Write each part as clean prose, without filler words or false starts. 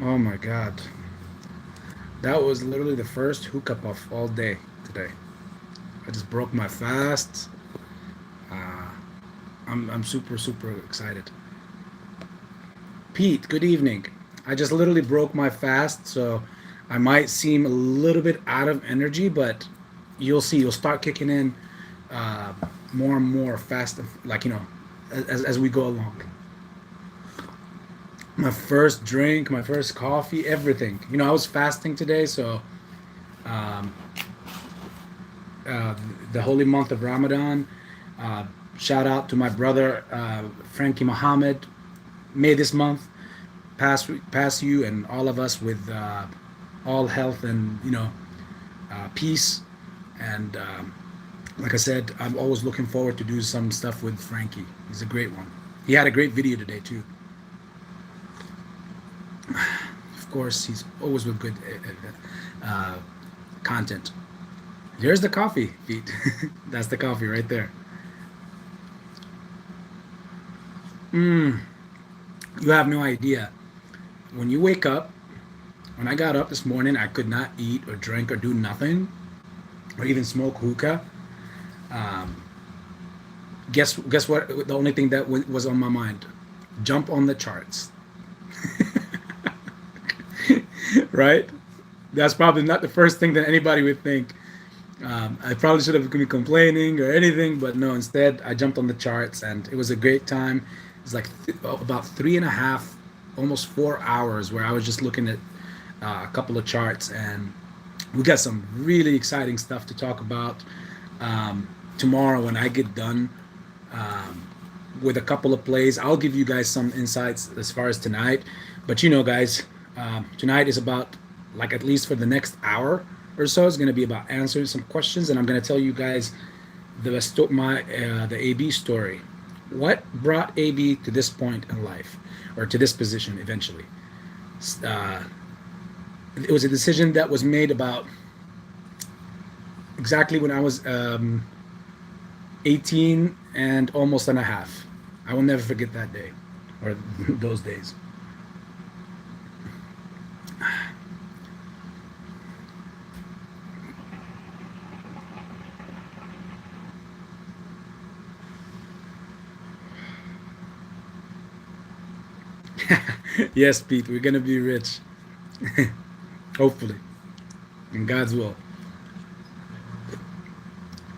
Oh my God. That was literally the first hookah puff all day today. I just broke my fast. Uh, I'm super excited. Pete, good evening. I just literally broke my fast, so I might seem a little bit out of energy, but you'll see. You'll start kicking in uh, more and more fast, like as we go along. My first drink, my first coffee, everything. I was fasting today, so um, uh, the holy month of Ramadan. Uh, Shout out to my brother Frankie Muhammad. May this month pass you and all of us with all health and peace. And like I said, I'm always looking forward to do some stuff with Frankie. He's a great one. He had a great video today too. Of course, he's always with good content. There's the coffee, Pete. That's the coffee right there. Mm, you have no idea. When you wake up, when I got up this morning, I could not eat or drink or do nothing, or even smoke hookah. Um, guess what? The only thing that was on my mind: jump on the charts. Right? That's probably not the first thing that anybody would think. I probably should have been complaining or anything, but no. Instead, I jumped on the charts, and it was a great time. It's like about 3.5, almost 4 hours, where I was just looking at a couple of charts, and we got some really exciting stuff to talk about tomorrow when I get done um, with a couple of plays. I'll give you guys some insights as far as tonight, but guys, tonight is about, like, at least for the next hour or so, is going to be about answering some questions, and I'm going to tell you guys the A.B story. What brought A.B to this point in life, or to this position eventually? Uh, it was a decision that was made about exactly when I was 18 and almost and a half. I will never forget that day, or those days. Yes, Pete, we're gonna be rich. Hopefully, in God's will.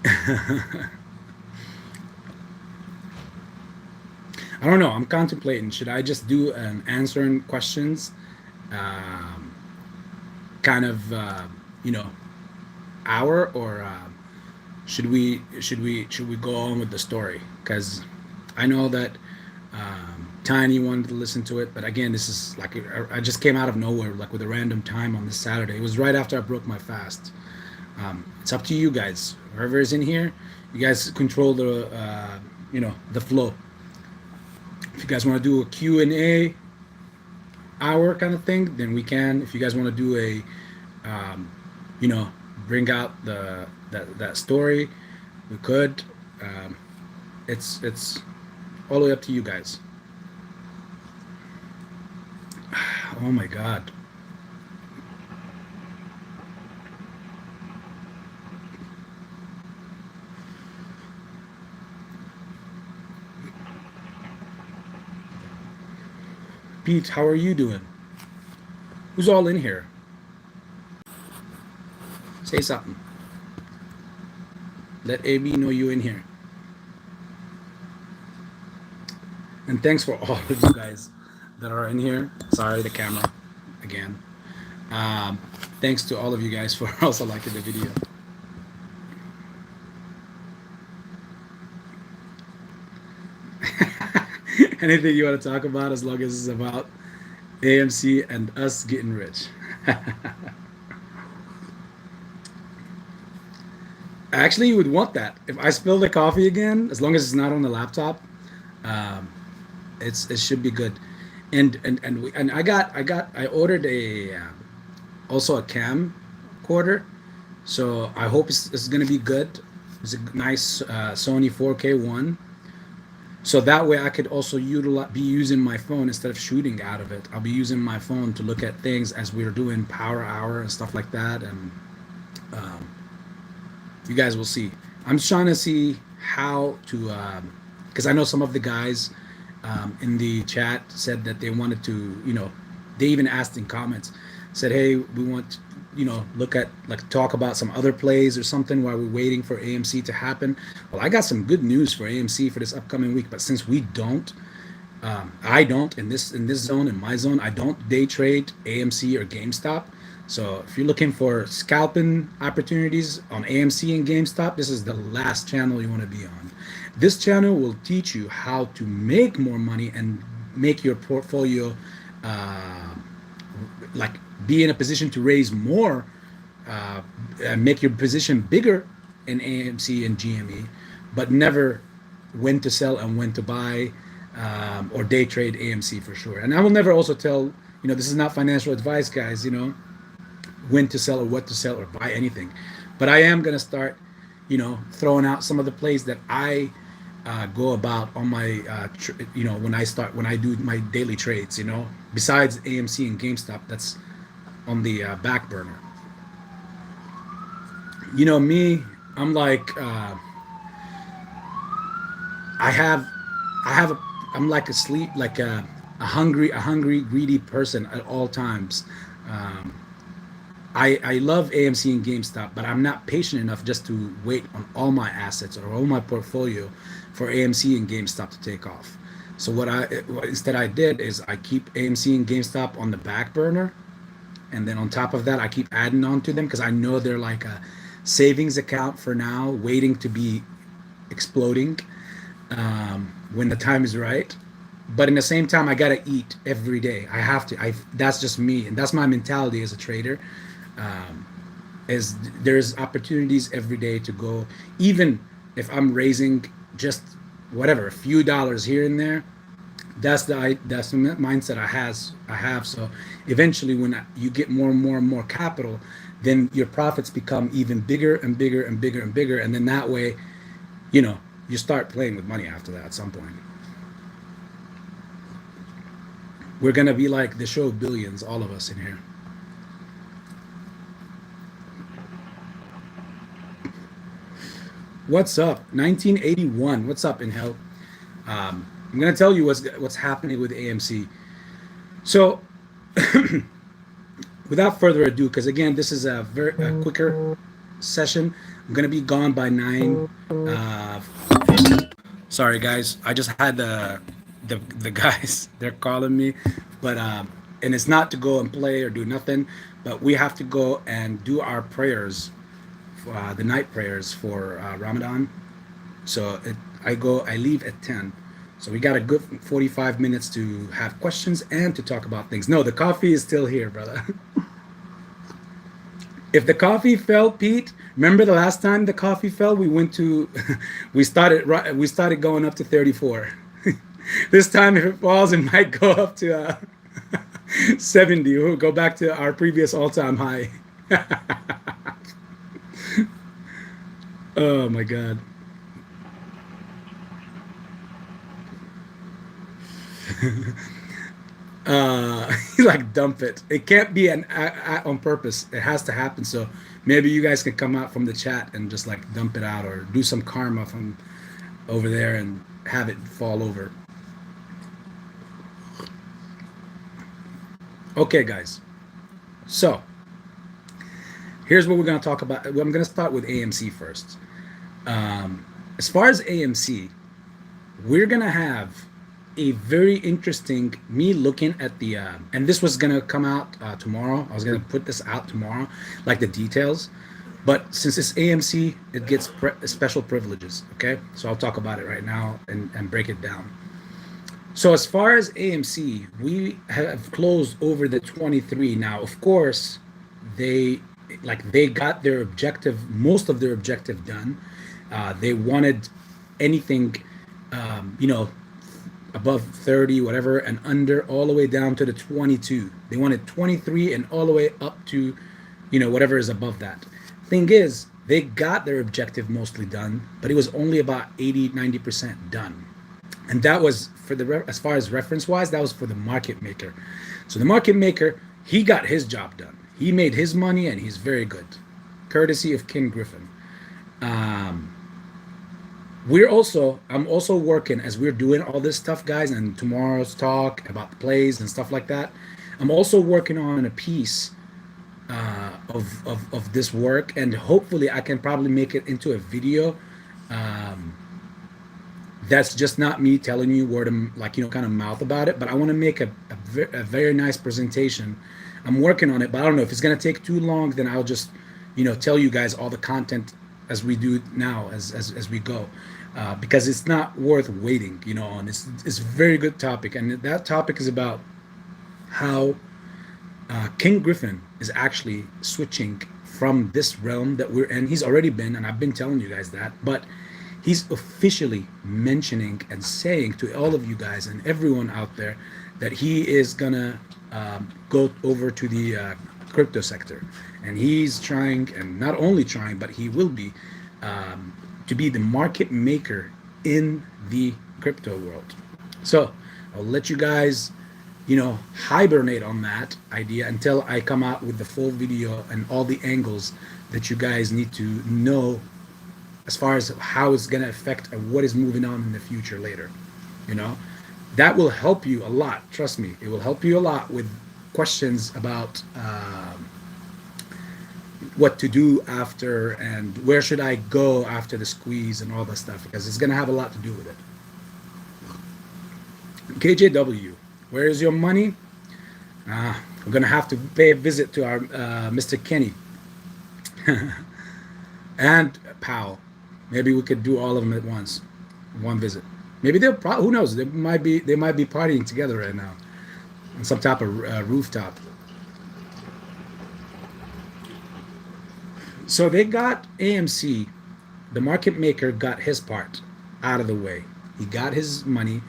I don't know. I'm contemplating. Should I just do an answering questions, um, kind of, you know, hour, or should we go on with the story? Because I know that Tiny wanted to listen to it, but again, this is like I just came out of nowhere, like with a random time on this Saturday. It was right after I broke my fast. It's up to you guys. Whoever is in here, you guys control the the flow. If you guys want to do a Q&A hour kind of thing, then we can. If you guys want to do a you know bring out that story, we could. It's all the way up to you guys. Oh my God. Pete, how are you doing? Who's all in here? Say something. Let A.B know you in here. And thanks for all of you guys that are in here. Sorry, the camera again. Thanks to all of you guys for also liking the video. Anything you want to talk about, as long as it's about AMC and us getting rich. Actually, you would want that. If I spill the coffee again, as long as it's not on the laptop, um, it should be good. And I ordered a also a cam quarter, so I hope it's gonna be good. It's a nice Sony 4K one, so that way I could also be using my phone instead of shooting out of it. I'll be using my phone to look at things as we are doing power hour and stuff like that, and um, you guys will see. I'm just trying to see how to, because I know some of the guys in the chat said that they wanted to, they even asked in comments, said, hey, we want, look at, like, talk about some other plays or something while we're waiting for AMC to happen. Well, I got some good news for AMC for this upcoming week, but since we don't, I don't in this zone, in my zone, I don't day trade AMC or GameStop. So if you're looking for scalping opportunities on AMC and GameStop, this is the last channel you want to be on. This channel will teach you how to make more money and make your portfolio like be in a position to raise more and make your position bigger in AMC and GME, but never when to sell and when to buy, or day trade AMC for sure. And I will never also tell, this is not financial advice, guys, when to sell or what to sell or buy anything. But I am going to start, throwing out some of the plays that I go about on my, when I do my daily trades, besides AMC and GameStop, that's on the back burner. Me, I'm like, I'm like a hungry, greedy person at all times. I love AMC and GameStop, but I'm not patient enough just to wait on all my assets or all my portfolio for AMC and GameStop to take off. So what instead I did is I keep AMC and GameStop on the back burner, and then on top of that I keep adding on to them because I know they're like a savings account for now, waiting to be exploding when the time is right. But in the same time, I gotta eat every day. I have to. That's just me, and that's my mentality as a trader. Is there's opportunities every day to go, even if I'm raising just whatever a few dollars here and there. That's the mindset I have. So eventually, when you get more and more and more capital, then your profits become even bigger and bigger and bigger and bigger, and then that way, you start playing with money after that at some point. We're gonna be like the show of billions, all of us in here. What's up, 1981? What's up, in hell? I'm gonna tell you what's happening with AMC. So, without further ado, because again, this is a quicker session. I'm gonna be gone by 9. Sorry, guys. I just had the guys. They're calling me, but and it's not to go and play or do nothing, but we have to go and do our prayers, the night prayers for Ramadan. So I leave at 10. So we got a good 45 minutes to have questions and to talk about things. No, the coffee is still here, brother. If the coffee fell, Pete, remember the last time the coffee fell? We went to, we started going up to 34. This time, if it falls, it might go up to 70. We'll go back to our previous all-time high. Oh my God. Like, dump it. It can't be on purpose. It has to happen. So maybe you guys can come out from the chat and just like dump it out, or do some karma from over there and have it fall over. Okay, guys. So here's what we're going to talk about. I'm going to start with AMC first. As far as AMC, we're going to have a very interesting, me looking at the and this was gonna come out tomorrow. I was gonna put this out tomorrow, like the details, but since it's AMC, it gets special privileges. Okay, so I'll talk about it right now and break it down. So as far as AMC, we have closed over the 23 now. Of course, they they got their objective, most of their objective done. They wanted anything, you know, above 30, whatever, and under, all the way down to the 22. They wanted 23 and all the way up to, you know, whatever is above that. Thing is, they got their objective mostly done, but it was only about 80, 90% done. And that was for the, as far as reference wise, that was for the market maker. So the market maker, he got his job done. He made his money and he's very good, courtesy of King Griffin. Um, I'm also working as we're doing all this stuff, guys, and tomorrow's talk about the plays and stuff like that. I'm also working on a piece of this work, and hopefully I can probably make it into a video. Um, that's just not me telling you word of, like, you know, kind of mouth about it, but I want to make a very nice presentation. I'm working on it, but I don't know if it's going to take too long. Then I'll just, you know, tell you guys all the content as we do now, as we go, because it's not worth waiting, you know, on. It's a very good topic, and that topic is about how King Griffin is actually switching from this realm that we're in. He's already been, and I've been telling you guys that, but he's officially mentioning and saying to all of you guys and everyone out there that he is gonna go over to the crypto sector, and he's trying, and not only trying, but he will be to be the market maker in the crypto world. So I'll let you guys, you know, hibernate on that idea until I come out with the full video and all the angles that you guys need to know as far as how it's going to affect and what is moving on in the future later. You know, that will help you a lot. Trust me, it will help you a lot with questions about what to do after and where should I go after the squeeze and all that stuff, because it's going to have a lot to do with it. KJW, where is your money? We're going to have to pay a visit to our Mr. Kenny and Powell. Maybe we could do all of them at once, one visit. Maybe they'll who knows, they might be partying together right now on some type of rooftop. So they got AMC, the market maker got his part out of the way. He got his money.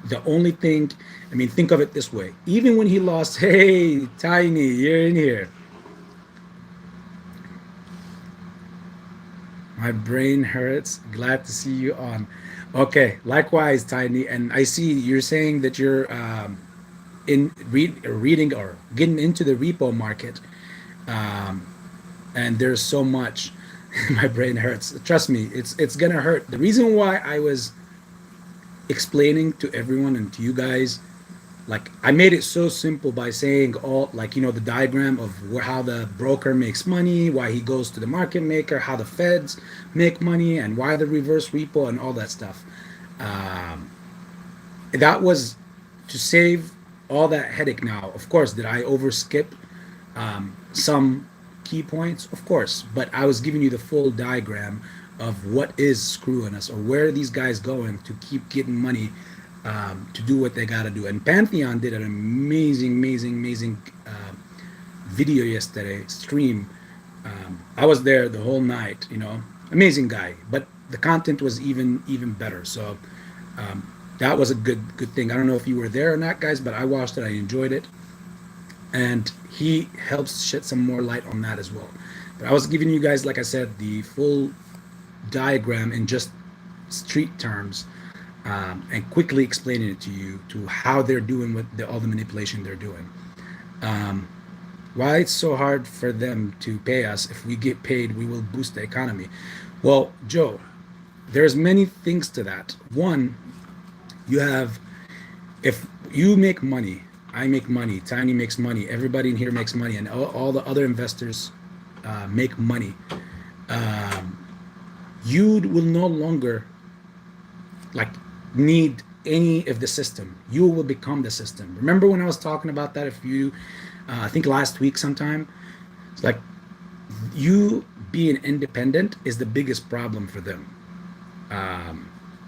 The only thing, I mean, think of it this way. Even when he lost, hey, Tiny, you're in here. My brain hurts. Glad to see you on. Okay, likewise, Tiny. And I see you're saying that you're reading or getting into the repo market. And there's so much. My brain hurts. Trust me, it's gonna hurt. The reason why I was explaining to everyone and to you guys, like, I made it so simple by saying all, like, you know, the diagram of how the broker makes money, why he goes to the market maker, how the feds make money, and why the reverse repo and all that stuff. That was to save all that headache. Now, of course, did I overskip some key points? Of course, but I was giving you the full diagram of what is screwing us, or where are these guys going to keep getting money to do what they got to do. And Pantheon did an amazing video yesterday, stream. I was there the whole night, you know, amazing guy, but the content was even better. So that was a good thing. I don't know if you were there or not, guys, but I watched it. I enjoyed it, and he helps shed some more light on that as well. But I was giving you guys, like I said, the full diagram in just street terms, and quickly explaining it to you, to how they're doing with all the manipulation they're doing. Why it's so hard for them to pay us. If we get paid, we will boost the economy. Well, Joe, there's many things to that. One, you have, if you make money, I make money, Tiny makes money, everybody in here makes money, and all the other investors make money. You will no longer like need any of the system. You will become the system. Remember when I was talking about that? If you, I think last week sometime, it's like you being independent is the biggest problem for them.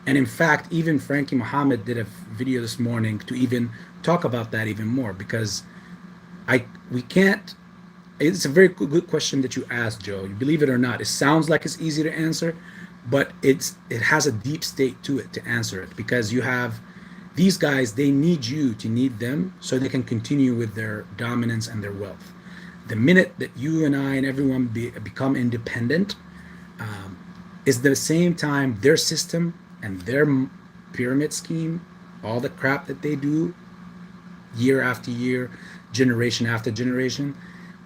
And in fact, even Frankie Muhammad did a video this morning to even talk about that even more, because we can't. It's a very good question that you asked, Joe. You believe it or not, it sounds like it's easy to answer, but it has a deep state to it to answer it, because you have these guys, they need you to need them so they can continue with their dominance and their wealth. The minute that you and I and everyone become independent, is the same time their system and their pyramid scheme, all the crap that they do year after year, generation after generation,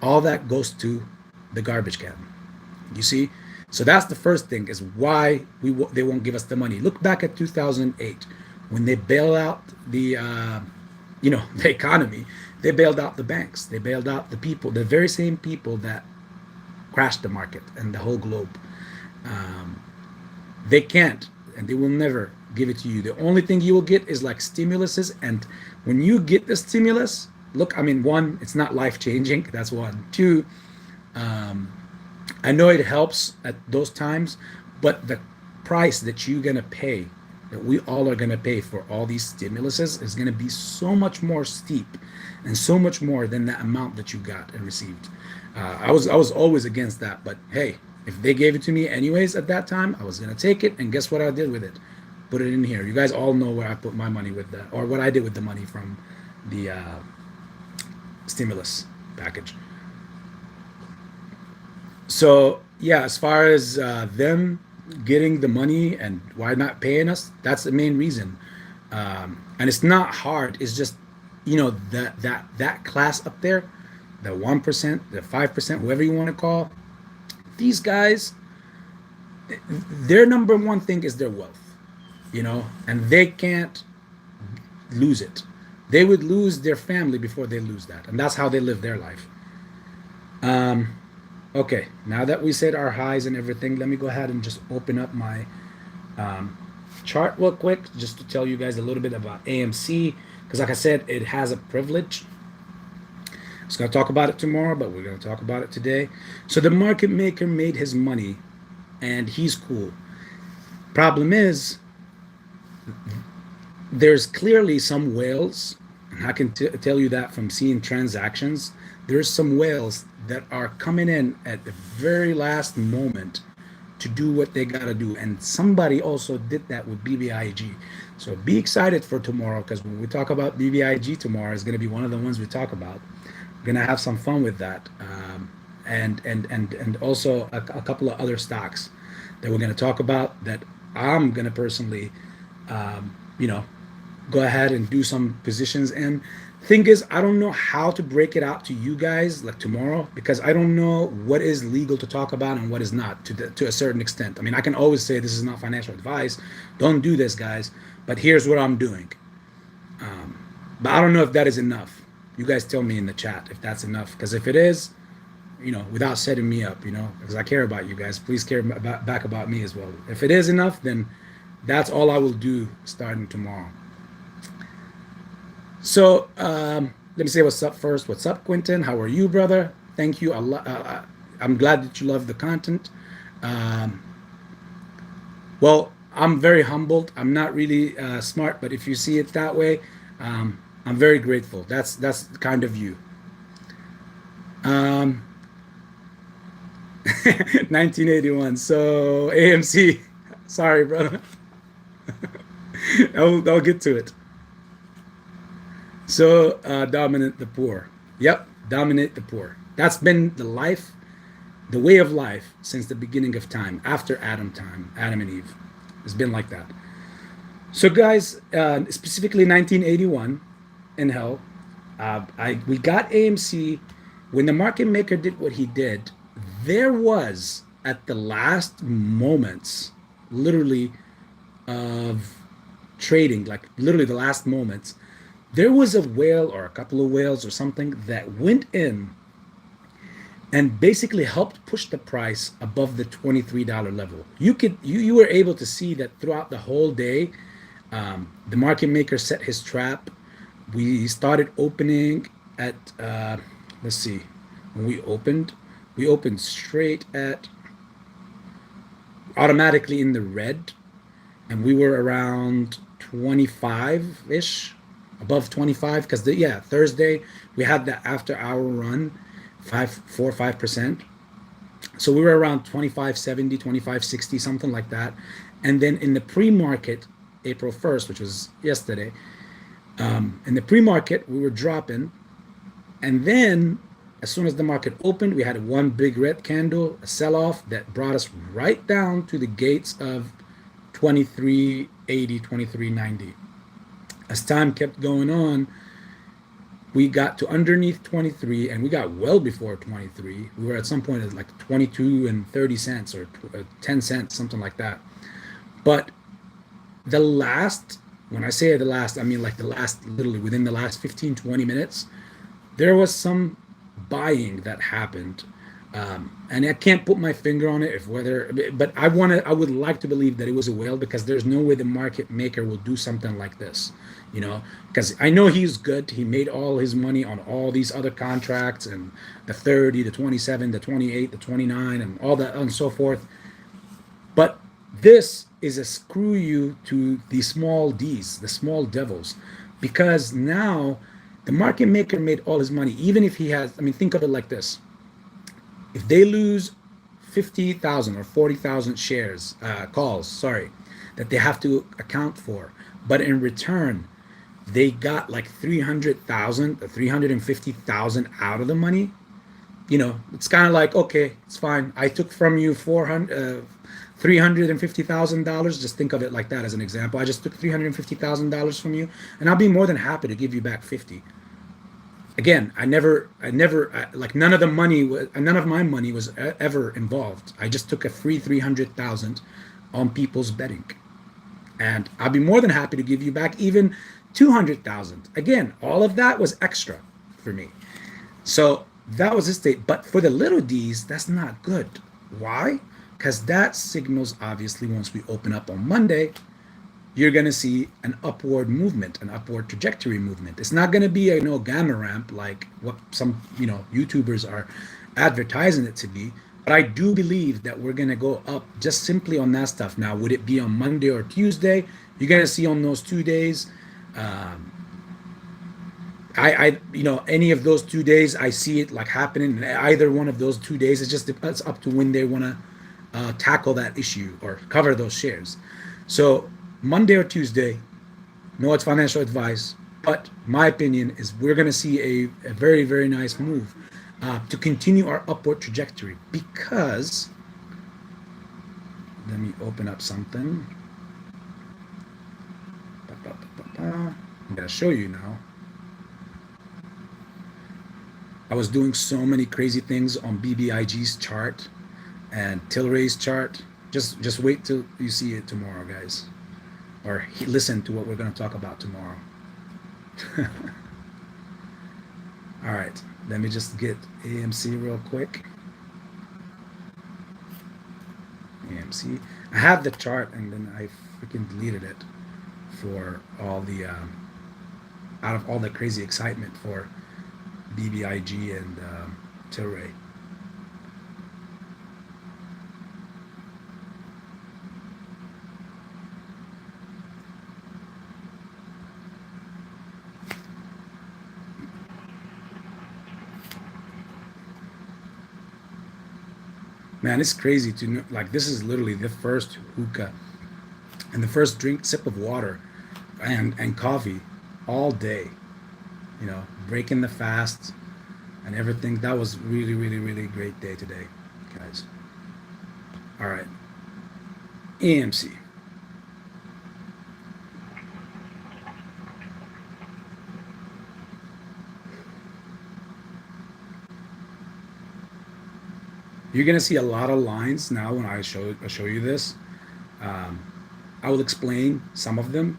all that goes to the garbage can. You see? So that's the first thing, is why they won't give us the money. Look back at 2008 when they bailed out the the economy. They bailed out the banks. They bailed out the people, the very same people that crashed the market and the whole globe. They can't, and they will never give it to you. The only thing you will get is like stimuluses, and when you get the stimulus, look, I mean, one, it's not life changing. That's one. Two, I know it helps at those times, but the price that you're gonna pay, that we all are gonna pay for all these stimuluses, is gonna be so much more steep and so much more than the amount that you got and received. I was always against that, but hey, if they gave it to me anyways at that time, I was gonna take it, and guess what I did with it? Put it in here. You guys all know where I put my money with that, or what I did with the money from the stimulus package. So yeah, as far as them getting the money and why not paying us, that's the main reason. And it's not hard. It's just, that class up there, the 1%, the 5%, whoever you want to call, these guys, their number one thing is their wealth, and they can't lose it. They would lose their family before they lose that, and that's how they live their life. Okay, now that we said our highs and everything, let me go ahead and just open up my chart real quick, just to tell you guys a little bit about AMC, because like I said, it has a privilege. I was going to talk about it tomorrow, but we're going to talk about it today. So the market maker made his money, and he's cool. Problem is, there's clearly some whales, and I can tell you that from seeing transactions. There's some whales that are coming in at the very last moment to do what they gotta do, and somebody also did that with bbig. So be excited for tomorrow, because when we talk about bbig tomorrow, is going to be one of the ones we talk about. We're gonna have some fun with that, and also a couple of other stocks that we're gonna talk about, that I'm gonna personally go ahead and do some positions in. Thing is, I don't know how to break it out to you guys like tomorrow, because I don't know what is legal to talk about and what is not, to a certain extent. I mean, I can always say this is not financial advice, don't do this, guys, but here's what I'm doing. But I don't know if that is enough. You guys tell me in the chat if that's enough, because if it is, without setting me up, because I care about you guys, please care back about me as well. If it is enough, then that's all I will do starting tomorrow. So let me say what's up first. What's up, Quentin? How are you, brother? Thank you. I'm glad that you love the content. Well, I'm very humbled. I'm not really smart, but if you see it that way, I'm very grateful. That's kind of you. 1981. So AMC. Sorry, brother. I'll get to it. So dominate the poor. Yep, dominate the poor. That's been the way of life since the beginning of time, after Adam and Eve. It's been like that. So guys, specifically 1981 in hell, we got AMC. When the market maker did what he did, there was, at the last moments, literally, of trading, like literally the last moments, there was a whale or a couple of whales or something that went in and basically helped push the price above the $23 level. You were able to see that throughout the whole day. The market maker set his trap. We started opening at let's see, when we opened straight at, automatically in the red. and we were around 25-ish, above 25, because yeah, Thursday we had the after hour run, 5 4 5%. So we were around 25.70, 25.60, something like that. And then in the pre-market, April 1st, which was yesterday, in the pre-market we were dropping, and then as soon as the market opened, we had one big red candle, a sell-off that brought us right down to the gates of 23.80, 23.90. As time kept going on, we got to underneath 23, and we got well before 23. We were at some point at like 22 and 30 cents, or 10 cents, something like that. But the last, when I say the last, I mean like the last, literally within the last 15, 20 minutes, there was some buying that happened. And I can't put my finger on it if whether, but I would like to believe that it was a whale, because there's no way the market maker will do something like this, because I know he's good. He made all his money on all these other contracts, and the 30, the 27, the 28, the 29, and all that and so forth. But this is a screw you to the small d's, the small devils, because now the market maker made all his money. Even if he has, I mean, think of it like this: if they lose 50,000 or 40,000 shares, calls, sorry, that they have to account for, but in return, they got like 300,000 or 350,000 out of the money. It's kind of like, okay, it's fine. I took from you 400, $350,000. Just think of it like that as an example. I just took $350,000 from you, and I'll be more than happy to give you back 50. Again, like none of the money was, none of my money was ever involved. I just took a free 300,000 on people's betting, and I'll be more than happy to give you back even 200,000. Again, all of that was extra for me. So that was his state. But for the little d's, that's not good. Why? Because that signals, obviously, once we open up on Monday, you're going to see an upward movement, an upward trajectory movement. It's not going to be a gamma ramp like what some YouTubers are advertising it to be. But I do believe that we're going to go up just simply on that stuff. Now, would it be on Monday or Tuesday? You're going to see on those 2 days. Any of those 2 days, I see it like happening in either one of those 2 days. It's up to when they want to tackle that issue or cover those shares. So Monday or Tuesday, no, it's financial advice, but my opinion is we're going to see a very, very nice move to continue our upward trajectory, because let me open up something. I'm going to show you now. I was doing so many crazy things on BBIG's chart and tlry's chart. Just wait till you see it tomorrow, guys, or listen to what we're going to talk about tomorrow. All right, let me just get AMC real quick. AMC. I have the chart, and then I freaking deleted it for all the out of all the crazy excitement for BBIG and tlry. Man, it's crazy to know, like, this is literally the first hookah and the first sip of water and coffee all day. Breaking the fast and everything. That was really, really, really great day today, guys. All right, AMC. You're gonna see a lot of lines now when I show you this. Um, I will explain some of them.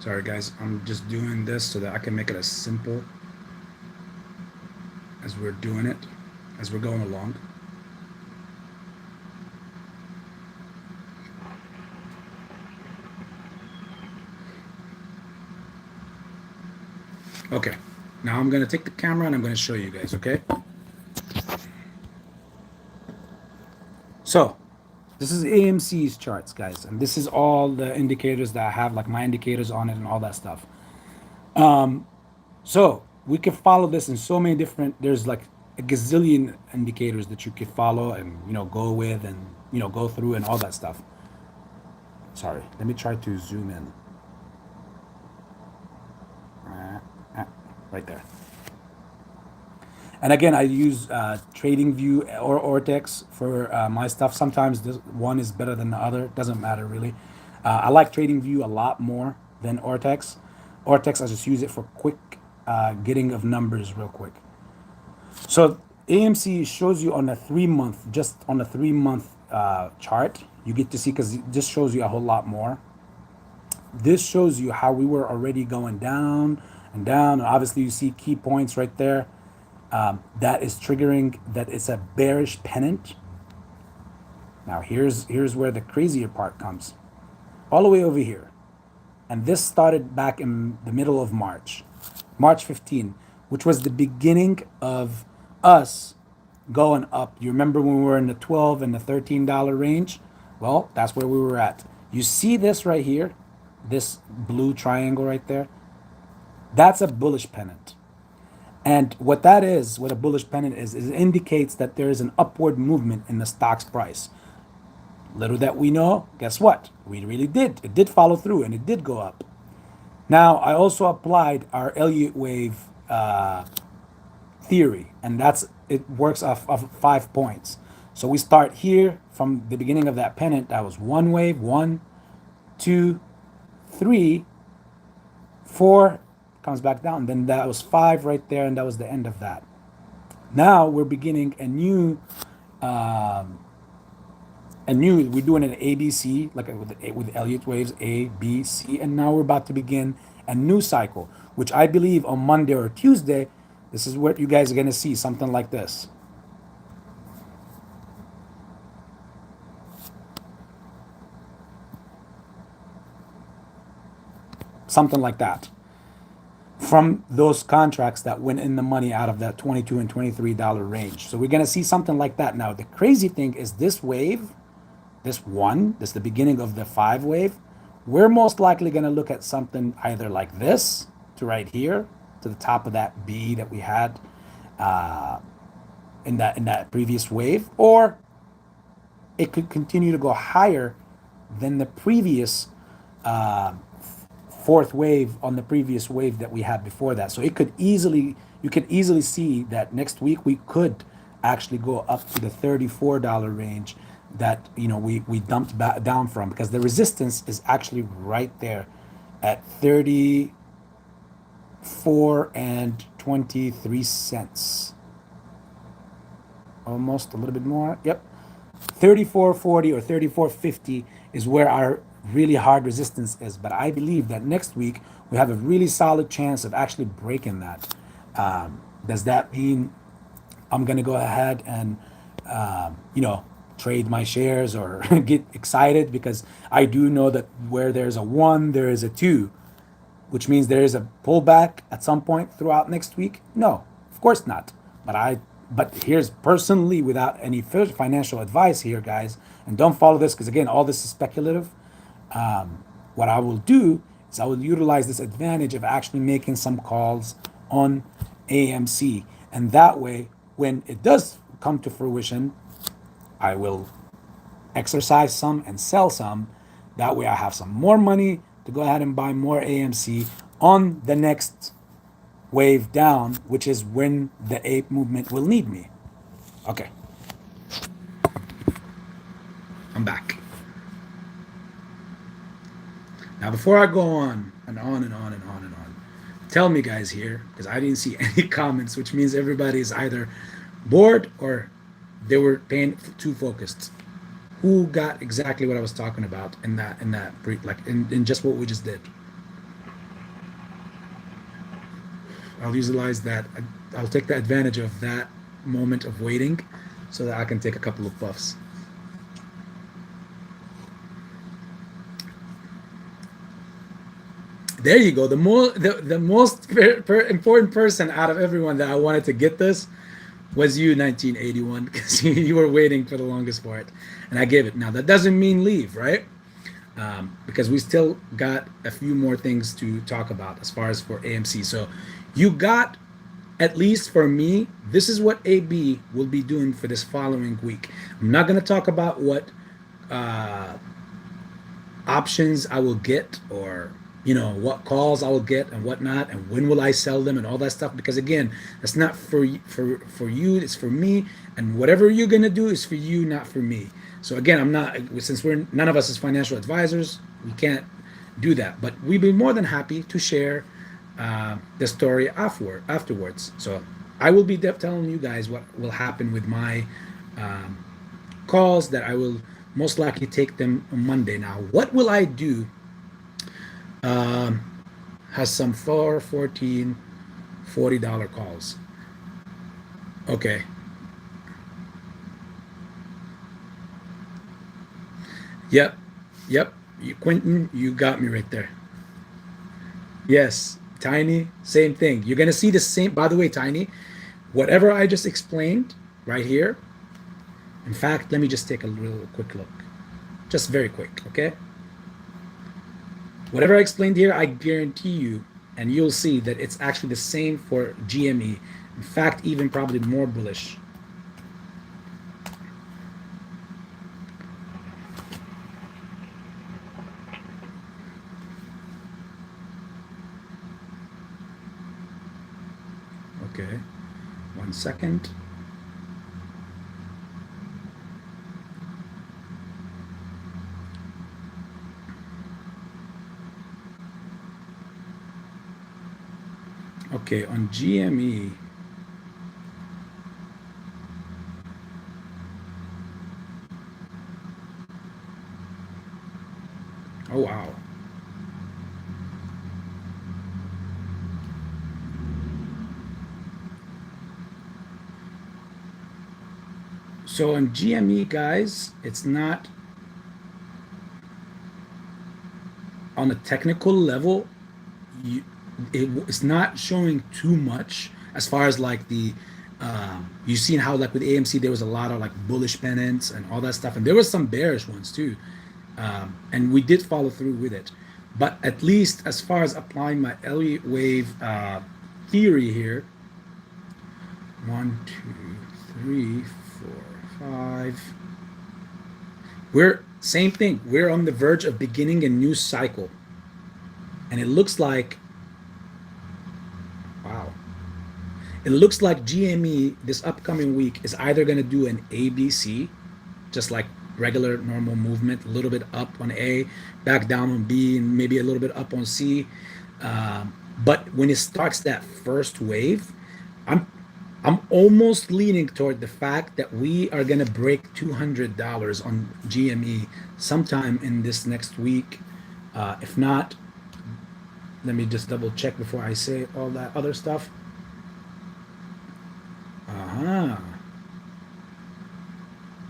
Sorry guys, I'm just doing this so that I can make it as simple as we're doing it, as we're going along. Okay, now I'm gonna take the camera and I'm gonna show you guys, okay? So, this is AMC's charts, guys, and this is all the indicators that I have, like my indicators on it and all that stuff. So we can follow this in so many different. There's like a gazillion indicators that you could follow and go with and go through and all that stuff. Sorry, let me try to zoom in. Right there. And again, I use TradingView or Ortex for my stuff. Sometimes this one is better than the other. Doesn't matter really. I like TradingView a lot more than Ortex. Ortex, I just use it for quick getting of numbers real quick. So AMC shows you on a 3 month, just on a 3 month chart. You get to see, because it just shows you a whole lot more. This shows you how we were already going down and down. And obviously you see key points right there. That is triggering that it's a bearish pennant. Now here's where the crazier part comes. All the way over here. And this started back in the middle of March 15, which was the beginning of us going up. You remember when we were in the $12 and the $13 range? Well, that's where we were at. You see this right here, this blue triangle right there? That's a bullish pennant. And what that is, what a bullish pennant is it indicates that there is an upward movement in the stock's price. Little that we know, guess what? We really did. It did follow through and it did go up. Now, I also applied our Elliott wave theory, and it works off of 5 points. So we start here from the beginning of that pennant. That was one wave, 1, 2, 3, 4, comes back down. Then that was 5 right there, and that was the end of that. Now we're beginning a new we're doing an ABC, like with Elliott waves, A, B, C, and now we're about to begin a new cycle, which I believe on Monday or Tuesday, this is what you guys are going to see, something like this. Something like that. From those contracts that went in the money out of that $22 and $23 range. So we're going to see something like that. Now, the crazy thing is this wave, this is the beginning of the 5 wave. We're most likely going to look at something either like this to right here, to the top of that B that we had in that previous wave, or it could continue to go higher than the previous 4th wave on the previous wave that we had before that. So you could easily see that next week we could actually go up to the $34 range that we dumped back down from, because the resistance is actually right there at 34 and 23 cents. Almost a little bit more. Yep. 34.40 or 34.50 is where our really hard resistance is. But I believe that next week we have a really solid chance of actually breaking that. Does that mean I'm going to go ahead and trade my shares or get excited? Because I do know that where there's a 1, there is a 2, which means there is a pullback at some point throughout next week. No, of course not. But here's personally, without any financial advice here, guys, and don't follow this, because again, all this is speculative. What I will do is I will utilize this advantage of actually making some calls on AMC, and that way, when it does come to fruition, I will exercise some and sell some. That way I have some more money to go ahead and buy more AMC on the next wave down, which is when the ape movement will need me. Okay. I'm back. Now, before I go on and on and on and on and on, tell me, guys, here, because I didn't see any comments, which means everybody is either bored or they were paying too focused. Who got exactly what I was talking about in just what we just did? I'll utilize that. I'll take the advantage of that moment of waiting so that I can take a couple of puffs. There you go. The most important person out of everyone that I wanted to get this was you, 1981, because you were waiting for the longest for it, and I gave it. Now that doesn't mean leave, right? Because we still got a few more things to talk about as far as for AMC. So you got, at least for me, this is what A.B will be doing for this following week. I'm not going to talk about what options I will get, or what calls I will get and whatnot, and when will I sell them and all that stuff, because again, that's not for you, it's for me, and whatever you're going to do is for you, not for me. So again, I'm not, since none of us is financial advisors, we can't do that, but we'd be more than happy to share the story afterwards. So I will be telling you guys what will happen with my calls, that I will most likely take them on Monday. Now, what will I do? Has some $14 $40 calls. Okay. Yep. Quentin, you got me right there. Yes. Tiny, same thing. You're going to see the same. By the way, Tiny, whatever I just explained right here. In fact, let me just take a real quick look. Just very quick, okay? Whatever I explained here, I guarantee you, and you'll see that it's actually the same for GME. In fact, even probably more bullish. Okay, 1 second. Okay, on GME, oh wow. So on GME, guys, it's not on a technical level. It's not showing too much as far as like the you've seen how like with AMC there was a lot of like bullish pennants and all that stuff, and there was some bearish ones too, and we did follow through with it. But at least as far as applying my Elliott wave theory here, 1 2 3 4 5, we're same thing, we're on the verge of beginning a new cycle, and it looks like, wow, it looks like GME this upcoming week is either going to do an ABC, just like regular normal movement, a little bit up on A, back down on B, and maybe a little bit up on C. But when it starts that first wave, I'm almost leaning toward the fact that we are going to break $200 on GME sometime in this next week. If not, let me just double check before I say all that other stuff.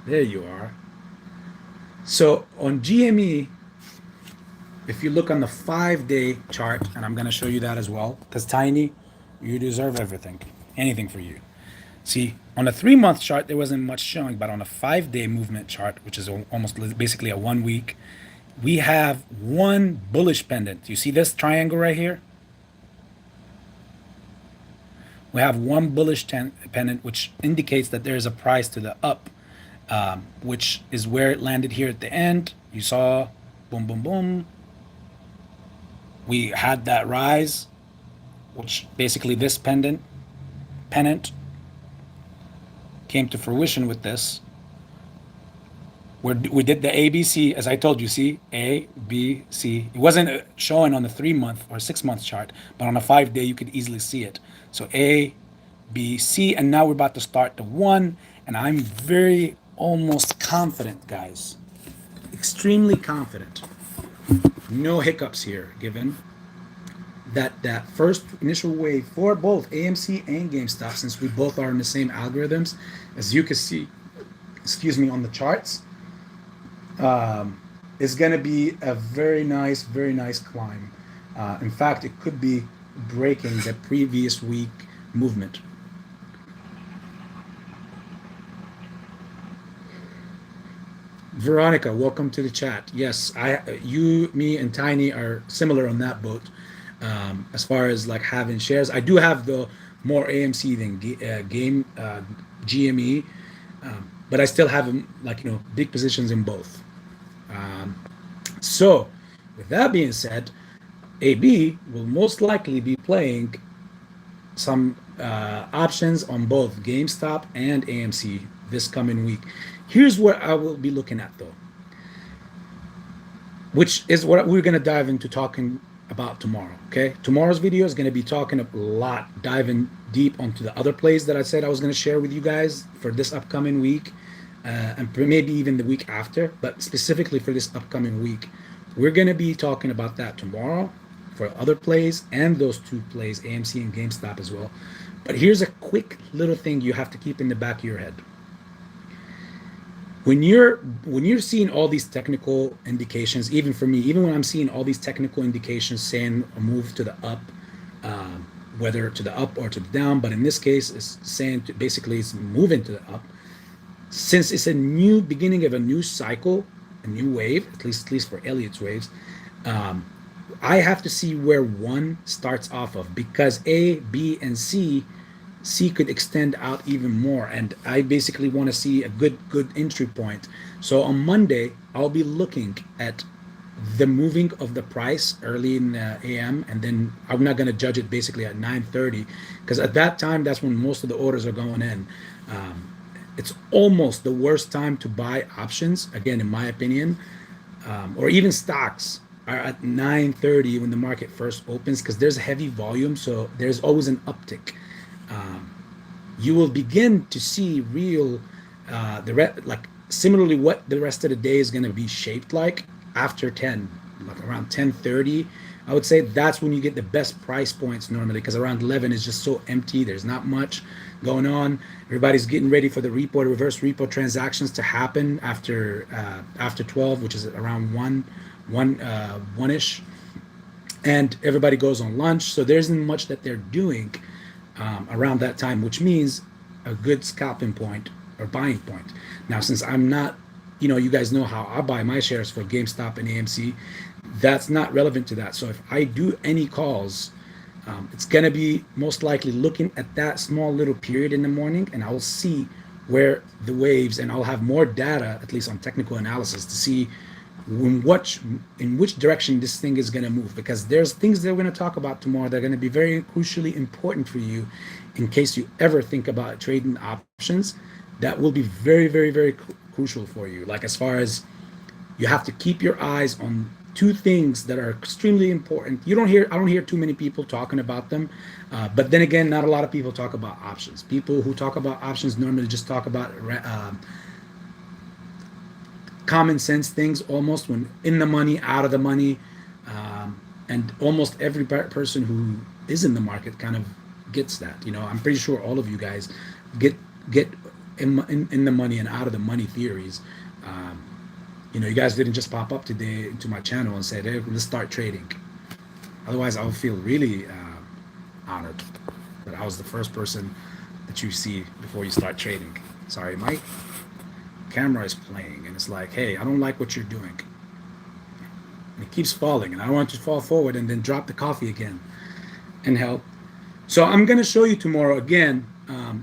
There you are. So on GME, if you look on the 5-day chart, and I'm going to show you that as well, because Tiny, you deserve everything, anything for you. See, on a 3-month chart, there wasn't much showing, but on a 5-day movement chart, which is almost basically a 1 week, we have one bullish pendant. You see this triangle right here? We have one bullish pendant, which indicates that there is a price to the up, which is where it landed here at the end. You saw, boom, boom, boom. We had that rise, which basically this pendant came to fruition with this. We did the ABC, as I told you, see, A, B, C. It wasn't showing on the 3-month or 6-month chart, but on a 5-day, you could easily see it. So A, B, C, and now we're about to start the 1, and I'm very almost confident, guys, extremely confident. No hiccups here given. that first initial wave for both AMC and GameStop, since we both are in the same algorithms, as you can see, excuse me, on the charts, is going to be a very nice climb. In fact, it could be breaking the previous week movement. Veronica, welcome to the chat. Yes, you, me, and Tiny are similar on that boat. As far as like having shares, I do have the more AMC than game GME, but I still have like big positions in both. So, with that being said, A.B will most likely be playing some options on both GameStop and AMC this coming week. Here's what I will be looking at though, which is what we're going to dive into talking about tomorrow. Okay, tomorrow's video is going to be talking a lot, diving deep onto the other plays that I said I was going to share with you guys for this upcoming week, and maybe even the week after, but specifically for this upcoming week. We're going to be talking about that tomorrow for other plays and those two plays, AMC and GameStop as well. But here's a quick little thing you have to keep in the back of your head. When you're seeing all these technical indications, even for me, even when I'm seeing all these technical indications saying a move to the up, whether to the up or to the down, but in this case, it's saying basically it's moving to the up. Since it's a new beginning of a new cycle, a new wave, at least for Elliot's waves, I have to see where one starts off of, because A, B, and C could extend out even more, and I basically want to see a good entry point. So on Monday, I'll be looking at the moving of the price early in AM, and then I'm not going to judge it basically at 9:30, because at that time, that's when most of the orders are going in. It's almost the worst time to buy options, again, in my opinion, or even stocks are at 9:30 when the market first opens, because there's heavy volume, so there's always an uptick. You will begin to see real like similarly what the rest of the day is going to be shaped like after 10, like around 10:30. I would say that's when you get the best price points normally, because around 11 is just so empty. There's not much going on. Everybody's getting ready for the reverse repo transactions to happen after 12, which is around 1-ish, and everybody goes on lunch. So there isn't much that they're doing around that time, which means a good scalping point or buying point. Now, since I'm not, you guys know how I buy my shares for GameStop and AMC, that's not relevant to that. So if I do any calls, it's going to be most likely looking at that small little period in the morning, and I'll see where the waves, and I'll have more data, at least on technical analysis, to see in which direction this thing is going to move, because there's things that we're going to talk about tomorrow that are going to be very crucially important for you in case you ever think about trading options. That will be very, very, very crucial for you. Like, as far as you have to keep your eyes on two things that are extremely important. I don't hear too many people talking about them, but then again, not a lot of people talk about options. People who talk about options normally just talk about common sense things, almost, when in the money, out of the money, and almost every person who is in the market kind of gets that. I'm pretty sure all of you guys get in the money and out of the money theories. You guys didn't just pop up today into my channel and said, hey, let's start trading. Otherwise, I would feel really honored that I was the first person that you see before you start trading. Sorry, Mike. Camera is playing, and it's like, hey, I don't like what you're doing. And it keeps falling, and I want to fall forward and then drop the coffee again and help. So I'm going to show you tomorrow again.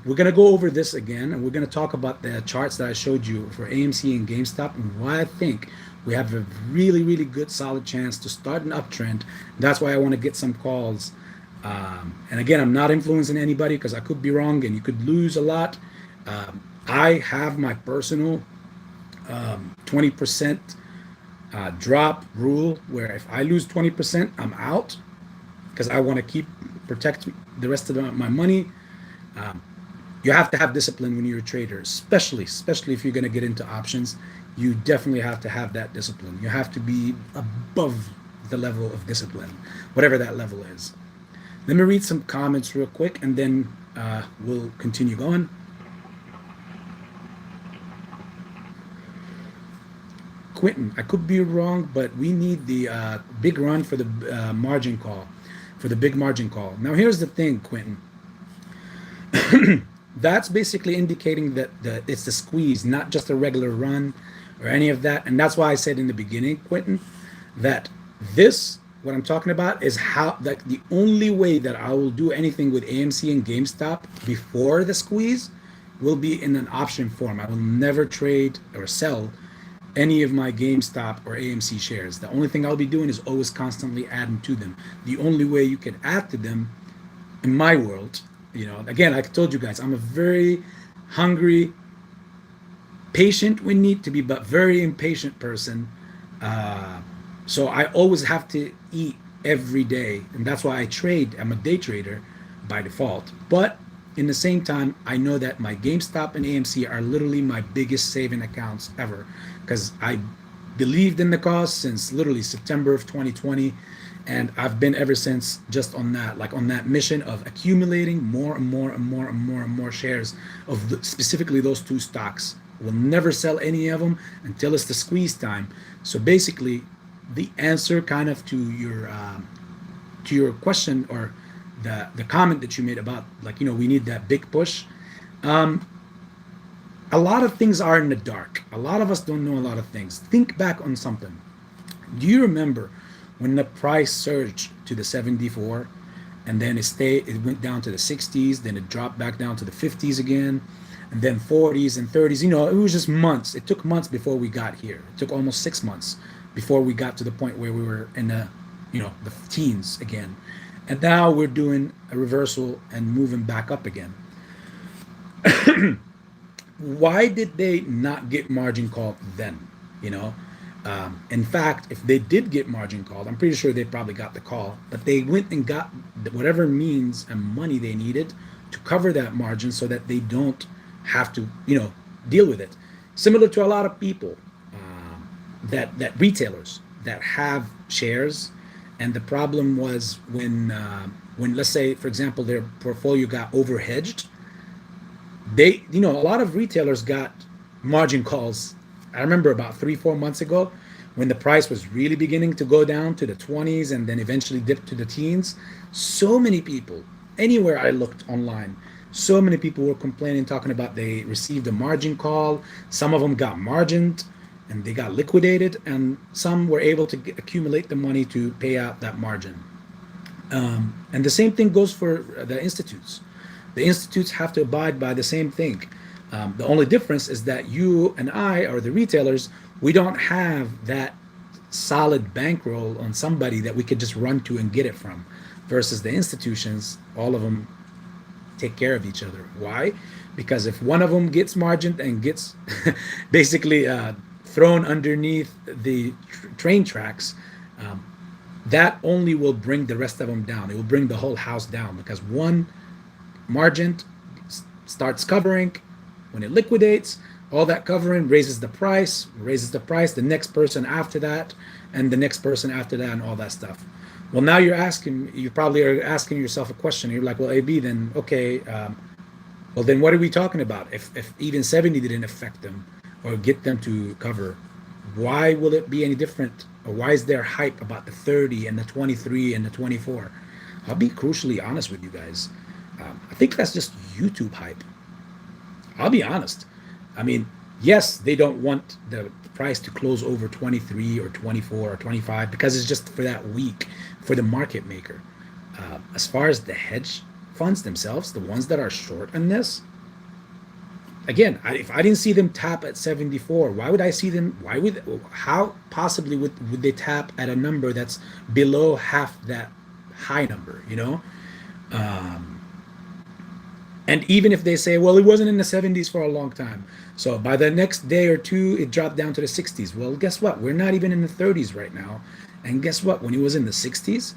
We're going to go over this again, and we're going to talk about the charts that I showed you for AMC and GameStop, and why I think we have a really, really good, solid chance to start an uptrend. That's why I want to get some calls. And again, I'm not influencing anybody, because I could be wrong and you could lose a lot. I have my personal 20% drop rule, where if I lose 20%, I'm out, because I want to protect the rest of my money. You have to have discipline when you're a trader, especially if you're going to get into options. You definitely have to have that discipline. You have to be above the level of discipline, whatever that level is. Let me read some comments real quick, and then we'll continue going. Quentin, I could be wrong, but we need the big run for the margin call, for the big margin call. Now, here's the thing, Quentin. That's basically indicating that it's the squeeze, not just a regular run or any of that. And that's why I said in the beginning, Quentin, that this, what I'm talking about, is how that the only way that I will do anything with AMC and GameStop before the squeeze will be in an option form. I will never trade or sell any of my GameStop or AMC shares. The only thing I'll be doing is always constantly adding to them. The only way you can add to them in my world, you know, again, like I told you guys, I'm a very hungry, patient when need to be, but very impatient person. So I always have to eat every day, and that's why I trade. I'm a day trader by default. But in the same time, I know that my GameStop and AMC are literally my biggest saving accounts ever, because I believed in the cause since literally September of 2020, and I've been ever since just on that, like on that mission of accumulating more and more and more and more and more shares of specifically those two stocks. We'll never sell any of them until it's the squeeze time. So basically, the answer kind of to your question, or the comment that you made about, like, you know, we need that big push. A lot of things are in the dark. A lot of us don't know a lot of things. Think back on something. Do you remember when the price surged to the 74, and then it went down to the 60s, then it dropped back down to the 50s again, and then 40s and 30s? You know, it was just months. It took months before we got here. It took almost 6 months before we got to the point where we were in the, you know, the teens again. And now we're doing a reversal and moving back up again. Why did they not get margin called then? You know, in fact, if they did get margin called, I'm pretty sure they probably got the call, but they went and got whatever means and money they needed to cover that margin so that they don't have to, you know, deal with it. Similar to a lot of people, that retailers that have shares, and the problem was when let's say, for example, their portfolio got over hedged. They, you know, a lot of retailers got margin calls. I remember about 3-4 months ago when the price was really beginning to go down to the 20s and then eventually dipped to the teens. So many people, anywhere I looked online, so many people were complaining, talking about they received a margin call. Some of them got margined and they got liquidated, and some were able to accumulate the money to pay out that margin. And the same thing goes for the institutes. The institutes have to abide by the same thing. The only difference is that you and I, or the retailers, we don't have that solid bankroll on somebody that we could just run to and get it from, versus the institutions. All of them take care of each other. Why? Because if one of them gets margined and gets basically thrown underneath the train tracks, that only will bring the rest of them down. It will bring the whole house down, because one margin starts covering. When it liquidates, all that covering raises the price, the next person after that, and the next person after that, and all that stuff. Well, now you probably are asking yourself a question. You're like, well, A.B, then okay, well, then what are we talking about? If even 70 didn't affect them or get them to cover, why will it be any different? Or why is there hype about the 30 and the 23 and the 24? I'll be crucially honest with you guys. I think that's just YouTube hype. I'll be honest. I mean, yes, they don't want the price to close over 23 or 24 or 25 because it's just for that week for the market maker. As far as the hedge funds themselves, the ones that are short on this, again, if I didn't see them tap at 74, why would I see them? How possibly would they tap at a number that's below half that high number, you know? And even if they say, well, it wasn't in the 70s for a long time, so by the next day or two, it dropped down to the 60s. Well, guess what? We're not even in the 30s right now. And guess what? When it was in the 60s,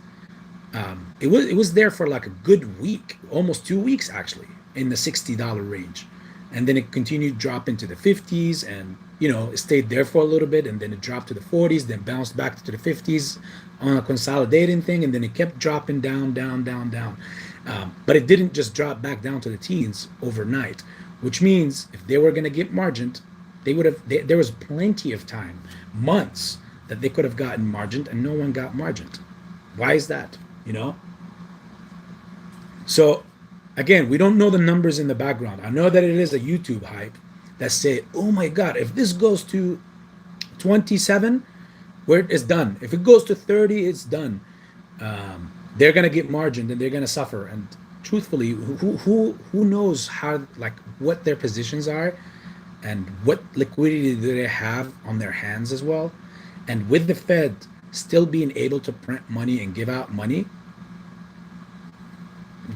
it was there for like a good week, almost 2 weeks actually, in the $60 range. and then it continued drop into the 50s, and it stayed there for a little bit, and then it dropped to the 40s, then bounced back to the 50s on a consolidating thing, and then it kept dropping down, down, down, down. But it didn't just drop back down to the teens overnight, which means if they were going to get margined, there was plenty of time, months, that they could have gotten margined, and no one got margined. Why is that? So again, we don't know the numbers in the background. I know that it is a YouTube hype that say, oh my God, if this goes to 27, where it's done. If it goes to 30, it's done. They're gonna get margined and they're gonna suffer. And truthfully, who knows what their positions are and what liquidity do they have on their hands as well. And with the Fed still being able to print money and give out money,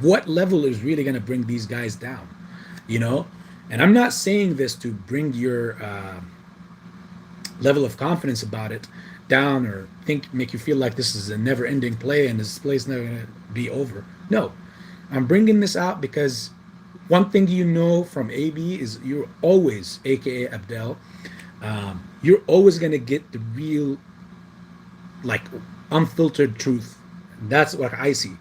what level is really going to bring these guys down? And I'm not saying this to bring your level of confidence about it down, or make you feel like this is a never-ending play and this play's never going to be over. No, I'm bringing this out because one thing from A.B is you're always, aka Abdel, you're always going to get the real, unfiltered truth. That's what I see.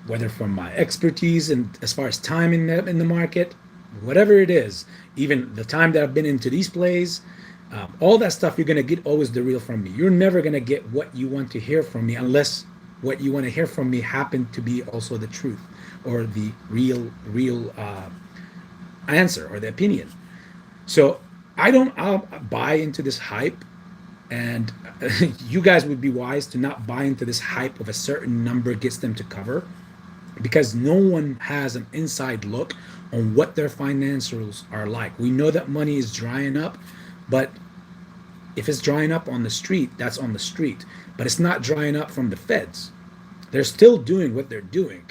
Whether from my expertise and as far as time in the market, whatever it is, even the time that I've been into these plays, all that stuff, you're going to get always the real from me. You're never going to get what you want to hear from me unless what you want to hear from me happened to be also the truth or the real answer or the opinion. So I'll buy into this hype, and you guys would be wise to not buy into this hype of a certain number gets them to cover, because no one has an inside look on what their financials are like. We know that money is drying up, but if it's drying up on the street, that's on the street. But it's not drying up from the feds. They're still doing what they're doing.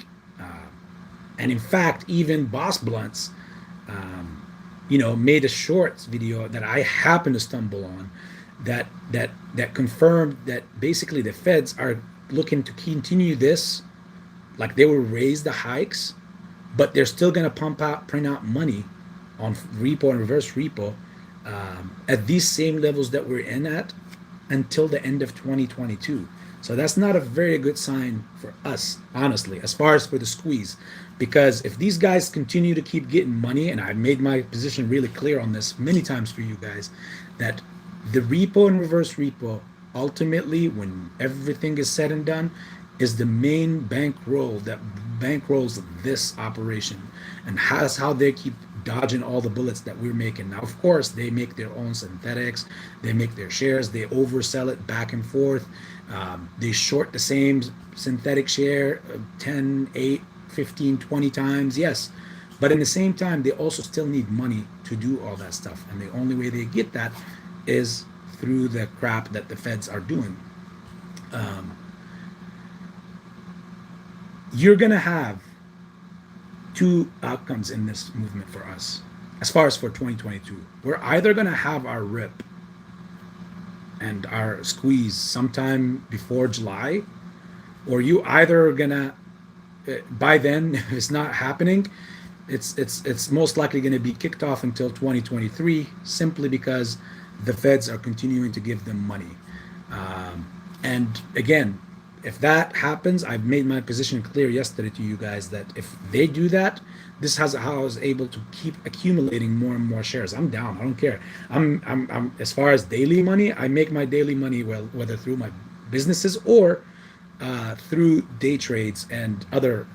And in fact, even Boss Blunts, made a shorts video that I happened to stumble on that confirmed that basically the feds are looking to continue this. Like, they will raise the hikes, but they're still going to print out money on repo and reverse repo at these same levels that we're in at until the end of 2022. So that's not a very good sign for us, honestly, as far as for the squeeze. Because if these guys continue to keep getting money, and I've made my position really clear on this many times for you guys, that the repo and reverse repo, ultimately, when everything is said and done, is the main bankroll that bankrolls this operation, and that's how they keep dodging all the bullets that we're making. Now, of course, they make their own synthetics, they make their shares, they oversell it back and forth, they short the same synthetic share 10, 8, 15, 20 times, yes, but in the same time, they also still need money to do all that stuff, and the only way they get that is through the crap that the feds are doing. You're gonna have two outcomes in this movement for us as far as for 2022. We're either gonna have our rip and our squeeze sometime before July, or you either are gonna, by then, if it's not happening, it's most likely going to be kicked off until 2023, simply because the feds are continuing to give them money. And again, if that happens, I've made my position clear yesterday to you guys that if they do that, this is how I was able to keep accumulating more and more shares. I'm down. I don't care. I'm as far as daily money, I make my daily money, well, whether through my businesses or through day trades and other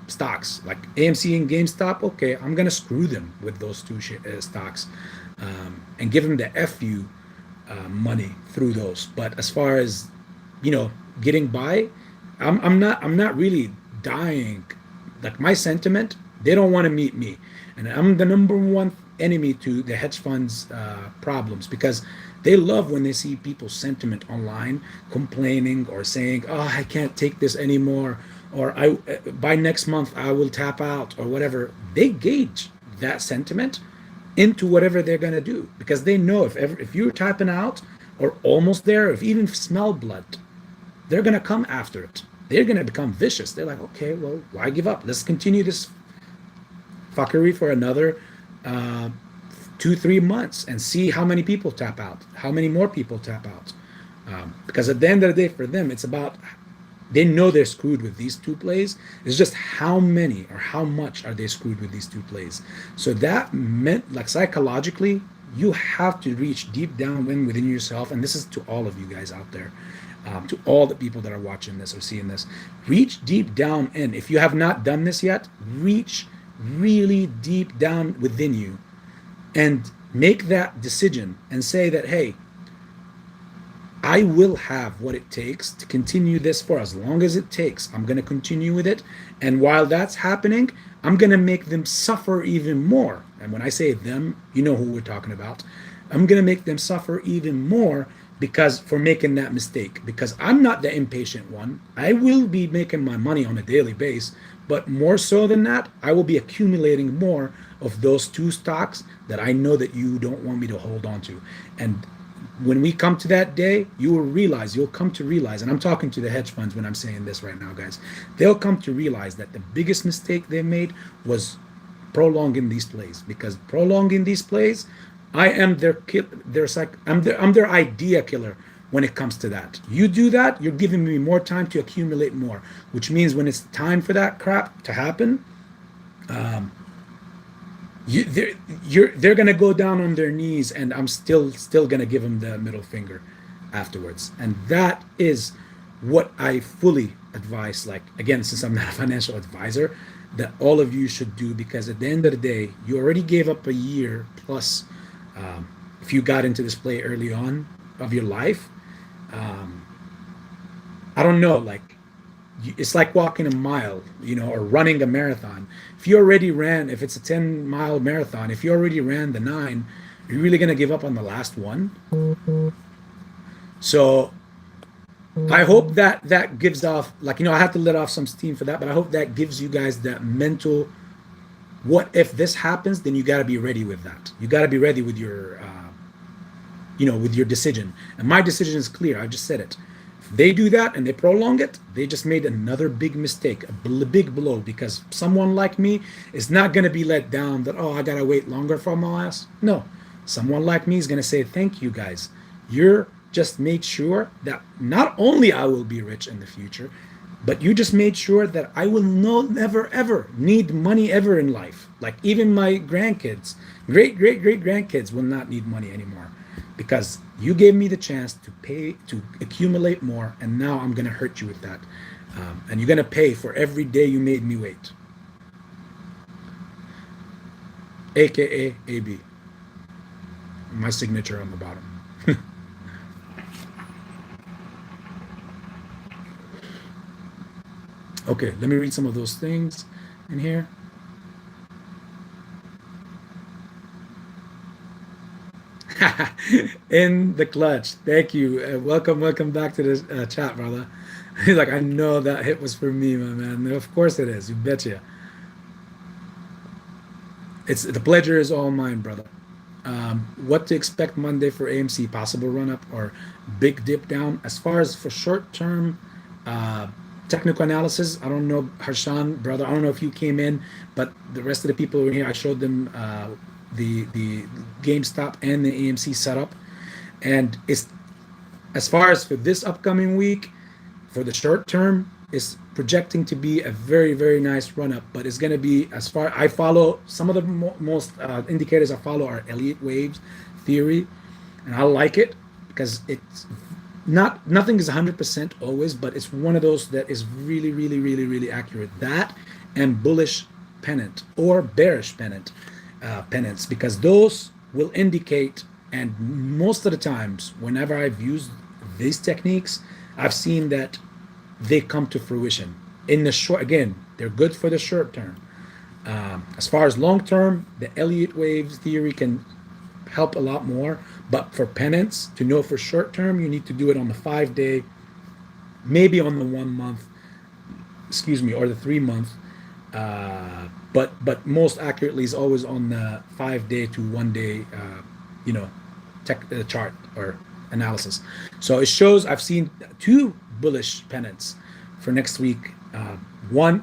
stocks like AMC and GameStop. Okay, I'm gonna screw them with those two stocks and give them the FU money through those. But as far as getting by, I'm not really dying. Like, my sentiment, they don't want to meet me, and I'm the number one enemy to the hedge funds problems, because they love when they see people's sentiment online complaining or saying, oh, I can't take this anymore, or by next month I will tap out, or whatever. They gauge that sentiment into whatever they're going to do, because they know if you're tapping out or almost there, if even smell blood, they're going to come after it. They're going to become vicious. They're like, okay, well, why give up? Let's continue this fuckery for another uh, 2-3 months and see how many people tap out, how many more people tap out. Because at the end of the day, for them, it's about, they know they're screwed with these two plays. It's just how many or how much are they screwed with these two plays. So that meant, like, psychologically, you have to reach deep down within yourself. And this is to all of you guys out there, to all the people that are watching this or seeing this. Reach deep down in. If you have not done this yet, reach really deep down within you and make that decision and say that, hey, I will have what it takes to continue this for as long as it takes. I'm going to continue with it. And while that's happening, I'm going to make them suffer even more. And when I say them, you know who we're talking about. I'm going to make them suffer even more because for making that mistake. Because I'm not the impatient one. I will be making my money on a daily basis. But more so than that, I will be accumulating more of those two stocks that I know that you don't want me to hold on to. And when we come to that day, you will realize, you'll come to realize, and I'm talking to the hedge funds when I'm saying this right now, guys, they'll come to realize that the biggest mistake they made was prolonging these plays. Because prolonging these plays, I am I'm their idea killer when it comes to that. You do that, you're giving me more time to accumulate more, which means when it's time for that crap to happen, they're gonna go down on their knees, and I'm still gonna give them the middle finger afterwards. And that is what I fully advise. Like, again, since I'm not a financial advisor, that all of you should do, because at the end of the day, you already gave up a year plus. If you got into this play early on of your life, I don't know, like, it's like walking a mile, or running a marathon. If you already ran, if it's a 10-mile marathon, if you already ran the 9, you're really going to give up on the last one? So I hope that gives off, like, I have to let off some steam for that, but I hope that gives you guys that mental, what if this happens, then you got to be ready with that. You got to be ready with your, with your decision. And my decision is clear. I just said it. They do that and they prolong it, they just made another big mistake, a big blow, because someone like me is not going to be let down that, oh, I got to wait longer for my ass. No, someone like me is going to say, thank you guys. You're just made sure that not only I will be rich in the future, but you just made sure that I will never, ever need money ever in life. Like, even my grandkids, great grandkids will not need money anymore, because you gave me the chance to accumulate more, and now I'm going to hurt you with that. And you're going to pay for every day you made me wait. AKA A.B. My signature on the bottom. Okay, let me read some of those things in here. In the clutch. Thank you. Welcome back to the chat, brother. He's like, I know that hit was for me, my man. Of course it is. You betcha. It's the pleasure is all mine, brother. What to expect Monday for AMC? Possible run up or big dip down? As far as for short term technical analysis, I don't know, Harshan, brother. I don't know if you came in, but the rest of the people over here, I showed them the GameStop and the AMC setup, and it's, as far as for this upcoming week, for the short term, it's projecting to be a very nice run up. But it's going to be, as far, I follow some of the most indicators I follow are Elliott waves theory, and I like it because it's nothing is 100% always, but it's one of those that is really accurate. That and bullish pennant or bearish pennant pennants, because those will indicate, and most of the times whenever I've used these techniques, I've seen that they come to fruition in the short. Again, they're good for the short term. As far as long term, the Elliott waves theory can help a lot more, but for pennants, to know for short term, you need to do it on the 5-day, maybe on the 1 month, or the 3 month. But most accurately is always on the 5-day to 1 day, chart or analysis. So it shows, I've seen 2 bullish pennants for next week,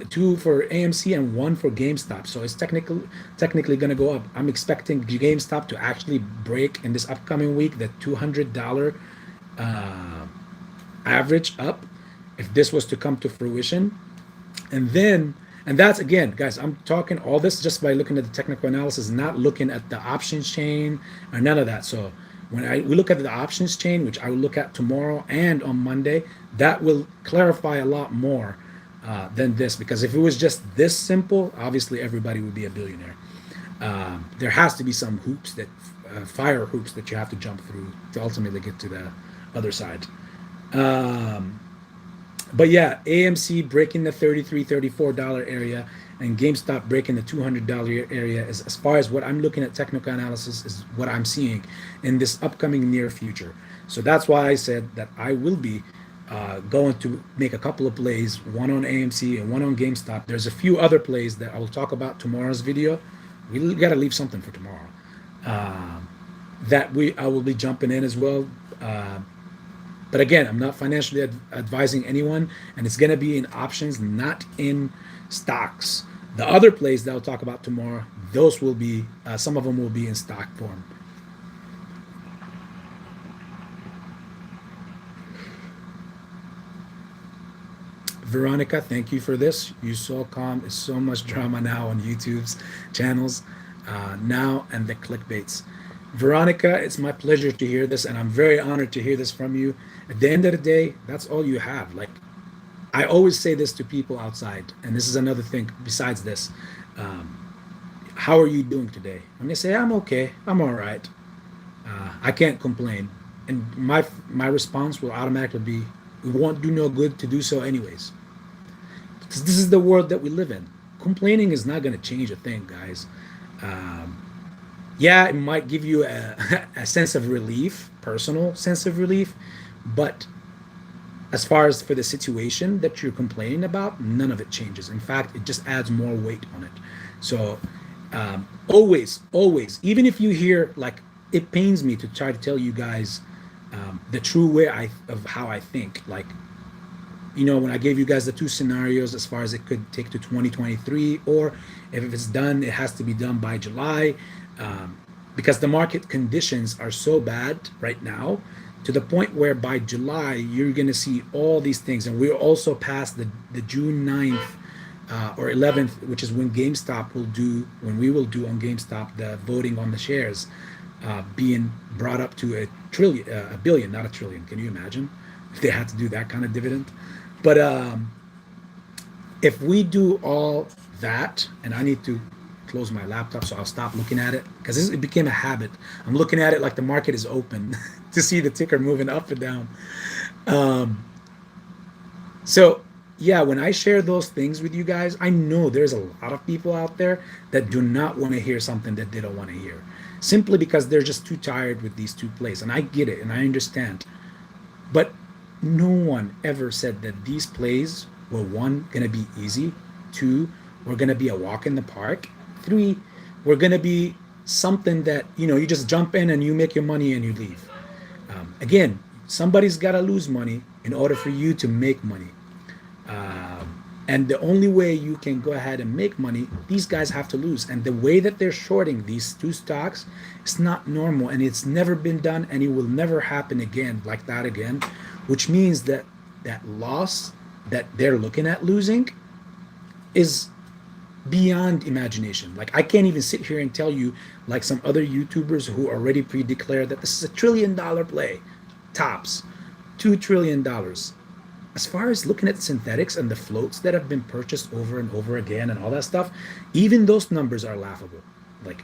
two for AMC and one for GameStop. So it's technically going to go up. I'm expecting GameStop to actually break in this upcoming week the $200 average up, if this was to come to fruition. And that's, again, guys, I'm talking all this just by looking at the technical analysis, not looking at the options chain or none of that. So when we look at the options chain, which I will look at tomorrow and on Monday, that will clarify a lot more than this. Because if it was just this simple, obviously everybody would be a billionaire. There has to be some hoops that fire hoops that you have to jump through to ultimately get to the other side. But yeah, AMC breaking the $33, $34 area, and GameStop breaking the $200 area as far as what I'm looking at technical analysis is what I'm seeing in this upcoming near future. So that's why I said that I will be going to make a couple of plays, one on AMC and one on GameStop. There's a few other plays that I will talk about tomorrow's video. We got to leave something for tomorrow. I will be jumping in as well. But again, I'm not financially advising anyone, and it's going to be in options, not in stocks. The other plays that I'll talk about tomorrow, those will be, some of them will be in stock form. Veronica, thank you for this. You saw calm is so much drama now on YouTube's channels now, and the clickbaits. Veronica, it's my pleasure to hear this, and I'm very honored to hear this from you. At the end of the day, that's all you have. Like, I always say this to people outside, and this is another thing besides this. How are you doing today? When they say, I'm okay, I'm all right, I can't complain. And my response will automatically be, it won't do no good to do so anyways. Because this is the world that we live in. Complaining is not going to change a thing, guys. Yeah, it might give you a sense of relief, personal sense of relief, but as far as for the situation that you're complaining about, none of it changes. In fact, it just adds more weight on it. So always, even if you hear, like, it pains me to try to tell you guys the true way of how I think. Like, you know, when I gave you guys the two scenarios as far as it could take to 2023, or if it's done, it has to be done by July. Because the market conditions are so bad right now, to the point where by July you're going to see all these things. And we're also past the June 9th or 11th, which is when GameStop will do, when we will do on GameStop the voting on the shares being brought up to a billion, not a trillion. Can you imagine if they had to do that kind of dividend? But if we do all that, and I need to close my laptop so I'll stop looking at it, because it became a habit. I'm looking at it like the market is open to see the ticker moving up and down. So yeah, when I share those things with you guys, I know there's a lot of people out there that do not want to hear something that they don't want to hear, simply because they're just too tired with these two plays. And I get it and I understand, but no one ever said that these plays were, one, going to be easy, two, were going to be a walk in the park, three, we're going to be something that, you know, you just jump in and you make your money and you leave. Again, somebody's got to lose money in order for you to make money. And the only way you can go ahead and make money, these guys have to lose. And the way that they're shorting these two stocks, it's not normal, and it's never been done, and it will never happen again like that again, which means that that loss that they're looking at losing is beyond imagination. Like, I can't even sit here and tell you, like some other YouTubers who already pre-declared that this is $1 trillion play, tops, $2 trillion. As far as looking at synthetics and the floats that have been purchased over and over again and all that stuff, even those numbers are laughable. Like,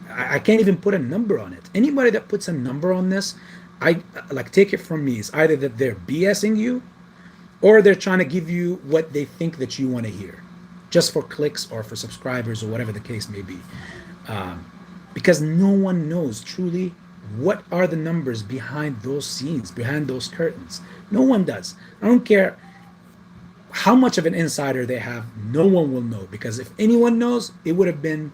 I can't even put a number on it. Anybody that puts a number on this, I like, take it from me, is either that they're BSing you, or they're trying to give you what they think that you want to hear, just for clicks or for subscribers or whatever the case may be. Because no one knows truly what are the numbers behind those scenes, behind those curtains. No one does. I don't care how much of an insider they have, no one will know, because if anyone knows, it would have been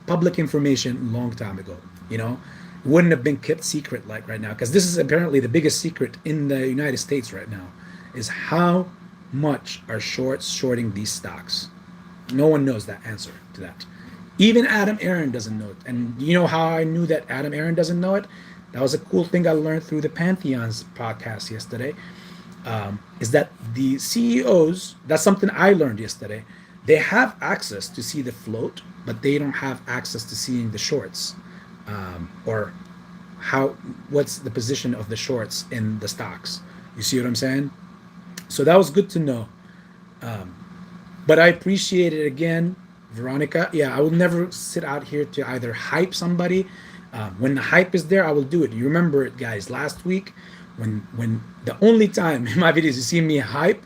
public information a long time ago. You know, it wouldn't have been kept secret like right now, because this is apparently the biggest secret in the United States right now, is how much are shorts shorting these stocks? No one knows that answer to that. Even Adam Aaron doesn't know it. And you know how I knew that Adam Aaron doesn't know it? That was a cool thing I learned through the Pantheon's podcast yesterday. Is that the CEOs, that's something I learned yesterday, they have access to see the float, but they don't have access to seeing the shorts, or what's the position of the shorts in the stocks. You see what I'm saying? So that was good to know. But I appreciate it again, Veronica. Yeah, I will never sit out here to either hype somebody. When the hype is there, I will do it. You remember it, guys, last week when the only time in my videos you see me hype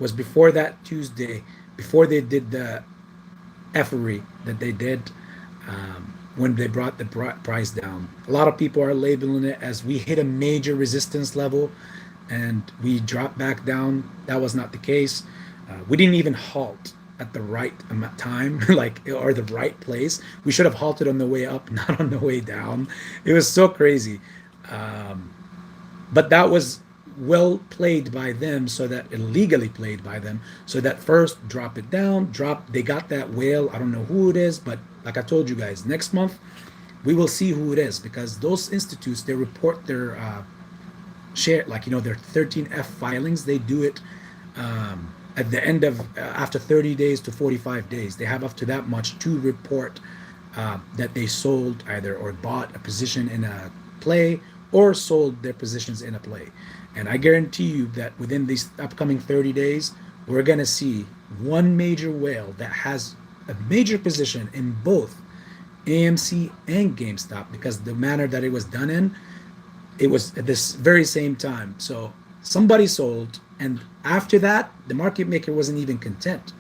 was before that Tuesday, before they did the effery that they did, when they brought the price down. A lot of people are labeling it as we hit a major resistance level and we dropped back down. That was not the case. We didn't even halt at the right time, or the right place. We should have halted on the way up, not on the way down. It was so crazy. But that was well played by them, so that illegally played by them, so that first drop it down, they got that whale. I don't know who it is, but like I told you guys, next month we will see who it is, because those institutes, they report their share, their 13F filings. They do it at the end of after 30 days to 45 days. They have up to that much to report that they sold either or bought a position in a play or sold their positions in a play. And I guarantee you that within these upcoming 30 days, we're going to see one major whale that has a major position in both AMC and GameStop, because the manner that it was done in, it was at this very same time. So somebody sold, and after that, the market maker wasn't even content.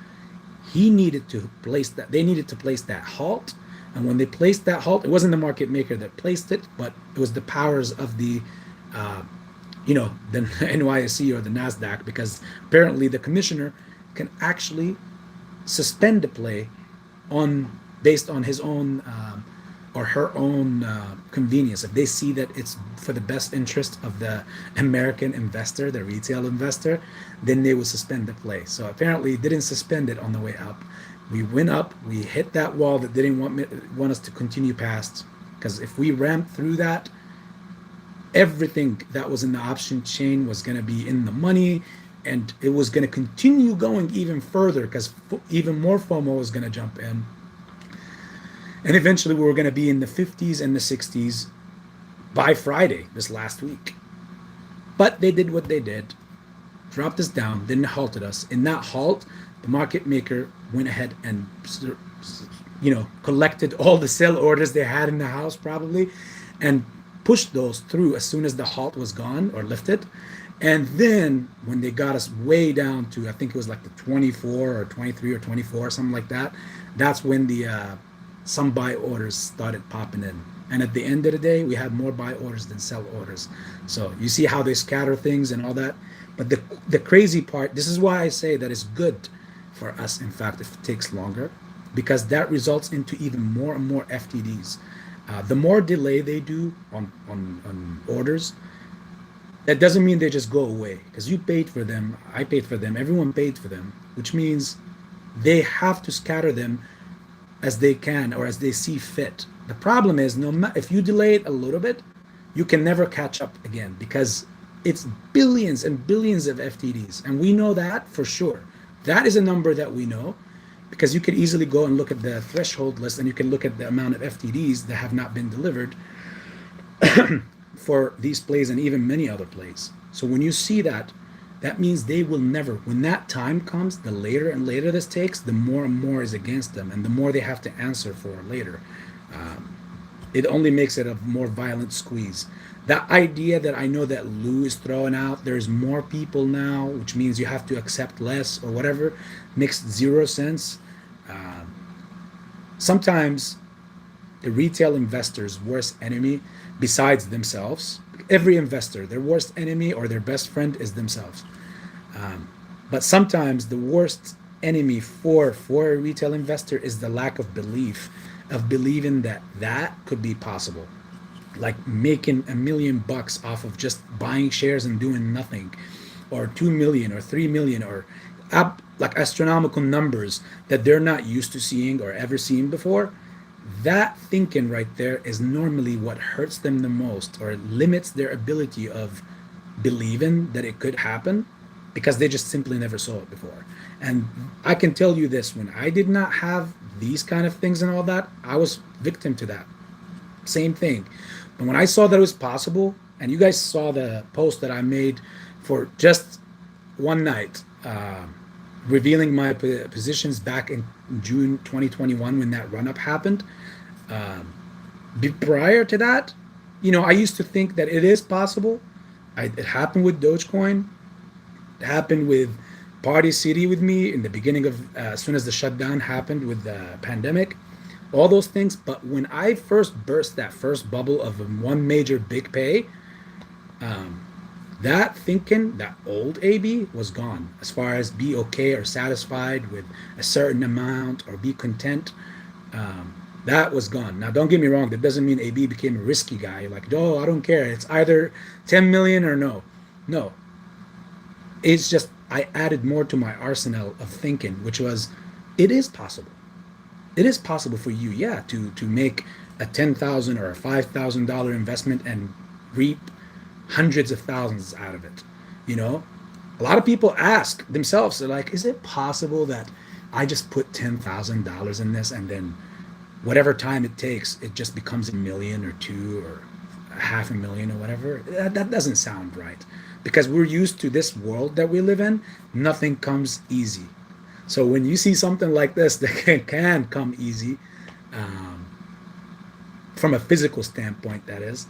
He needed to place that, they needed to place that halt. And when they placed that halt, it wasn't the market maker that placed it, but it was the powers of the the NYSE or the NASDAQ, because apparently the commissioner can actually suspend the play based on his own or her own convenience. If they see that it's for the best interest of the American investor, the retail investor, then they will suspend the play. So apparently it didn't suspend it on the way up. We went up, we hit that wall that didn't want us to continue past, because if we ramped through that, everything that was in the option chain was going to be in the money, and it was going to continue going even further, because even more FOMO was going to jump in. And eventually we were going to be in the 50s and the 60s by Friday, this last week. But they did what they did, dropped us down, then halted us. In that halt, the market maker went ahead and collected all the sell orders they had in the house probably, and pushed those through as soon as the halt was gone or lifted. And then when they got us way down to, I think it was like the 24 or 23 or 24, something like that, that's when the some buy orders started popping in. And at the end of the day, we had more buy orders than sell orders. So you see how they scatter things and all that. But the crazy part, this is why I say that it's good for us, in fact, if it takes longer, because that results into even more and more FTDs. The more delay they do on orders, that doesn't mean they just go away, because you paid for them, I paid for them, everyone paid for them, which means they have to scatter them as they can or as they see fit. The problem is, if you delay it a little bit, you can never catch up again, because it's billions and billions of FTDs, and we know that for sure. That is a number that we know, because you could easily go and look at the threshold list, and you can look at the amount of FTDs that have not been delivered for these plays and even many other plays. So when you see that, that means they will never, when that time comes, the later and later this takes, the more and more is against them, and the more they have to answer for later. It only makes it a more violent squeeze. That idea that I know that Lou is throwing out, there's more people now, which means you have to accept less or whatever, makes zero sense. Sometimes the retail investor's worst enemy, besides themselves, every investor, their worst enemy or their best friend is themselves. But sometimes the worst enemy for a retail investor is the lack of belief, of believing that could be possible. Like making $1 million off of just buying shares and doing nothing, or 2 million or 3 million or up like astronomical numbers that they're not used to seeing or ever seen before, that thinking right there is normally what hurts them the most or limits their ability of believing that it could happen because they just simply never saw it before. And I can tell you this, when I did not have these kind of things and all that, I was victim to that same thing. But when I saw that it was possible, and you guys saw the post that I made for just one night, revealing my positions back in June 2021 when that run up happened. Prior to that, I used to think that it is possible. It happened with Dogecoin. It happened with Party City with me in the beginning of, as soon as the shutdown happened with the pandemic, all those things. But when I first burst that first bubble of one major big pay, that thinking, that old A.B was gone. As far as be okay or satisfied with a certain amount or be content, that was gone. Now, don't get me wrong. That doesn't mean A.B became a risky guy. Like, oh, I don't care. It's either 10 million or no. No. It's just I added more to my arsenal of thinking, which was, it is possible. It is possible for you, yeah, to make a $10,000 or a $5,000 investment and reap hundreds of thousands out of it. A lot of people ask themselves, they're like, is it possible that I just put $10,000 in this and then whatever time it takes, it just becomes a million or two or $500,000 or whatever? That doesn't sound right, because we're used to this world that we live in. Nothing comes easy. So when you see something like this that can come easy, from a physical standpoint, that is,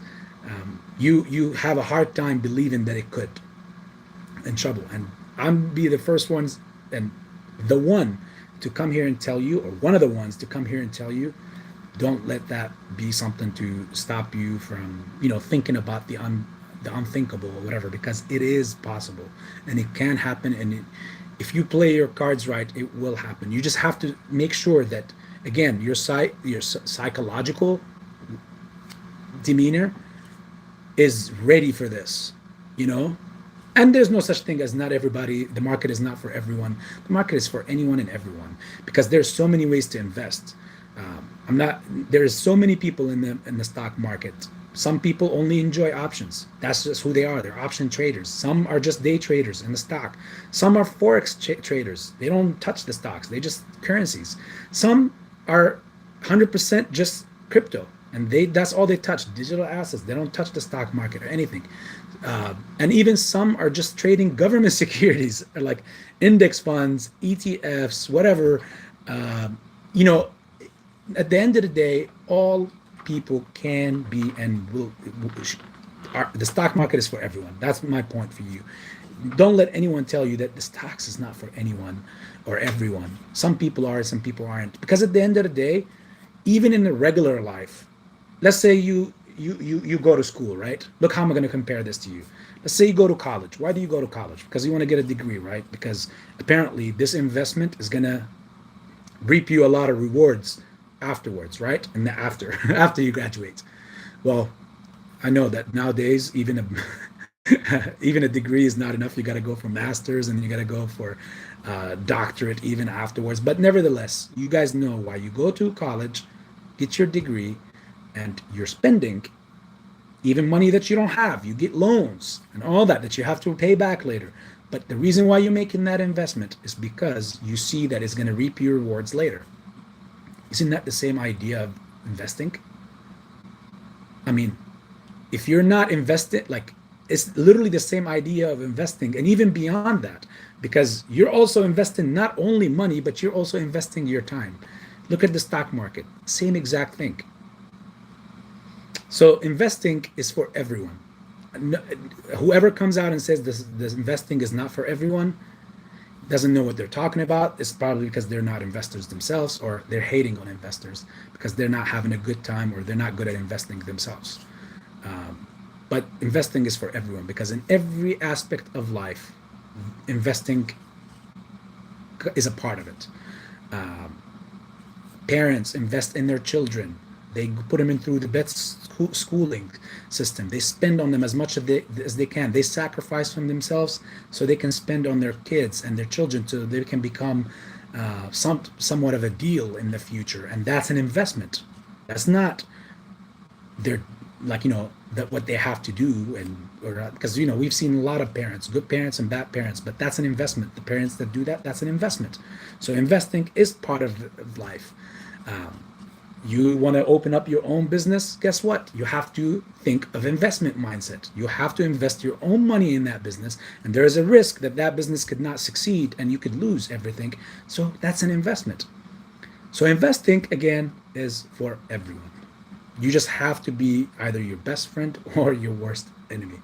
you have a hard time believing that it could. In trouble. And I'm be the first ones and the one to come here and tell you, or one of the ones to come here and tell you, don't let that be something to stop you from thinking about the unthinkable or whatever, because it is possible and it can happen. And if you play your cards right, it will happen. You just have to make sure that, again, your psychological demeanor is ready for this, and there's no such thing as not everybody. The market is not for everyone. The market is for anyone and everyone, because there's so many ways to invest. There's so many people in the stock market. Some people only enjoy options. That's just who they are. They're option traders. Some are just day traders in the stock. Some are forex traders. They don't touch the stocks. They just currencies. Some are 100% just crypto, and that's all they touch, digital assets. They don't touch the stock market or anything. And even some are just trading government securities, like index funds, ETFs, whatever. At the end of the day, all people can be and will. The stock market is for everyone. That's my point for you. Don't let anyone tell you that the stocks is not for anyone or everyone. Some people are, some people aren't. Because at the end of the day, even in the regular life, let's say you go to school, right? Look how I'm going to compare this to you. Let's say you go to college. Why do you go to college? Because you want to get a degree, right? Because apparently this investment is going to reap you a lot of rewards afterwards, right? And after you graduate. Well, I know that nowadays even a degree is not enough. You got to go for masters, and you got to go for doctorate even afterwards. But nevertheless, you guys know why you go to college, get your degree, and you're spending even money that you don't have. You get loans and all that you have to pay back later. But the reason why you're making that investment is because you see that it's going to reap your rewards later. Isn't that the same idea of investing? I mean, if you're not invested, like, it's literally the same idea of investing, and even beyond that, because you're also investing not only money, but you're also investing your time. Look at the stock market, same exact thing. So investing is for everyone. Whoever comes out and says this investing is not for everyone doesn't know what they're talking about. It's probably because they're not investors themselves, or they're hating on investors because they're not having a good time, or they're not good at investing themselves. But investing is for everyone, because in every aspect of life, investing is a part of it. Parents invest in their children. They put them in through the best schooling system. They spend on them as much as they can. They sacrifice from themselves so they can spend on their kids and their children so they can become somewhat of a deal in the future. And that's an investment. That's not their, like, that what they have to do. And or because we've seen a lot of parents, good parents and bad parents, but that's an investment. The parents that do that, that's an investment. So investing is part of life. You want to open up your own business, guess what? You have to think of investment mindset. You have to invest your own money in that business, and there is a risk that that business could not succeed and you could lose everything. So that's an investment. So investing, again, is for everyone. You just have to be either your best friend or your worst enemy.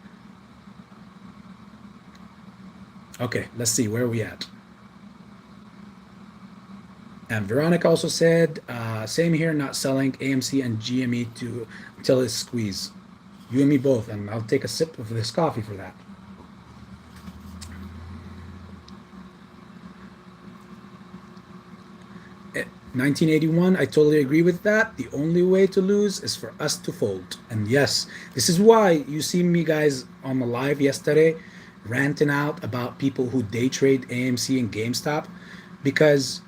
Okay, let's see, where are we at? And Veronica also said, same here, not selling AMC and GME until it's squeezed. You and me both, and I'll take a sip of this coffee for that. Eh, 1981, I totally agree with that. The only way to lose is for us to fold. And yes, this is why you see me guys on the live yesterday ranting out about people who day trade AMC and GameStop, because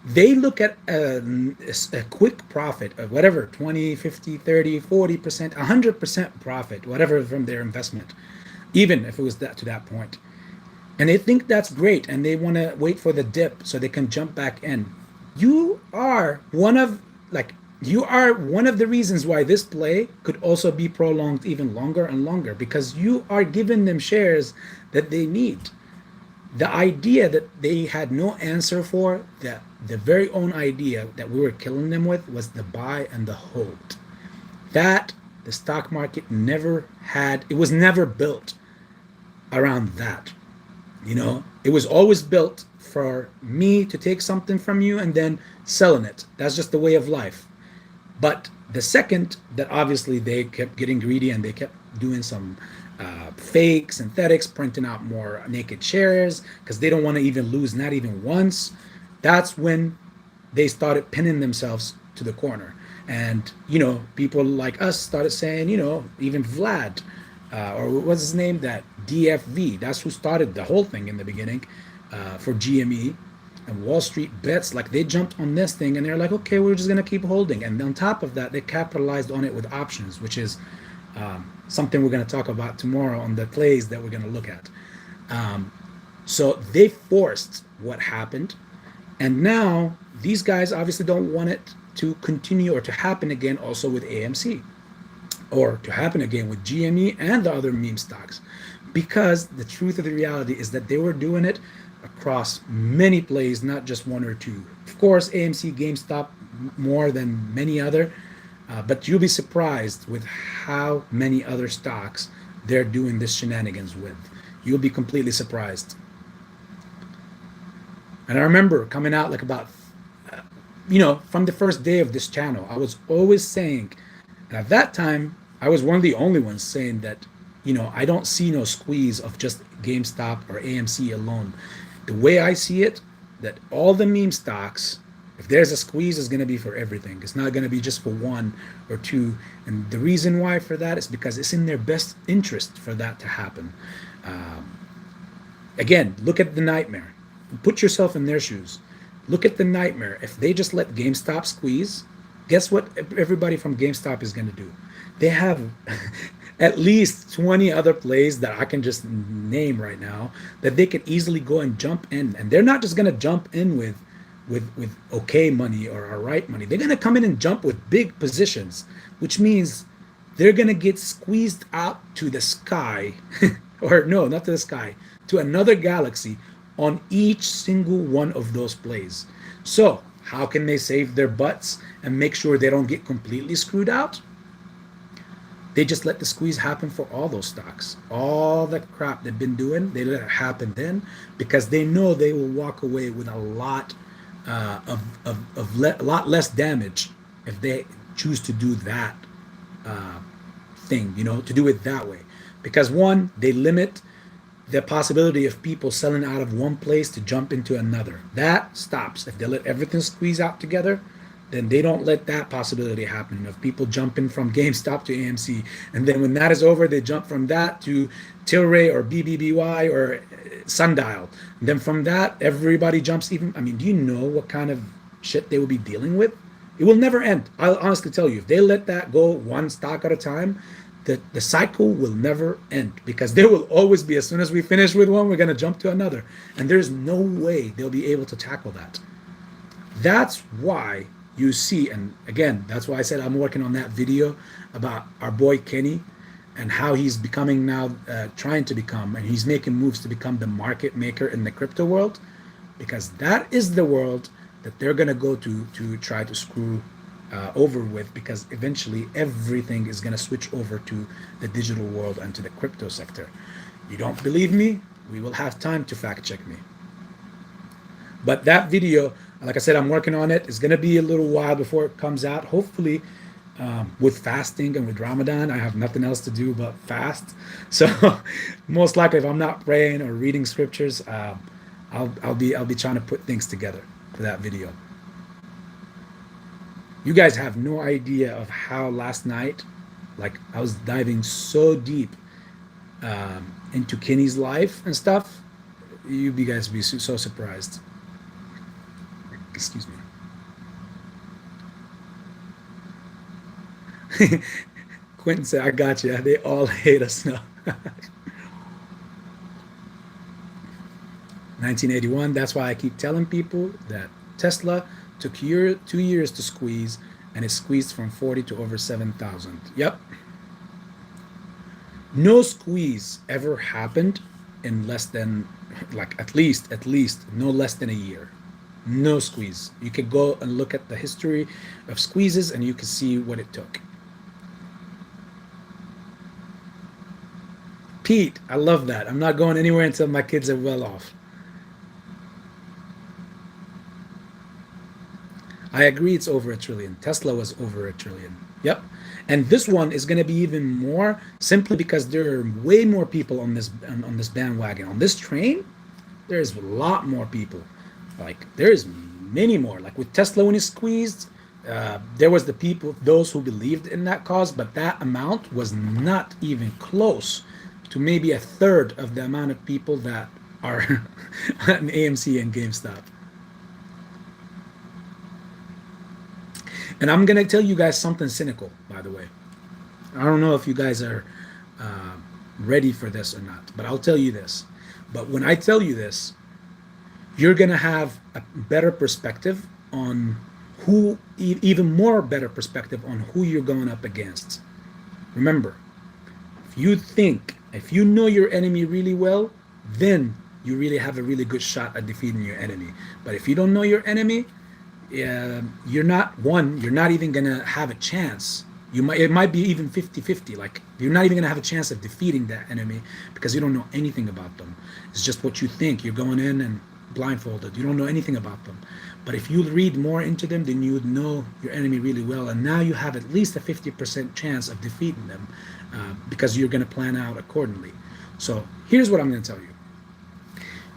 they look at a quick profit of whatever, 20, 50, 30, 40%, 100% profit, whatever, from their investment, even if it was that to that point. And they think that's great, and they want to wait for the dip so they can jump back in. You are one of the reasons why this play could also be prolonged even longer and longer, because you are giving them shares that they need. The idea that they had no answer for, that the very own idea that we were killing them with, was the buy and the hold. That the stock market never had, it was never built around that. It was always built for me to take something from you and then selling it. That's just the way of life. But the second that obviously they kept getting greedy and they kept doing some fake synthetics, printing out more naked shares because they don't want to even lose, not even once, that's when they started pinning themselves to the corner. And people like us started saying, even Vlad, or what's his name, that DFV, that's who started the whole thing in the beginning, for GME and Wall Street bets. Like, they jumped on this thing and they're like, okay, we're just gonna keep holding. And on top of that, they capitalized on it with options, which is something we're going to talk about tomorrow on the plays that we're going to look at. So they forced what happened, and now these guys obviously don't want it to continue or to happen again also with AMC, or to happen again with GME and the other meme stocks, because the truth of the reality is that they were doing it across many plays, not just one or two. Of course, AMC, GameStop more than many other, but you'll be surprised with how many other stocks they're doing this shenanigans with. You'll be completely surprised. And I remember coming out like about, from the first day of this channel, I was always saying, and at that time, I was one of the only ones saying that, I don't see no squeeze of just GameStop or AMC alone. The way I see it, that all the meme stocks, if there's a squeeze, it's going to be for everything. It's not going to be just for one or two. And the reason why for that is because it's in their best interest for that to happen. Again, look at the nightmare. Put yourself in their shoes. Look at the nightmare. If they just let GameStop squeeze, guess what everybody from GameStop is going to do? They have at least 20 other plays that I can just name right now that they could easily go and jump in. And they're not just going to jump in with okay money or our right money. They're going to come in and jump with big positions, which means they're going to get squeezed out to the sky, or no, not to the sky, to another galaxy on each single one of those plays. So how can they save their butts and make sure they don't get completely screwed out? They just let the squeeze happen for all those stocks. All the crap they've been doing, they let it happen then, because they know they will walk away with a lot a lot less damage if they choose to do that thing, to do it that way. Because one, they limit the possibility of people selling out of one place to jump into another. That stops. If they let everything squeeze out together, then they don't let that possibility happen of people jumping from GameStop to AMC. And then when that is over, they jump from that to tlry or bbby or sundial. And then from that, everybody jumps even. I mean, do you know what kind of shit they will be dealing with? It will never end. I'll honestly tell you, if they let that go one stock at a time, the cycle will never end, because there will always be, as soon as we finish with one, we're going to jump to another. And there's no way they'll be able to tackle that. That's why you see, and again, that's why I said I'm working on that video about our boy Kenny and how he's becoming now, trying to become, and he's making moves to become the market maker in the crypto world, because that is the world that they're going to go to try to screw over with, because eventually everything is going to switch over to the digital world and to the crypto sector. You don't believe me? We will have time to fact check me. But that video, like I said, I'm working on it. It's going to be a little while before it comes out. Hopefully, with fasting and with Ramadan, I have nothing else to do but fast. So most likely, if I'm not praying or reading scriptures, I'll be trying to put things together for that video. You guys have no idea of how last night, like, I was diving so deep into Kenny's life and stuff. You guys be so surprised. Excuse me. Quentin said, I got you. They all hate us now. 1981, that's why I keep telling people that Tesla took 2 years to squeeze, and it squeezed from 40 to over 7,000. Yep. No squeeze ever happened in less than, like, at least no less than a year. No squeeze. You could go and look at the history of squeezes and you can see what it took. Pete, I love that. I'm not going anywhere until my kids are well off. I agree, it's over $1 trillion. Tesla was over $1 trillion. Yep. And this one is going to be even more, simply because there are way more people on this bandwagon. On this train, there's a lot more people. Like, there's many more. Like with Tesla, when it squeezed, there was the people, those who believed in that cause, but that amount was not even close to maybe a third of the amount of people that are on AMC and GameStop. And I'm going to tell you guys something cynical, by the way. I don't know if you guys are ready for this or not, but I'll tell you this. But when I tell you this, you're going to have a better perspective on who, even more better perspective on who you're going up against. Remember, if you know your enemy really well, then you really have a really good shot at defeating your enemy. But if you don't know your enemy, you're not even gonna have a chance. It might be even 50-50. Like, you're not even gonna have a chance of defeating that enemy, because you don't know anything about them. It's just what you think. You're going in and blindfolded. You don't know anything about them. But if you read more into them, then you would know your enemy really well, and now you have at least a 50% chance of defeating them, because you're gonna plan out accordingly. So here's what I'm gonna tell you.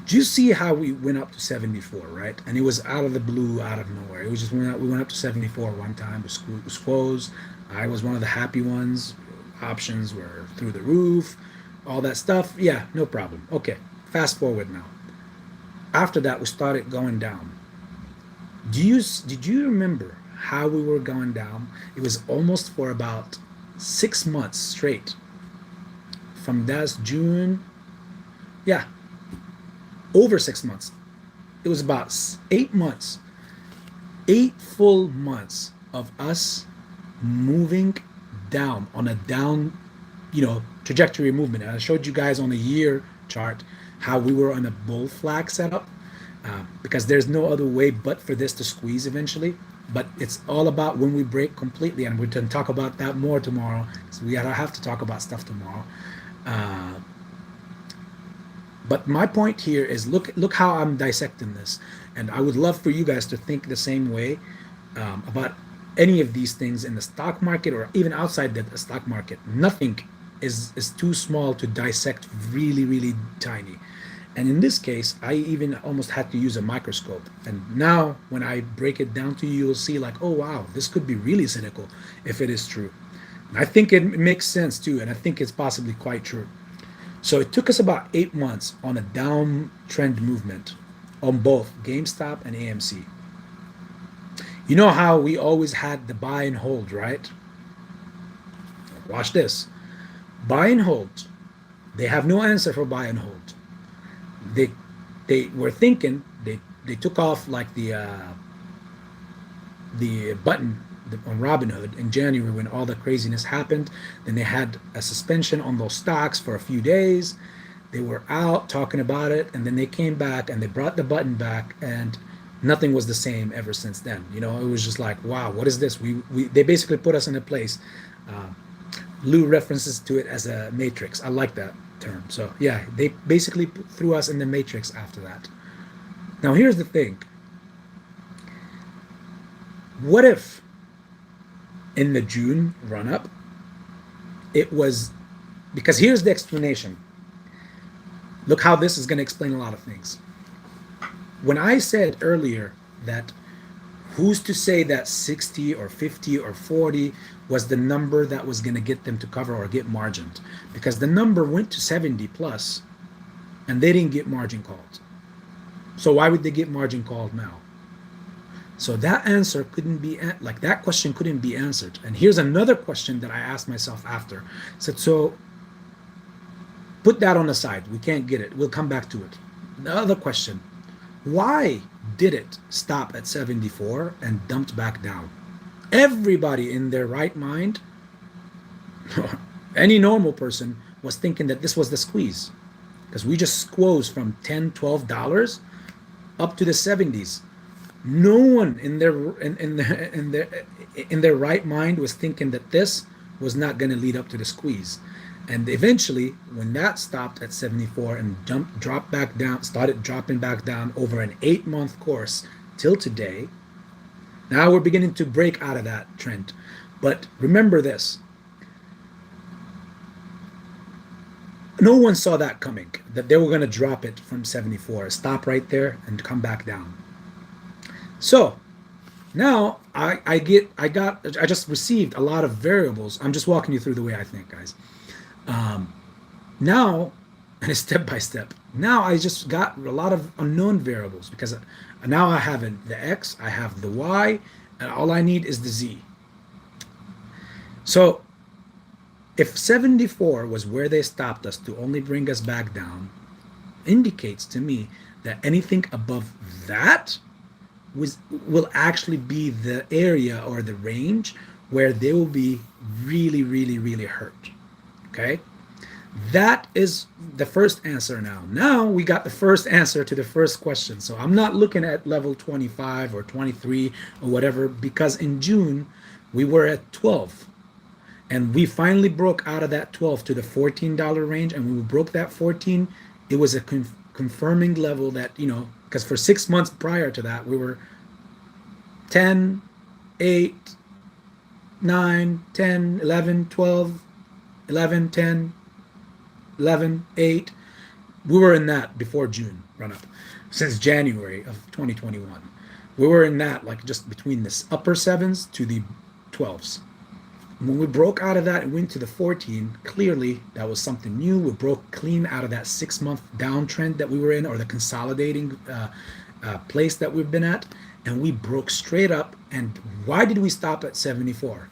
Do you see how we went up to 74, right? And it was out of the blue, out of nowhere. It was just we went up to 74 one time. It was closed. I was one of the happy ones. Options were through the roof, all that stuff. Yeah, no problem. Okay, fast forward now. After that, we started going down. Did you remember how we were going down? It was almost for about 6 months straight. From that's June. Yeah. Over 6 months. It was about 8 months, 8 full months of us moving down on a down, trajectory movement. And I showed you guys on the year chart how we were on a bull flag setup, because there's no other way but for this to squeeze eventually. But it's all about when we break completely, and we're going to talk about that more tomorrow. So we gotta have to talk about stuff tomorrow. But my point here is, look how I'm dissecting this, and I would love for you guys to think the same way about any of these things in the stock market or even outside the stock market. Nothing is too small to dissect really, really tiny. And in this case, I even almost had to use a microscope. And now when I break it down to you, you'll see like, oh wow, this could be really cynical if it is true. And I think it makes sense too, and I think it's possibly quite true. So it took us about 8 months on a downtrend movement on both GameStop and AMC. You know how we always had the buy and hold, right? Watch this. Buy and hold. They have no answer for buy and hold. They they were thinking they took off like the button on Robinhood in January when all the craziness happened. Then they had a suspension on those stocks for a few days. They were out talking about it, and then they came back and they brought the button back, and nothing was the same ever since then. You know, it was just like, wow, what is this? We they basically put us in a place. Uh, Lou references to it as a matrix. I like that term. So yeah, they basically threw us in the matrix after that. Now here's the thing. What if in the June run up, it was, because here's the explanation. Look how this is going to explain a lot of things. When I said earlier that who's to say that 60 or 50 or 40 was the number that was going to get them to cover or get margined, because the number went to 70 plus and they didn't get margin called. So why would they get margin called now? So that answer couldn't be, like that question couldn't be answered. And here's another question that I asked myself after. I said, so put that on the side. We can't get it. We'll come back to it. The other question, why did it stop at 74 and dumped back down? Everybody in their right mind, any normal person, was thinking that this was the squeeze, because we just squoze from $10, $12 up to the 70s. No one in their right mind was thinking that this was not going to lead up to the squeeze. And eventually, when that stopped at 74 and dropped back down, started dropping back down over an 8-month course till today, now we're beginning to break out of that trend. But remember this. No one saw that coming, that they were going to drop it from 74, stop right there and come back down. So now I just received a lot of variables. I'm just walking you through the way I think, guys. Now, and it's step by step. Now I just got a lot of unknown variables, because now I have the X, I have the Y, and all I need is the Z. So if 74 was where they stopped us to only bring us back down, indicates to me that anything above that will actually be the area or the range where they will be really, really, really hurt. Okay? That is the first answer now. Now we got the first answer to the first question. So I'm not looking at level 25 or 23 or whatever, because in June we were at 12. And we finally broke out of that 12 to the $14 range. And when we broke that 14, it was a confirming level that, you know, because for 6 months prior to that, we were 10, 8, 9, 10, 11, 12, 11, 10, 11, 8. We were in that before June run up, since January of 2021. We were in that, like, just between the upper 7s to the 12s. When we broke out of that and went to the 14, clearly that was something new. We broke clean out of that 6-month downtrend that we were in, or the consolidating place that we've been at, and we broke straight up. And why did we stop at 74?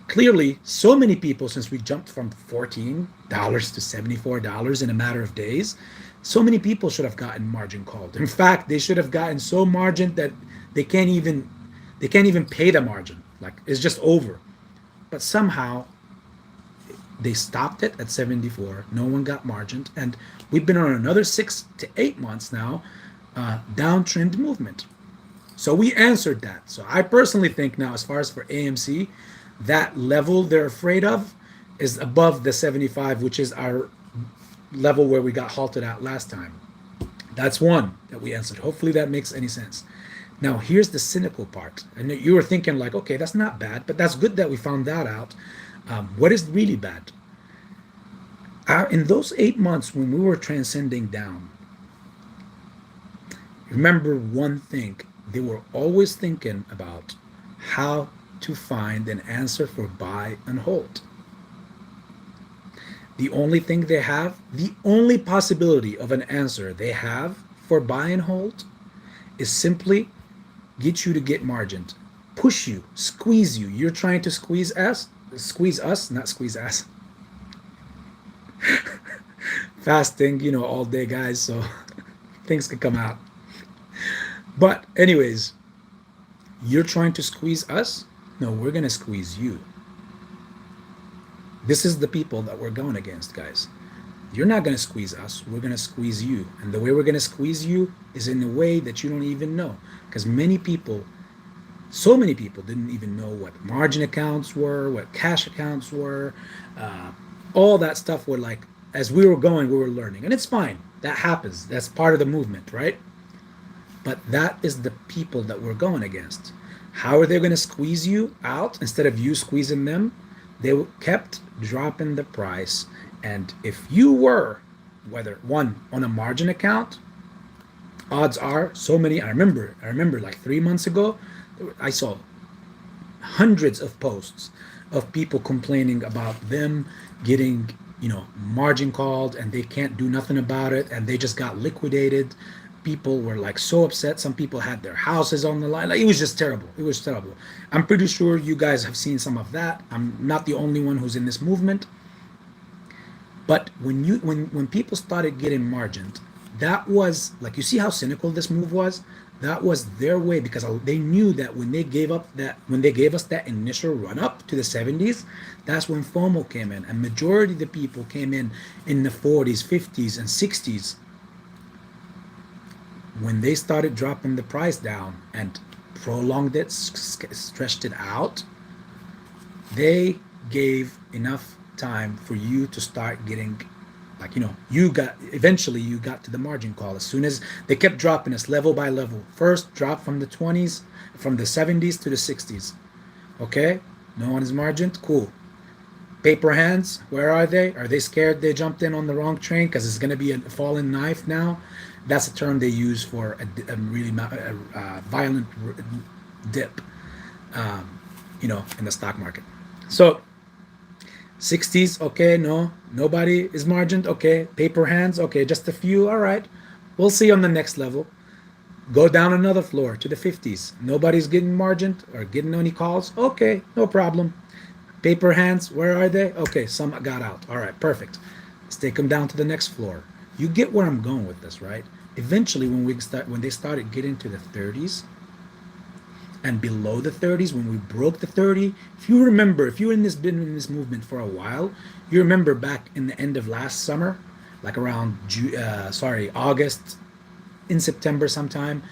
Clearly, so many people, since we jumped from $14 to $74 in a matter of days, so many people should have gotten margin called. In fact, they should have gotten so margined that they can't even pay the margin. Like, it's just over. But somehow they stopped it at 74. No one got margined, and we've been on another 6 to 8 months now, downtrend movement. So we answered that. So I personally think now, as far as for AMC, that level they're afraid of is above the 75, which is our level where we got halted at last time. That's one that we answered. Hopefully that makes any sense. Now, here's the cynical part. And you were thinking like, okay, that's not bad, but that's good that we found that out. What is really bad? In those 8 months when we were transcending down, Remember one thing, they were always thinking about how to find an answer for buy and hold. The only thing they have, the only possibility of an answer they have for buy and hold is simply get you to get margined, push you, squeeze you. You're trying to squeeze us, not squeeze us. Fasting, all day, guys, so things can come out. But anyways, you're trying to squeeze us? No, we're going to squeeze you. This is the people that we're going against, guys. You're not going to squeeze us. We're going to squeeze you. And the way we're going to squeeze you is in a way that you don't even know. Because so many people didn't even know what margin accounts were, what cash accounts were. All that stuff were like, as we were going, we were learning. And it's fine. That happens. That's part of the movement, right? But that is the people that we're going against. How are they going to squeeze you out instead of you squeezing them? They kept dropping the price. And if you were, whether one on a margin account, odds are so many. I remember like 3 months ago, I saw hundreds of posts of people complaining about them getting, margin called and they can't do nothing about it and they just got liquidated. People were like so upset. Some people had their houses on the line. Like, it was just terrible. It was terrible. I'm pretty sure you guys have seen some of that. I'm not the only one who's in this movement. But when people started getting margined, that was like, you see how cynical this move was? That was their way, because they knew that when they gave us that initial run up to the 70s, that's when FOMO came in, and majority of the people came in the 40s, 50s, and 60s. When they started dropping the price down and prolonged it, stretched it out, they gave enough time for you to start getting, like, eventually you got to the margin call. As soon as they kept dropping us level by level, first drop from the 20s, from the 70s to the 60s. Okay, no one is margined, cool. Paper hands, where are they? Are they scared they jumped in on the wrong train because it's going to be a falling knife now? That's a term they use for a really violent dip, in the stock market. So 60s, okay, no, nobody is margined, okay. Paper hands, okay, just a few, all right. We'll see on the next level. Go down another floor to the 50s. Nobody's getting margined or getting any calls, okay, no problem. Paper hands, where are they? Okay, some got out, all right, perfect. Let's take them down to the next floor. You get where I'm going with this, right? Eventually, when they started getting to the 30s and below the 30s, when we broke the 30, if you remember, if you've been in this movement for a while, you remember back in the end of last summer, like around August, in September sometime,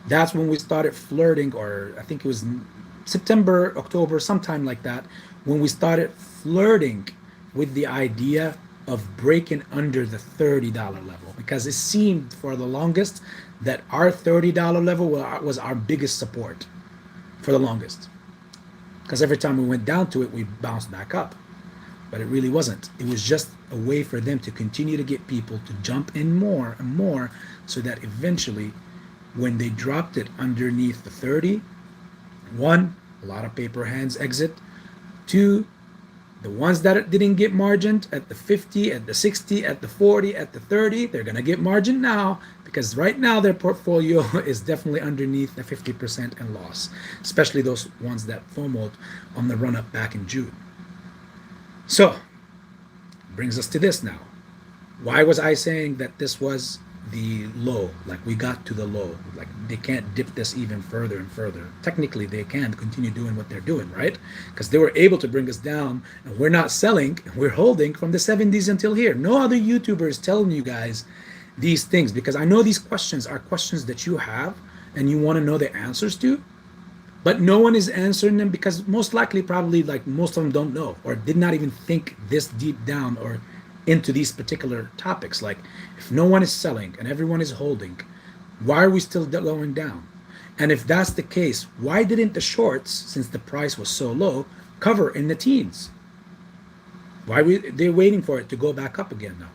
that's when we started flirting, or I think it was September, October, sometime like that, when we started flirting with the idea of breaking under the $30 level, because it seemed for the longest that our $30 level was our biggest support for the longest, because every time we went down to it, we bounced back up. But it really wasn't. It was just a way for them to continue to get people to jump in more and more, so that eventually when they dropped it underneath the 30, one, a lot of paper hands exit. Two, the ones that didn't get margined at the 50, at the 60, at the 40, at the 30, they're going to get margined now, because right now their portfolio is definitely underneath the 50% in loss, especially those ones that FOMO'd on the run up back in June. So, brings us to this now. Why was I saying that this was the low? Like, we got to the low. Like, they can't dip this even further and further. Technically, they can continue doing what they're doing, right? Because they were able to bring us down, and we're not selling, we're holding from the 70s until here. No other YouTuber is telling you guys these things, because I know these questions are questions that you have and you want to know the answers to, but no one is answering them, because most likely, probably, like, most of them don't know or did not even think this deep down or into these particular topics. Like, if no one is selling and everyone is holding, why are we still going down? And if that's the case, why didn't the shorts, since the price was so low, cover in the teens? They're waiting for it to go back up again now?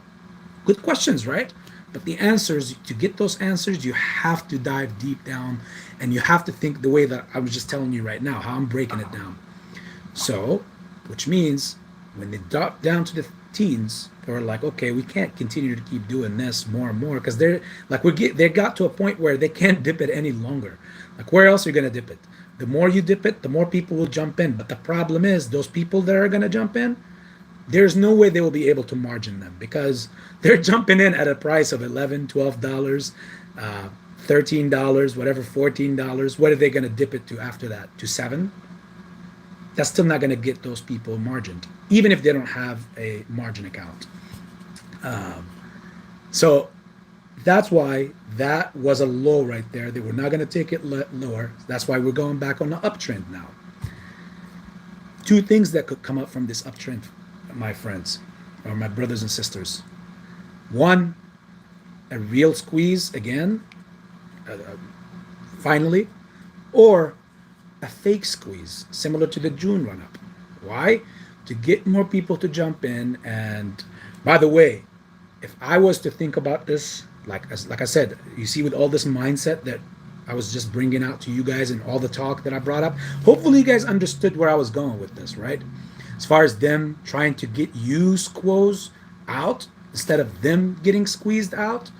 Good questions, right? But the answers, to get those answers, you have to dive deep down, and you have to think the way that I was just telling you right now, how I'm breaking it down. So, which means when they drop down to the teens, they were like, okay, we can't continue to keep doing this more and more, because they're like, they got to a point where they can't dip it any longer. Like, where else are you going to dip it? The more you dip it, the more people will jump in. But the problem is, those people that are going to jump in, there's no way they will be able to margin them, because they're jumping in at a price of $11, $12, $13, whatever, $14. What are they going to dip it to after that? To 7? That's still not going to get those people margined, even if they don't have a margin account. So that's why that was a low right there. They were not going to take it lower. That's why we're going back on the uptrend now. Two things that could come up from this uptrend, my friends, or my brothers and sisters. One, a real squeeze again, finally, or a fake squeeze, similar to the June run-up. Why? To get more people to jump in. And by the way, if I was to think about this, like I said, you see, with all this mindset that I was just bringing out to you guys and all the talk that I brought up, hopefully you guys understood where I was going with this, right? As far as them trying to get you squoze out instead of them getting squeezed out,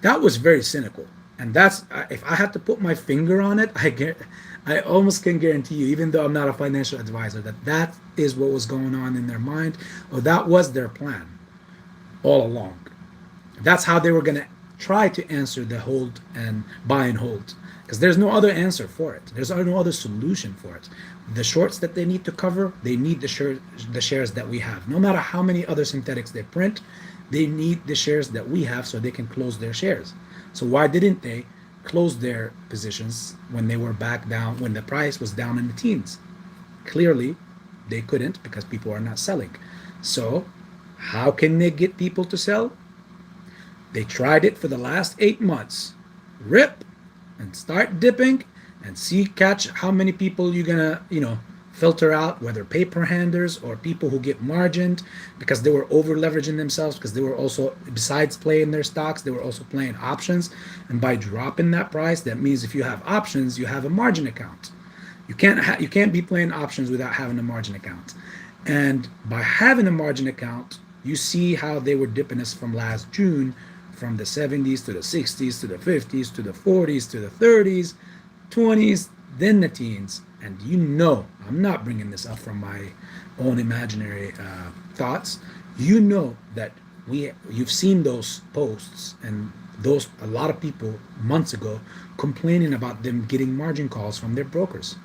that was very cynical. And that's, if I had to put my finger on it, I almost can guarantee you, even though I'm not a financial advisor, that is what was going on in their mind, or that was their plan all along. That's how they were going to try to answer the hold and buy and hold, because there's no other answer for it. There's no other solution for it. The shorts that they need to cover, they need the shares that we have. No matter how many other synthetics they print, they need the shares that we have so they can close their shares. So why didn't they close their positions when they were back down, when the price was down in the teens? Clearly, they couldn't, because people are not selling. So how can they get people to sell? They tried it for the last 8 months. Rip and start dipping and catch how many people you're gonna, filter out, whether paper handlers or people who get margined because they were over leveraging themselves, because they were also, besides playing their stocks, they were also playing options. And by dropping that price, that means if you have options, you have a margin account. You can't be playing options without having a margin account. And by having a margin account, you see how they were dipping us from last June, from the 70s to the 60s to the 50s to the 40s to the 30s, 20s, then the teens. And I'm not bringing this up from my own imaginary thoughts. You know that you've seen those posts and a lot of people months ago complaining about them getting margin calls from their brokers.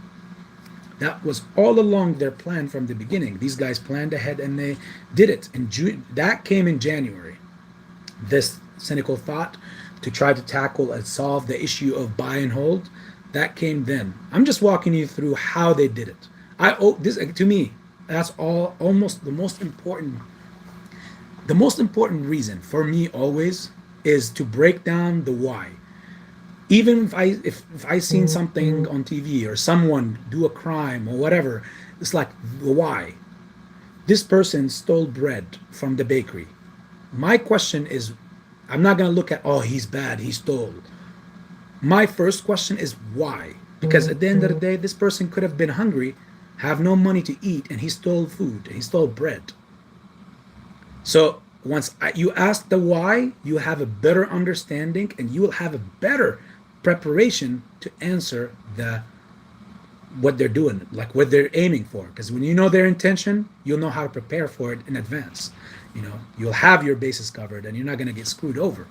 That was all along their plan from the beginning. These guys planned ahead and they did it in June. That came in January. This cynical thought to try to tackle and solve the issue of buy and hold, that came then. I'm just walking you through how they did it. This, to me, that's almost the most important reason for me always is to break down the why. Even if I seen something on TV or someone do a crime or whatever, it's like the why. This person stole bread from the bakery. My question is, I'm not going to look at, oh, he's bad, he stole. My first question is why? Because at the end of the day, this person could have been hungry, have no money to eat, and he stole food, and he stole bread. So once you ask the why, you have a better understanding, and you will have a better preparation to answer what they're doing, like what they're aiming for. Because when you know their intention, you'll know how to prepare for it in advance. You'll have your bases covered, and you're not going to get screwed over.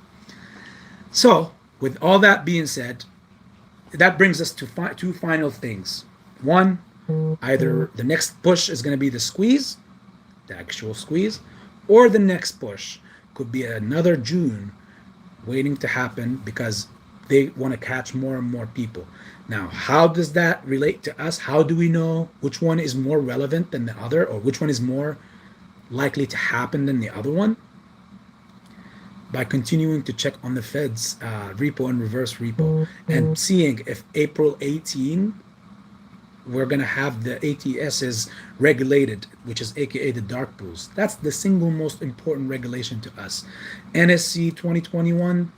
So with all that being said, that brings us to two final things. One, either the next push is going to be the squeeze, the actual squeeze, or the next push could be another June waiting to happen because they want to catch more and more people. Now, how does that relate to us? How do we know which one is more relevant than the other, or which one is more likely to happen than the other one? By continuing to check on the Fed's repo and reverse repo and seeing if April 18 we're going to have the ATSs regulated, which is aka the dark pools. That's the single most important regulation to us. NSC 2021,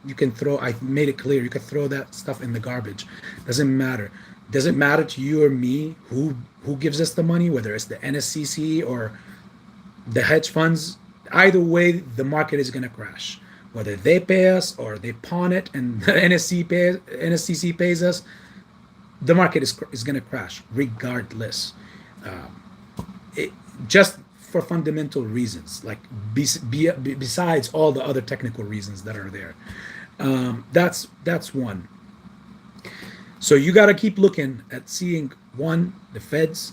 you can throw, I made it clear, you can throw that stuff in the garbage. Doesn't matter. Doesn't matter to you or me who gives us the money, whether it's the NSCC or the hedge funds. Either way, the market is going to crash. Whether they pay us or they pawn it and the NSCC pays us, the market is going to crash regardless. It, just for fundamental reasons, like besides all the other technical reasons that are there. That's one. So you got to keep looking at seeing, one, the Feds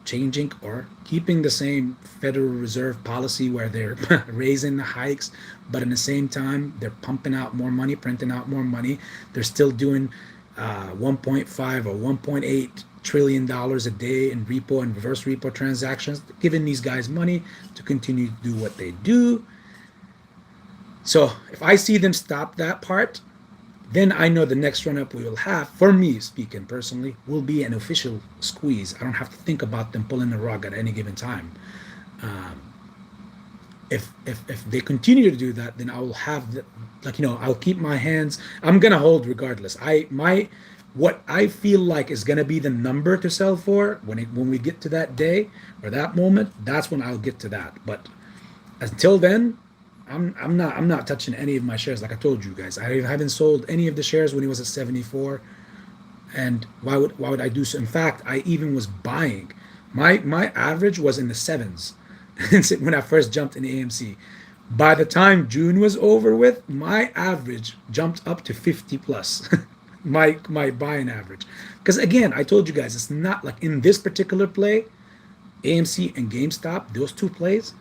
changing or keeping the same Federal Reserve policy where they're raising the hikes, but in the same time they're pumping out more money, printing out more money. They're still doing 1.5 or 1.8 trillion dollars a day in repo and reverse repo transactions, giving these guys money to continue to do what they do. So if I see them stop that part, then I know the next run up we will have, for me speaking personally, will be an official squeeze. I don't have to think about them pulling the rug at any given time. If they continue to do that, then I will have the, like, you know, I'll keep my hands. I'm gonna hold regardless. What I feel like is gonna be the number to sell for when we get to that day or that moment, that's when I'll get to that. But until then, I'm not touching any of my shares. Like I told you guys, I haven't sold any of the shares when it was at 74. And why would I do so? In fact, I even was buying. My average was in the sevens when I first jumped in the AMC. By the time June was over with, my average jumped up to 50 plus. my buying average. Because again, I told you guys, it's not like in this particular play, AMC and GameStop, those two plays,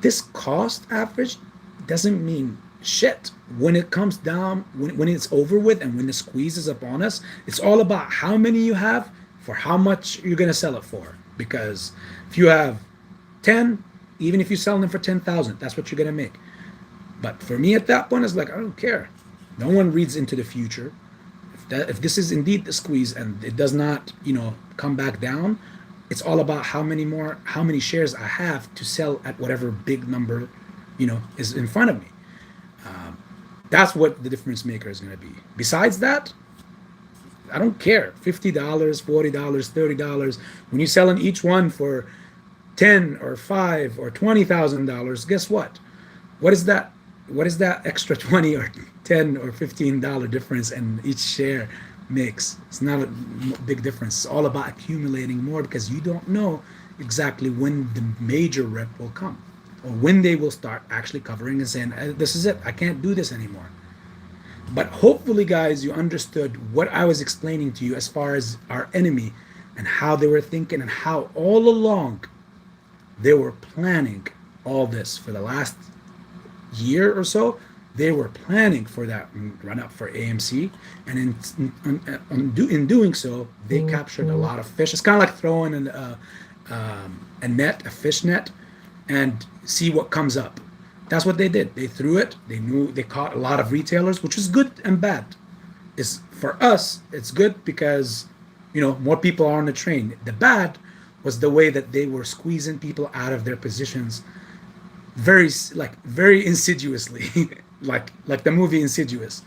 this cost average doesn't mean shit. When it comes down, when it's over with and when the squeeze is upon us, it's all about how many you have for how much you're going to sell it for. Because if you have 10, even if you sell them for 10,000, that's what you're going to make. But for me at that point, it's like, I don't care. No one reads into the future. If this is indeed the squeeze and it does not, you know, come back down, it's all about how many shares I have to sell at whatever big number, you know, is in front of me. That's what the difference maker is going to be. Besides that, I don't care. $50, $40, $30. When you're selling each one for 10 or 5 or $20,000, guess what? What is that? What is that extra 20 or 10 or $15 difference in each share makes? It's not a big difference. It's all about accumulating more because you don't know exactly when the major rep will come or when they will start actually covering and saying, this is it, I can't do this anymore. But hopefully, guys, you understood what I was explaining to you as far as our enemy and how they were thinking and how all along they were planning all this for the last year or so. They were planning for that run up for AMC, and in doing so, they captured a lot of fish. It's kind of like throwing a net, a fish net, and see what comes up. That's what they did. They threw it. They knew they caught a lot of retailers, which is good and bad. Is for us, it's good because, you know, more people are on the train. The bad was the way that they were squeezing people out of their positions, very insidiously, like the movie Insidious.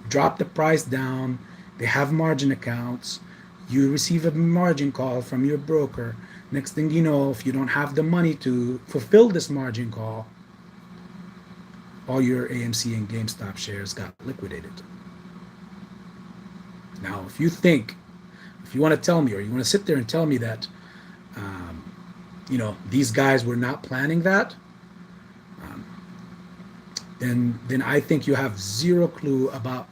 Drop the price down. They have margin accounts. You receive a margin call from your broker. Next thing you know, if you don't have the money to fulfill this margin call, all your AMC and GameStop shares got liquidated. Now, if you want to tell me, or you want to sit there and tell me that, you know, these guys were not planning that, then I think you have zero clue about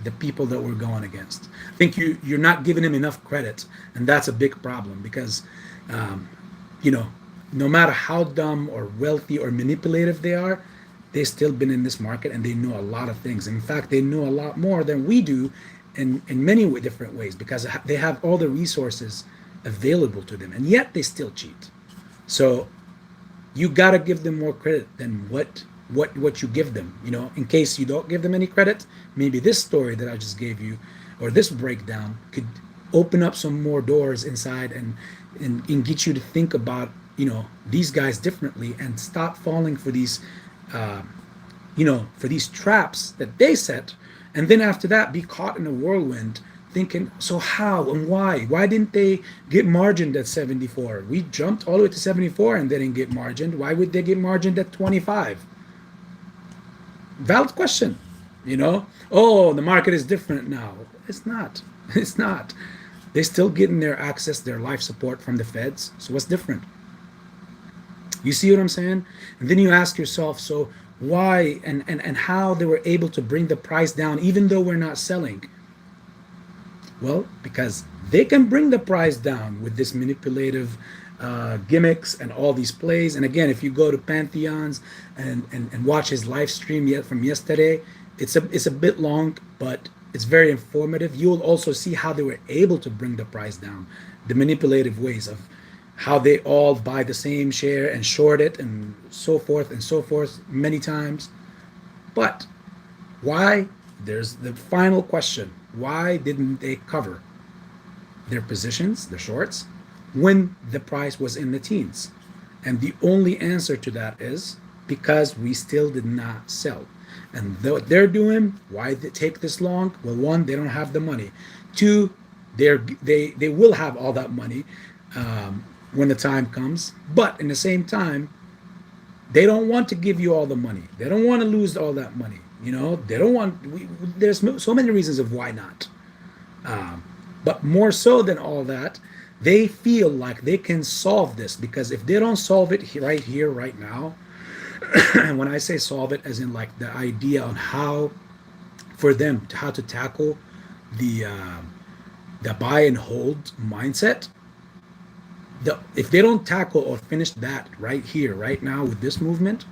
the people that we're going against. I think you're not giving them enough credit, and that's a big problem because, you know, no matter how dumb or wealthy or manipulative they are, they've still been in this market and they know a lot of things. In fact, they know a lot more than we do in many different ways because they have all the resources available to them, and yet they still cheat. So you got to give them more credit than what you give them. You know, in case you don't give them any credit, maybe this story that I just gave you or this breakdown could open up some more doors inside and get you to think about, these guys differently and stop falling for these, uh, for these traps that they set. And then after that, be caught in a whirlwind thinking, so how and why? Why didn't they get margined at 74? We jumped all the way to 74 and they didn't get margined. Why would they get margined at 25? Valid question. Oh, the market is different now. It's not. It's not. They're still getting their access, their life support from the feds. So what's different? You see what I'm saying? And then you ask yourself, so why and how they were able to bring the price down even though we're not selling? Well, because they can bring the price down with this manipulative gimmicks and all these plays. And again, if you go to Pantheon's and watch his live stream yet from yesterday, it's a bit long, but it's very informative. You will also see how they were able to bring the price down, the manipulative ways of how they all buy the same share and short it and so forth many times. But why? There's the final question. Why didn't they cover their positions, the shorts, when the price was in the teens? And the only answer to that is because we still did not sell. And what they're doing, why they take this long? Well, one, they don't have the money. Two, they will have all that money when the time comes. But in the same time, they don't want to give you all the money. They don't want to lose all that money. They don't want. There's so many reasons of why not. But more so than all that, they feel like they can solve this, because if they don't solve it right here, right now, and when I say solve it, as in like the idea on how for them to how to tackle the buy and hold mindset, if they don't tackle or finish that right here, right now with this movement,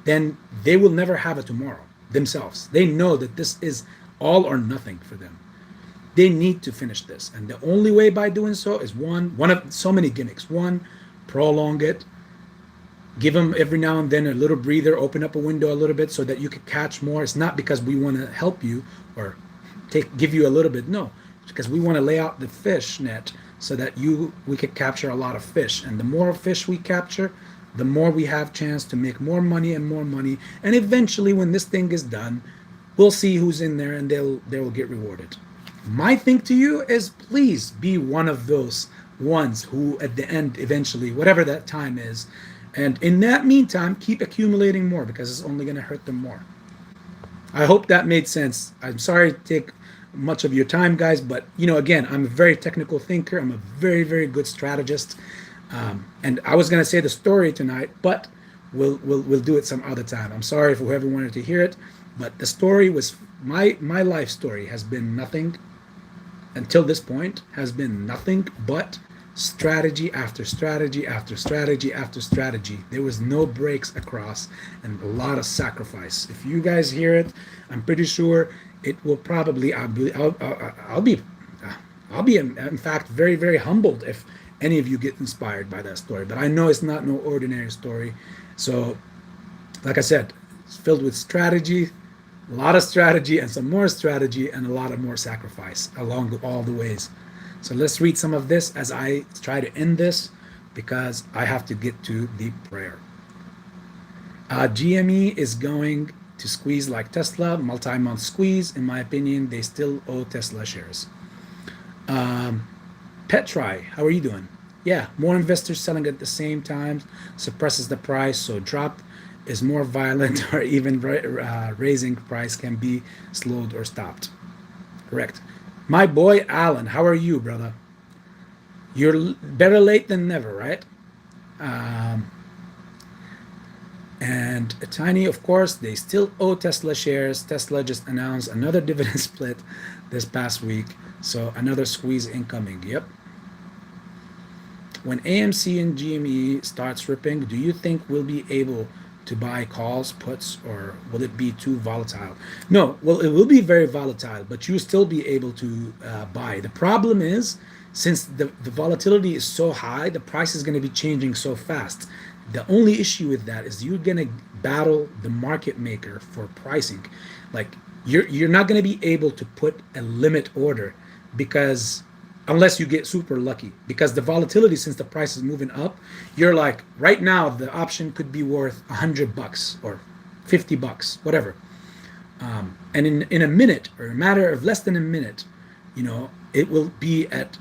then they will never have a tomorrow themselves. They know that this is all or nothing for them. They need to finish this, and the only way by doing so is one of so many gimmicks. One, prolong it, give them every now and then a little breather, open up a window a little bit so that you can catch more. It's not because we want to help you or give you a little bit. No, it's because we want to lay out the fish net so that we could capture a lot of fish. And the more fish we capture, the more we have chance to make more money and more money. And eventually, when this thing is done, we'll see who's in there, and they will get rewarded. My thing to you is, please be one of those ones who at the end, eventually, whatever that time is, and in that meantime, keep accumulating more, because it's only going to hurt them more. I hope that made sense. I'm sorry to take much of your time, guys, but again, I'm a very technical thinker. I'm a very, very good strategist. And I was going to say the story tonight, but we'll do it some other time. I'm sorry for whoever wanted to hear it, but the story was my life story has been nothing until this point, has been nothing but strategy after strategy after strategy after strategy. There was no breaks across, and a lot of sacrifice. If you guys hear it, I'm pretty sure it will probably. I'll be in fact very, very humbled if any of you get inspired by that story. But I know it's not no ordinary story. So, like I said, it's filled with strategy, a lot of strategy, and some more strategy, and a lot of more sacrifice along all the ways. So let's read some of this as I try to end this, because I have to get to the prayer. GME is going to squeeze like Tesla, multi-month squeeze. In my opinion, they still owe Tesla shares. tlry, how are you doing? Yeah, more investors selling at the same time suppresses the price, so drop is more violent, or even raising price can be slowed or stopped. Correct. My boy Alan, how are you, brother? You're better late than never, right? And Tiny, of course, they still owe Tesla shares. Tesla just announced another dividend split this past week, so another squeeze incoming. Yep. When AMC and GME starts ripping, do you think we'll be able to buy calls, puts, or will it be too volatile? No, well, it will be very volatile, but you'll still be able to buy. The problem is, since the volatility is so high, the price is going to be changing so fast. The only issue with that is you're going to battle the market maker for pricing. Like, you're not going to be able to put a limit order, because unless you get super lucky, because the volatility, since the price is moving up, you're like, right now the option could be worth $100 or $50, whatever. And in a minute, or a matter of less than a minute, it will be at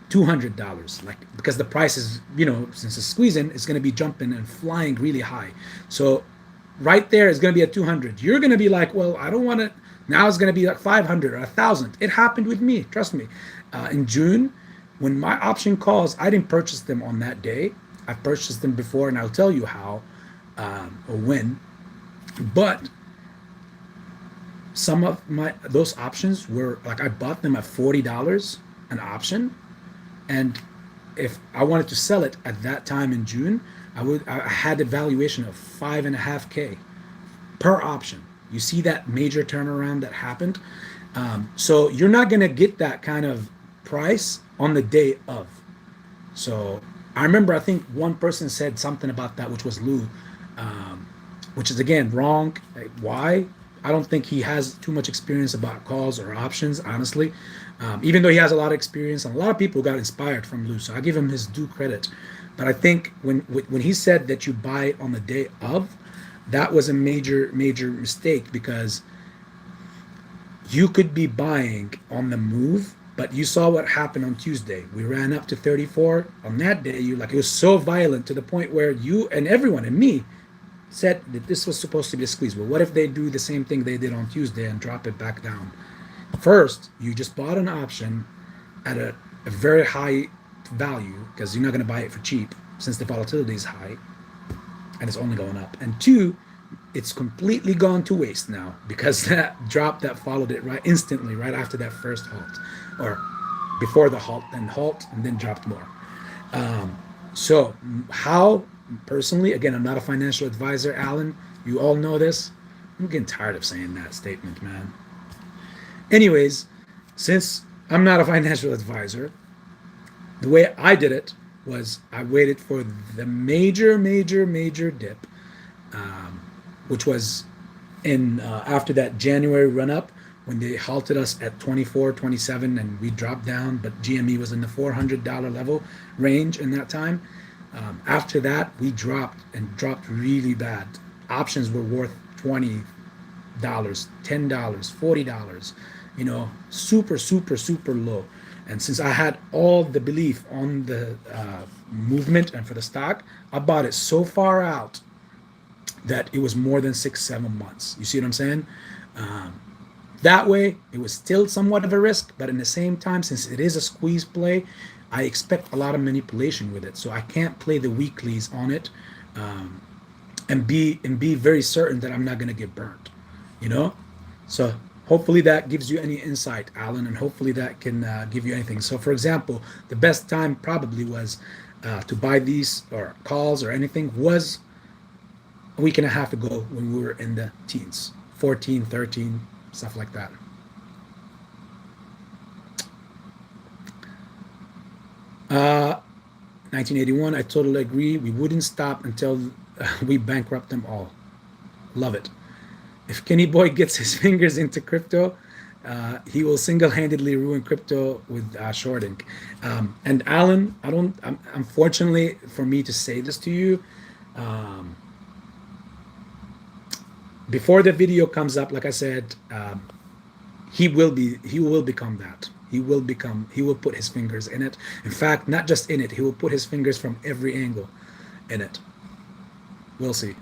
$200, like, because the price is, since it's squeezing, it's going to be jumping and flying really high. So right there is going to be at 200. You're going to be like, well, I don't want to. Now it's going to be like 500 or 1,000. It happened with me, trust me. In June, when my option calls, I didn't purchase them on that day. I purchased them before, and I'll tell you how or when. But some of those options were like, I bought them at $40 an option, and if I wanted to sell it at that time in June, I had a valuation of 5.5K per option. You see that major turnaround that happened. So you're not going to get that kind of price on the day of. So I remember, I think one person said something about that, which was Lou, which is again wrong. Why? I don't think he has too much experience about calls or options, honestly. Even though he has a lot of experience, and a lot of people got inspired from Lou, so I give him his due credit. But I think when he said that you buy it on the day of, that was a major mistake, because you could be buying on the move, but you saw what happened on Tuesday. We ran up to 34 on that day. It was so violent to the point where you and everyone and me said that this was supposed to be a squeeze. Well, what if they do the same thing they did on Tuesday and drop it back down? First, you just bought an option at a very high value, because you're not going to buy it for cheap since the volatility is high and it's only going up. And two, it's completely gone to waste now, because that drop that followed it instantly right after that first halt, or before the halt, and then dropped more. So how, personally, again, I'm not a financial advisor, Alan, you all know this. I'm getting tired of saying that statement, man. Anyways, since I'm not a financial advisor, the way I did it was I waited for the major dip, which was in after that January run up, when they halted us at 24, 27, and we dropped down, but GME was in the $400 level range in that time. After that, we dropped really bad. Options were worth $20, $10, $40, super low. And since I had all the belief on the movement and for the stock, I bought it so far out that it was more than 6-7 months. You see what I'm saying? That way, it was still somewhat of a risk, but in the same time, since it is a squeeze play, I expect a lot of manipulation with it. So I can't play the weeklies on it, and be very certain that I'm not going to get burnt. So hopefully that gives you any insight, Alan, and hopefully that can give you anything. So for example, the best time probably was to buy these or calls or anything was a week and a half ago, when we were in the teens, 14, 13, stuff like that. Uh, 1981, I totally agree. We wouldn't stop until we bankrupt them all. Love it. If Kenny Boy gets his fingers into crypto, he will single-handedly ruin crypto with shorting. And Alan, unfortunately for me to say this to you, before the video comes up, like I said, he will become that. He will put his fingers in it. In fact, not just in it, he will put his fingers from every angle in it. We'll see.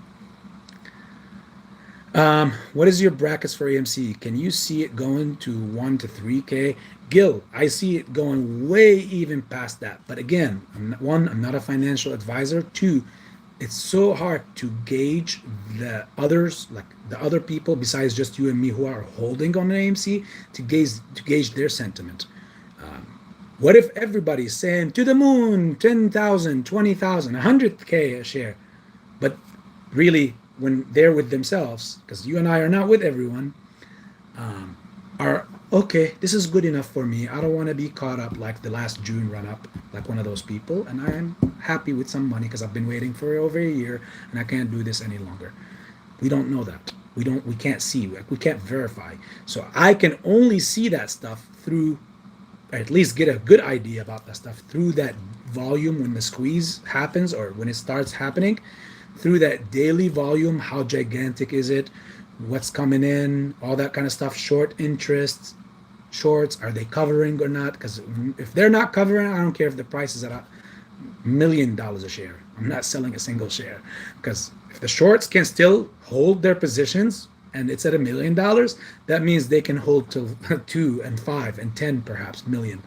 What is your brackets for AMC? Can you see it going to 1 to 3K? Gil, I see it going way even past that. But again, I'm not a financial advisor. Two, it's so hard to gauge the others, like the other people besides just you and me who are holding on an AMC, to gauge their sentiment. What if everybody's saying to the moon, 10,000, 20,000, 100K a share, but really, when they're with themselves, because you and I are not with everyone, are okay, this is good enough for me. I don't want to be caught up like the last June run up, like one of those people, and I'm happy with some money because I've been waiting for over a year and I can't do this any longer. We don't know that. We can't see, we can't verify. So I can only see that stuff through at least get a good idea about that stuff through that volume when the squeeze happens or when it starts happening, through that daily volume. How gigantic is it? What's coming in? All that kind of stuff. Short interest, shorts, are they covering or not? Because if they're not covering, I don't care if the price is at $1,000,000 a share. I'm not selling a single share, because if the shorts can still hold their positions and it's at $1,000,000, that means they can hold till 2 and 5 and 10 perhaps million,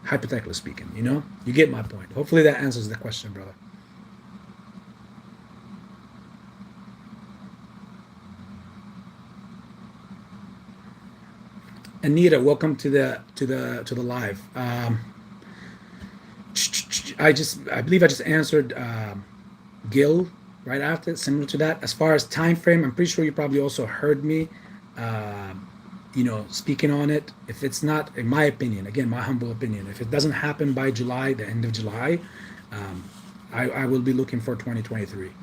hypothetically speaking. You get my point. Hopefully that answers the question, brother. Anita, welcome to the live. I believe I just answered Gil right after, similar to that. As far as time frame, I'm pretty sure you probably also heard me, speaking on it. If it's not, in my opinion, again, my humble opinion, if it doesn't happen by July, the end of July, I will be looking for 2023.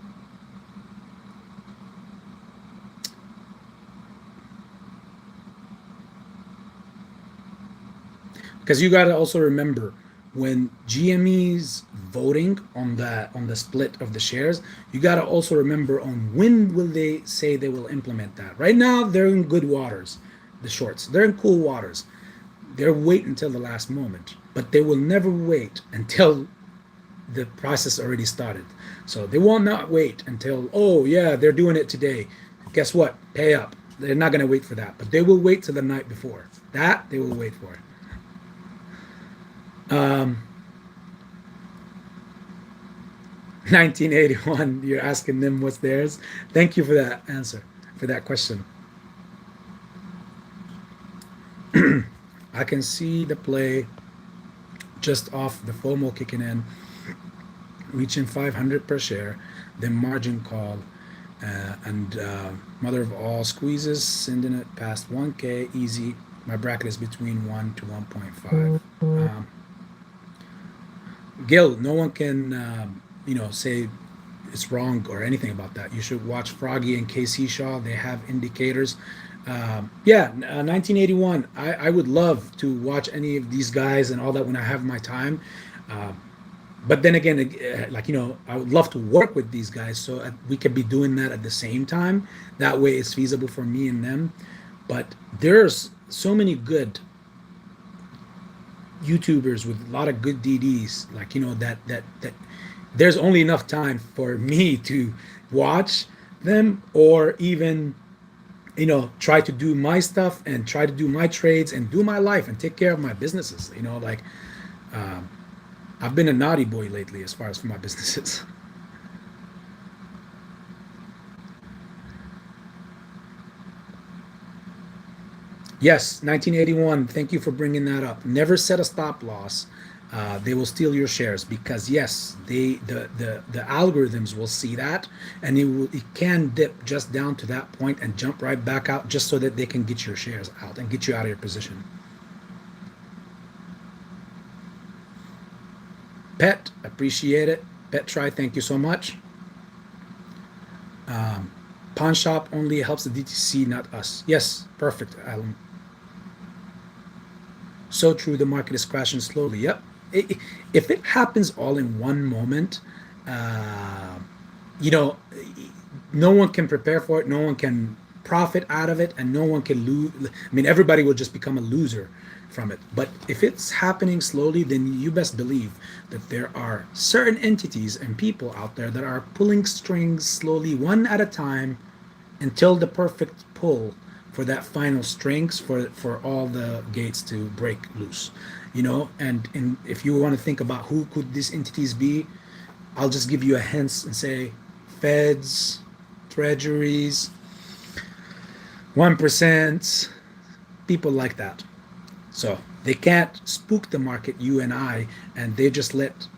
Because you got to also remember, when GME's voting on the split of the shares, you got to also remember on when will they say they will implement that. Right now, they're in good waters, the shorts. They're in cool waters. They're waiting until the last moment, but they will never wait until the process already started. So they will not wait until, oh yeah, they're doing it today. Guess what? Pay up. They're not going to wait for that, but they will wait till the night before. That they will wait for it. 1981, you're asking them what's theirs. Thank you for that answer, for that question. I can see the play just off the FOMO kicking in, reaching 500 per share, then margin call, and mother of all squeezes, sending it past 1K, easy. My bracket is between 1 to 1.5. Gil, no one can, say it's wrong or anything about that. You should watch Froggy and KC Shaw. They have indicators. 1981. I would love to watch any of these guys and all that when I have my time. But then again, I would love to work with these guys so we could be doing that at the same time. That way it's feasible for me and them. But there's so many good YouTubers with a lot of good DDs, that there's only enough time for me to watch them, or even try to do my stuff and try to do my trades and do my life and take care of my businesses. I've been a naughty boy lately as far as for my businesses. Yes, 1981. Thank you for bringing that up. Never set a stop loss. They will steal your shares, because yes, the algorithms will see that, and it can dip just down to that point and jump right back out, just so that they can get your shares out and get you out of your position. Pet, appreciate it. Pet try, thank you so much. Pawn shop only helps the DTC, not us. Yes, perfect, Alan. So true, the market is crashing slowly. Yep. If it happens all in one moment, no one can prepare for it, no one can profit out of it, and no one can lose. I mean, everybody will just become a loser from it. But if it's happening slowly, then you best believe that there are certain entities and people out there that are pulling strings slowly, one at a time, until the perfect pull for that final strings for all the gates to break loose. And if you want to think about who could these entities be, I'll just give you a hint and say feds, treasuries, 1%, people like that. So they can't spook the market, you and I, and they just let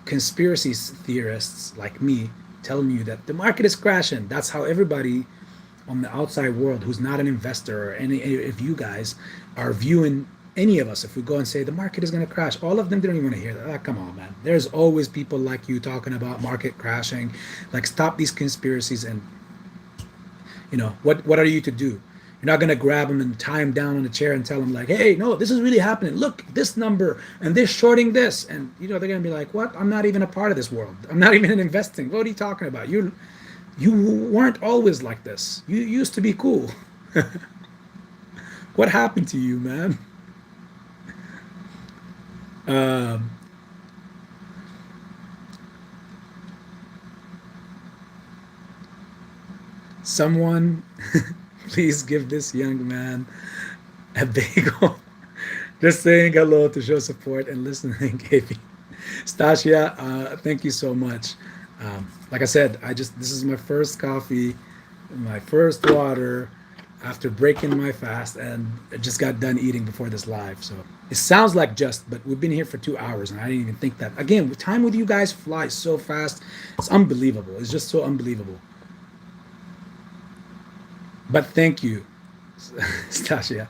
conspiracy theorists like me telling you that the market is crashing. That's how everybody on the outside world who's not an investor, or any of you guys are viewing any of us. If we go and say the market is going to crash, all of them didn't even want to hear that. Come on, man. There's always people like you talking about market crashing. Stop these conspiracies. And what are you to do? You're not gonna grab them and tie them down on a chair and tell them like, "Hey, no, this is really happening. Look, this number and they're shorting this," and you know they're gonna be like, "What? I'm not even a part of this world. I'm not even in investing. What are you talking about? You weren't always like this. You used to be cool. What happened to you, man?" Um, Someone, please give this young man a bagel. Just saying hello to show support and listening, KB. Stasia, thank you so much. Like I said, this is my first coffee, my first water after breaking my fast, and I just got done eating before this live. So it sounds like but we've been here for 2 hours, and I didn't even think that. Again, time with you guys flies so fast. It's unbelievable. It's just so unbelievable. But thank you, Stasia.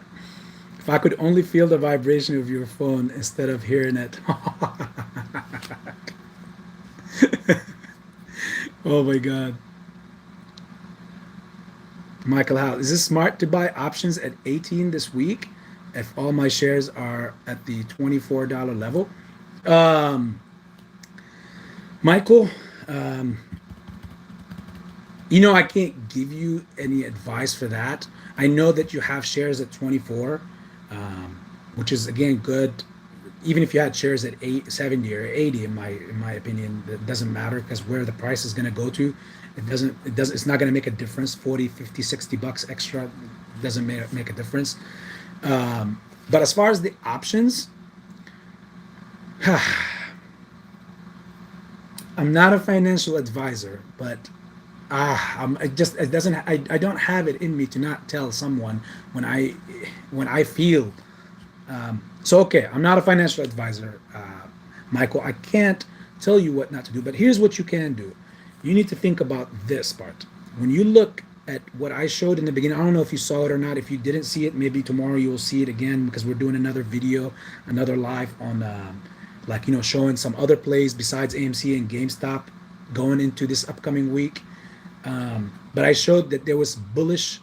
If I could only feel the vibration of your phone instead of hearing it. Oh my God. Michael Howe, is this smart to buy options at 18 this week if all my shares are at the $24 level? Michael, you know, I can't give you any advice for that. I know that you have shares at 24, which is again good. Even if you had shares at 70 or 80, in my opinion, it doesn't matter because where the price is going to go to, it's not going to make a difference. 40, 50, 60 bucks extra doesn't make a difference. But as far as the options, I'm not a financial advisor, but I don't have it in me to not tell someone when I feel. So okay, I'm not a financial advisor, Michael. I can't tell you what not to do, but here's what you can do. You need to think about this part. When you look at what I showed in the beginning, I don't know if you saw it or not. If you didn't see it, maybe tomorrow you will see it again because we're doing another video, another live on showing some other plays besides AMC and GameStop going into this upcoming week. But I showed that there was bullish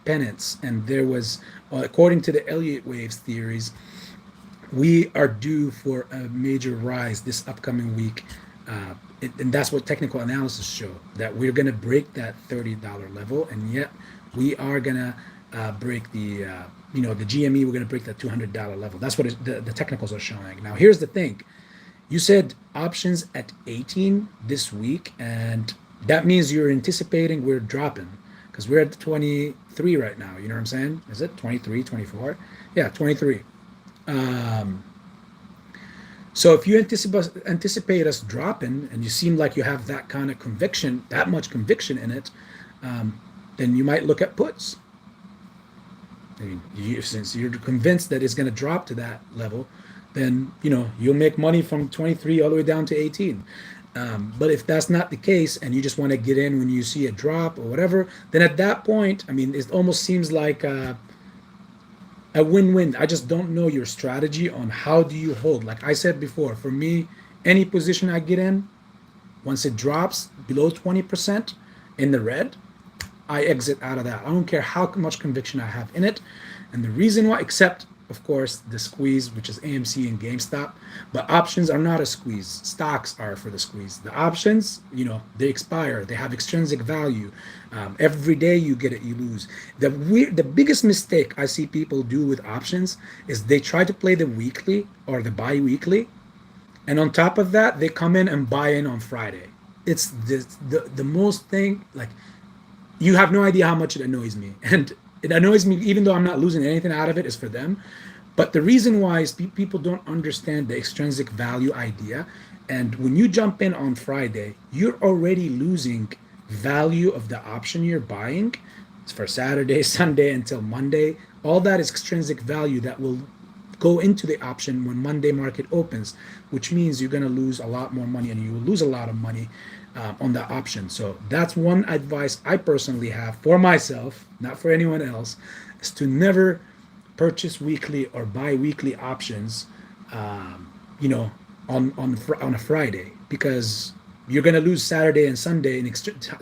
pennants, and there was, according to the Elliott waves theories, we are due for a major rise this upcoming week. And that's what technical analysis show, that we're going to break that $30 level, and yet we are going to break the GME. We're going to break that $200 level. That's what the technicals are showing. Now, here's the thing. You said options at 18 this week, and that means you're anticipating we're dropping because we're at 23 right now. You know what I'm saying? Is it 23, 24? Yeah, 23. So if you anticipate us dropping, and you seem like you have that kind of conviction, that much conviction in it, then you might look at puts. I mean, since you're convinced that it's going to drop to that level, then you'll make money from 23 all the way down to 18. But if that's not the case, and you just want to get in when you see a drop or whatever, then at that point, I mean, it almost seems like a win-win. I just don't know your strategy on how do you hold. Like I said before, for me, any position I get in, once it drops below 20% in the red, I exit out of that. I don't care how much conviction I have in it. And the reason why, except of course the squeeze, which is AMC and GameStop, but options are not a squeeze. Stocks are for the squeeze. The options, they expire. They have extrinsic value. Every day you get it, you lose. The biggest mistake I see people do with options is they try to play the weekly or the bi-weekly, and on top of that, they come in and buy in on Friday. It's the most thing, like, you have no idea how much it annoys me. And it annoys me, even though I'm not losing anything out of it, is for them. But the reason why is people don't understand the extrinsic value idea. And when you jump in on Friday, you're already losing value of the option you're buying. It's for Saturday, Sunday, until Monday. All that is extrinsic value that will go into the option when Monday market opens, which means you're going to lose a lot more money, and you will lose a lot of money on the option. So that's one advice I personally have for myself, not for anyone else, is to never purchase weekly or bi-weekly options, on a Friday, because you're going to lose Saturday and Sunday in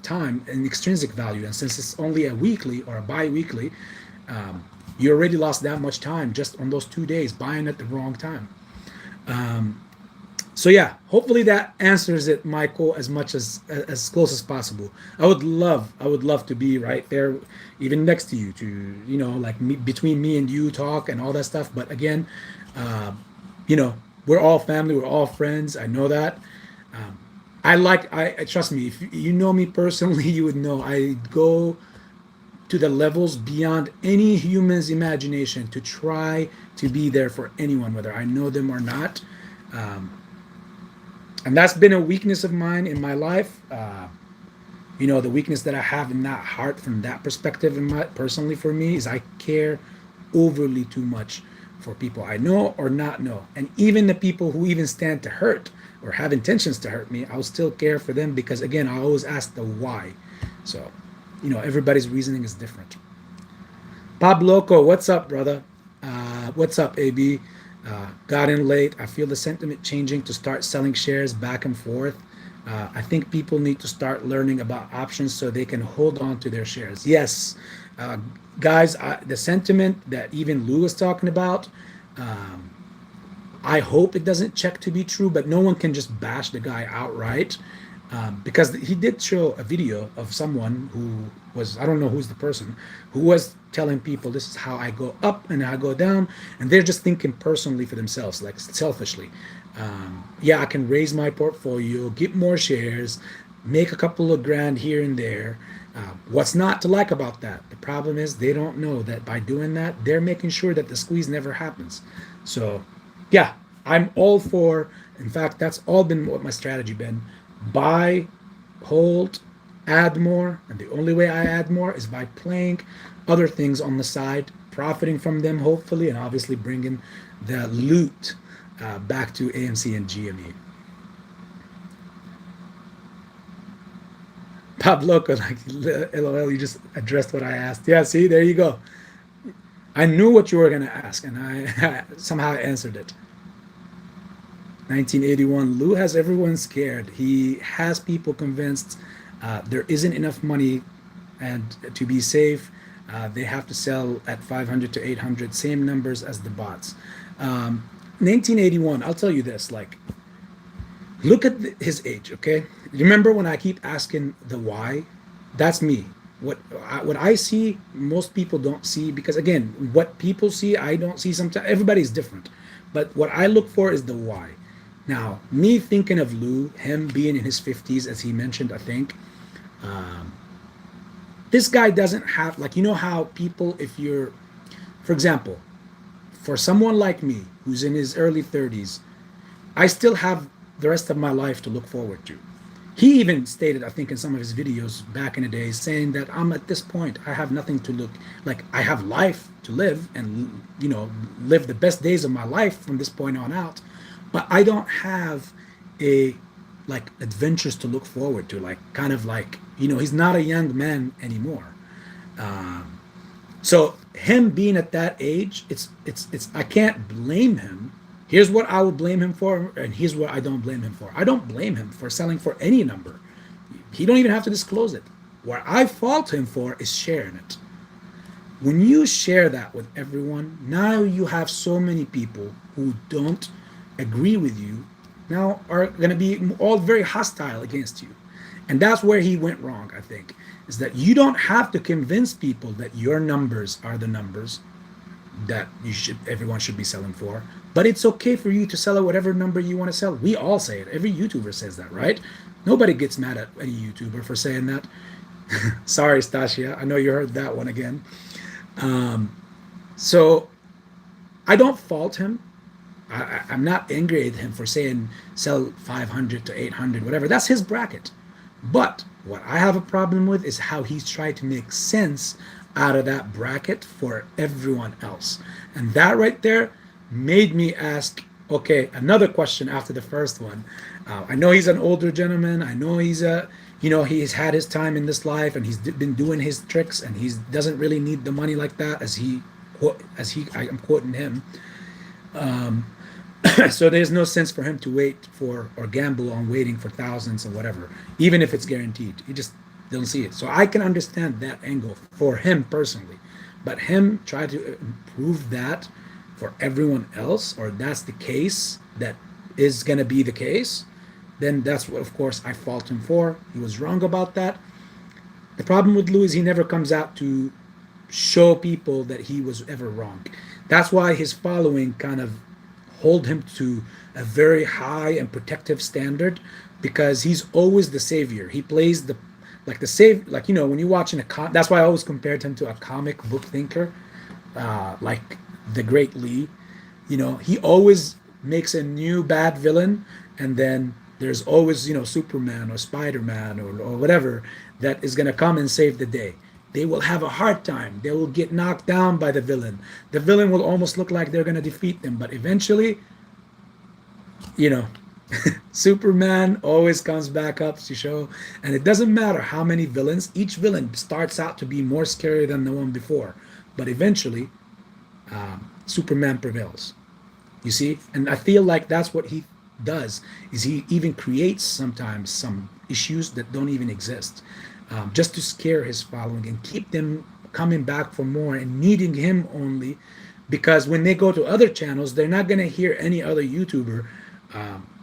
time and extrinsic value. And since it's only a weekly or a bi-weekly, You already lost that much time just on those 2 days buying at the wrong time. So yeah, hopefully that answers it, Michael, as much as close as possible. I would love to be right there, even next to you, to like me, between me and you talk and all that stuff. But again, uh, you know, we're all family, we're all friends. I know that. Um, I trust me. If you know me personally, you would know I go to the levels beyond any human's imagination to try to be there for anyone, whether I know them or not. Um, and that's been a weakness of mine in my life. The weakness that I have in that heart from that perspective, personally for me, is I care overly too much for people I know or not know, and even the people who even stand to hurt or have intentions to hurt me, I'll still care for them because again, I always ask the why. So, everybody's reasoning is different. Bob Loco, what's up, brother? What's up, AB? Got in late. I feel the sentiment changing to start selling shares back and forth. I think people need to start learning about options so they can hold on to their shares. Yes, uh, guys, the sentiment that even Lou was talking about, um, I hope it doesn't check to be true, but no one can just bash the guy outright, because he did show a video of someone who was, I don't know who's the person, who was telling people this is how I go up and I go down, and they're just thinking personally for themselves, like selfishly. Yeah, I can raise my portfolio, get more shares, make a couple of grand here and there. What's not to like about that? The problem is they don't know that by doing that, they're making sure that the squeeze never happens. So, yeah, I'm all for. In fact, that's all been what my strategy been: buy, hold, add more, and the only way I add more is by playing other things on the side, profiting from them hopefully, and obviously bringing the loot back to AMC and GME. Pablo, like, LOL, you just addressed what I asked. Yeah, see, there you go. I knew what you were going to ask, and I somehow answered it. 1981, Lou has everyone scared. He has people convinced there isn't enough money, and to be safe, they have to sell at 500 to 800, same numbers as the bots. 1981, I'll tell you this, like, look at his age, okay? Remember when I keep asking the why? That's me. What I see, most people don't see, because again, what people see, I don't see sometimes. Everybody's different. But what I look for is the why. Now, me thinking of Lou, him being in his 50s, as he mentioned, I think, um, this guy doesn't have, like, how people, if you're, for example, for someone like me who's in his early 30s, I still have the rest of my life to look forward to. He even stated, I think, in some of his videos back in the days, saying that I'm at this point, I have nothing to look like. I have life to live and, live the best days of my life from this point on out. But I don't have a like adventures to look forward to, like kind of like, he's not a young man anymore. Um, so him being at that age, it's I can't blame him. Here's what I would blame him for, and here's what I don't blame him for. I don't blame him for selling for any number. He don't even have to disclose it. What I fault him for is sharing it. When you share that with everyone, now you have so many people who don't agree with you, now are going to be all very hostile against you. And that's where he went wrong, I think, is that you don't have to convince people that your numbers are the numbers that everyone should be selling for. But it's okay for you to sell at whatever number you want to sell. We all say it. Every YouTuber says that, right? Nobody gets mad at any YouTuber for saying that. Sorry, Stasia. I know you heard that one again. So I don't fault him. I'm not angry at him for saying sell 500 to 800, whatever. That's his bracket. But what I have a problem with is how he's tried to make sense out of that bracket for everyone else. And that right there made me ask, okay, another question after the first one. I know he's an older gentleman. I know he's he's had his time in this life and he's been doing his tricks and he doesn't really need the money like that, I'm quoting him. So there's no sense for him to wait for or gamble on waiting for thousands or whatever, even if it's guaranteed. He just don't see it. So I can understand that angle for him personally. but him try to prove that for everyone else, or that's the case, that is going to be the case, then that's what, of course, I fault him for. He was wrong about that. The problem with Lou is he never comes out to show people that he was ever wrong. That's why his following kind of hold him to a very high and protective standard, because he's always the savior. He plays the like the save, like, you know, when you're watching that's why I always compared him to a comic book thinker, like the great Lee. You know, he always makes a new bad villain, and then there's always, you know, Superman or Spider-Man or whatever that is going to come and save the day. They will have a hard time. They will get knocked down by the villain. The villain will almost look like they're going to defeat them, but eventually, you know, Superman always comes back up to show, and it doesn't matter how many villains. Each villain starts out to be more scary than the one before, but eventually, Superman prevails. You see, and I feel like that's what he does. Is he even creates sometimes some issues that don't even exist, just to scare his following and keep them coming back for more and needing him only, because when they go to other channels, they're not going to hear any other YouTuber,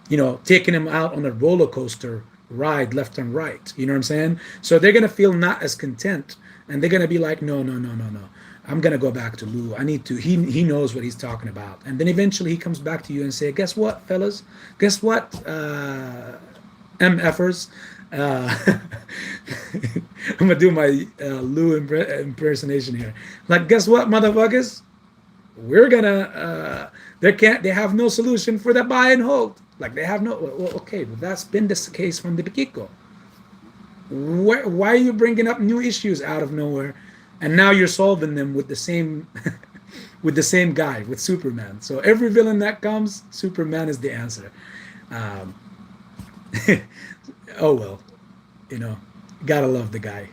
you know, taking him out on a roller coaster ride left and right. You know what I'm saying? So they're going to feel not as content, and they're going to be like, no, no, no, no, no. I'm going to go back to Lou. I need to, he knows what he's talking about. And then eventually he comes back to you and say, guess what, fellas? Guess what, MFers? I'm going to do my Lou impersonation here. Like, guess what, motherfuckers? We're going to, they have no solution for the buy and hold. Like, they have no, well, okay, but that's been the case from the Bikiko. Why are you bringing up new issues out of nowhere? And now you're solving them with the same with the same guy, with Superman. So every villain that comes, Superman is the answer. Oh well, you know, gotta love the guy.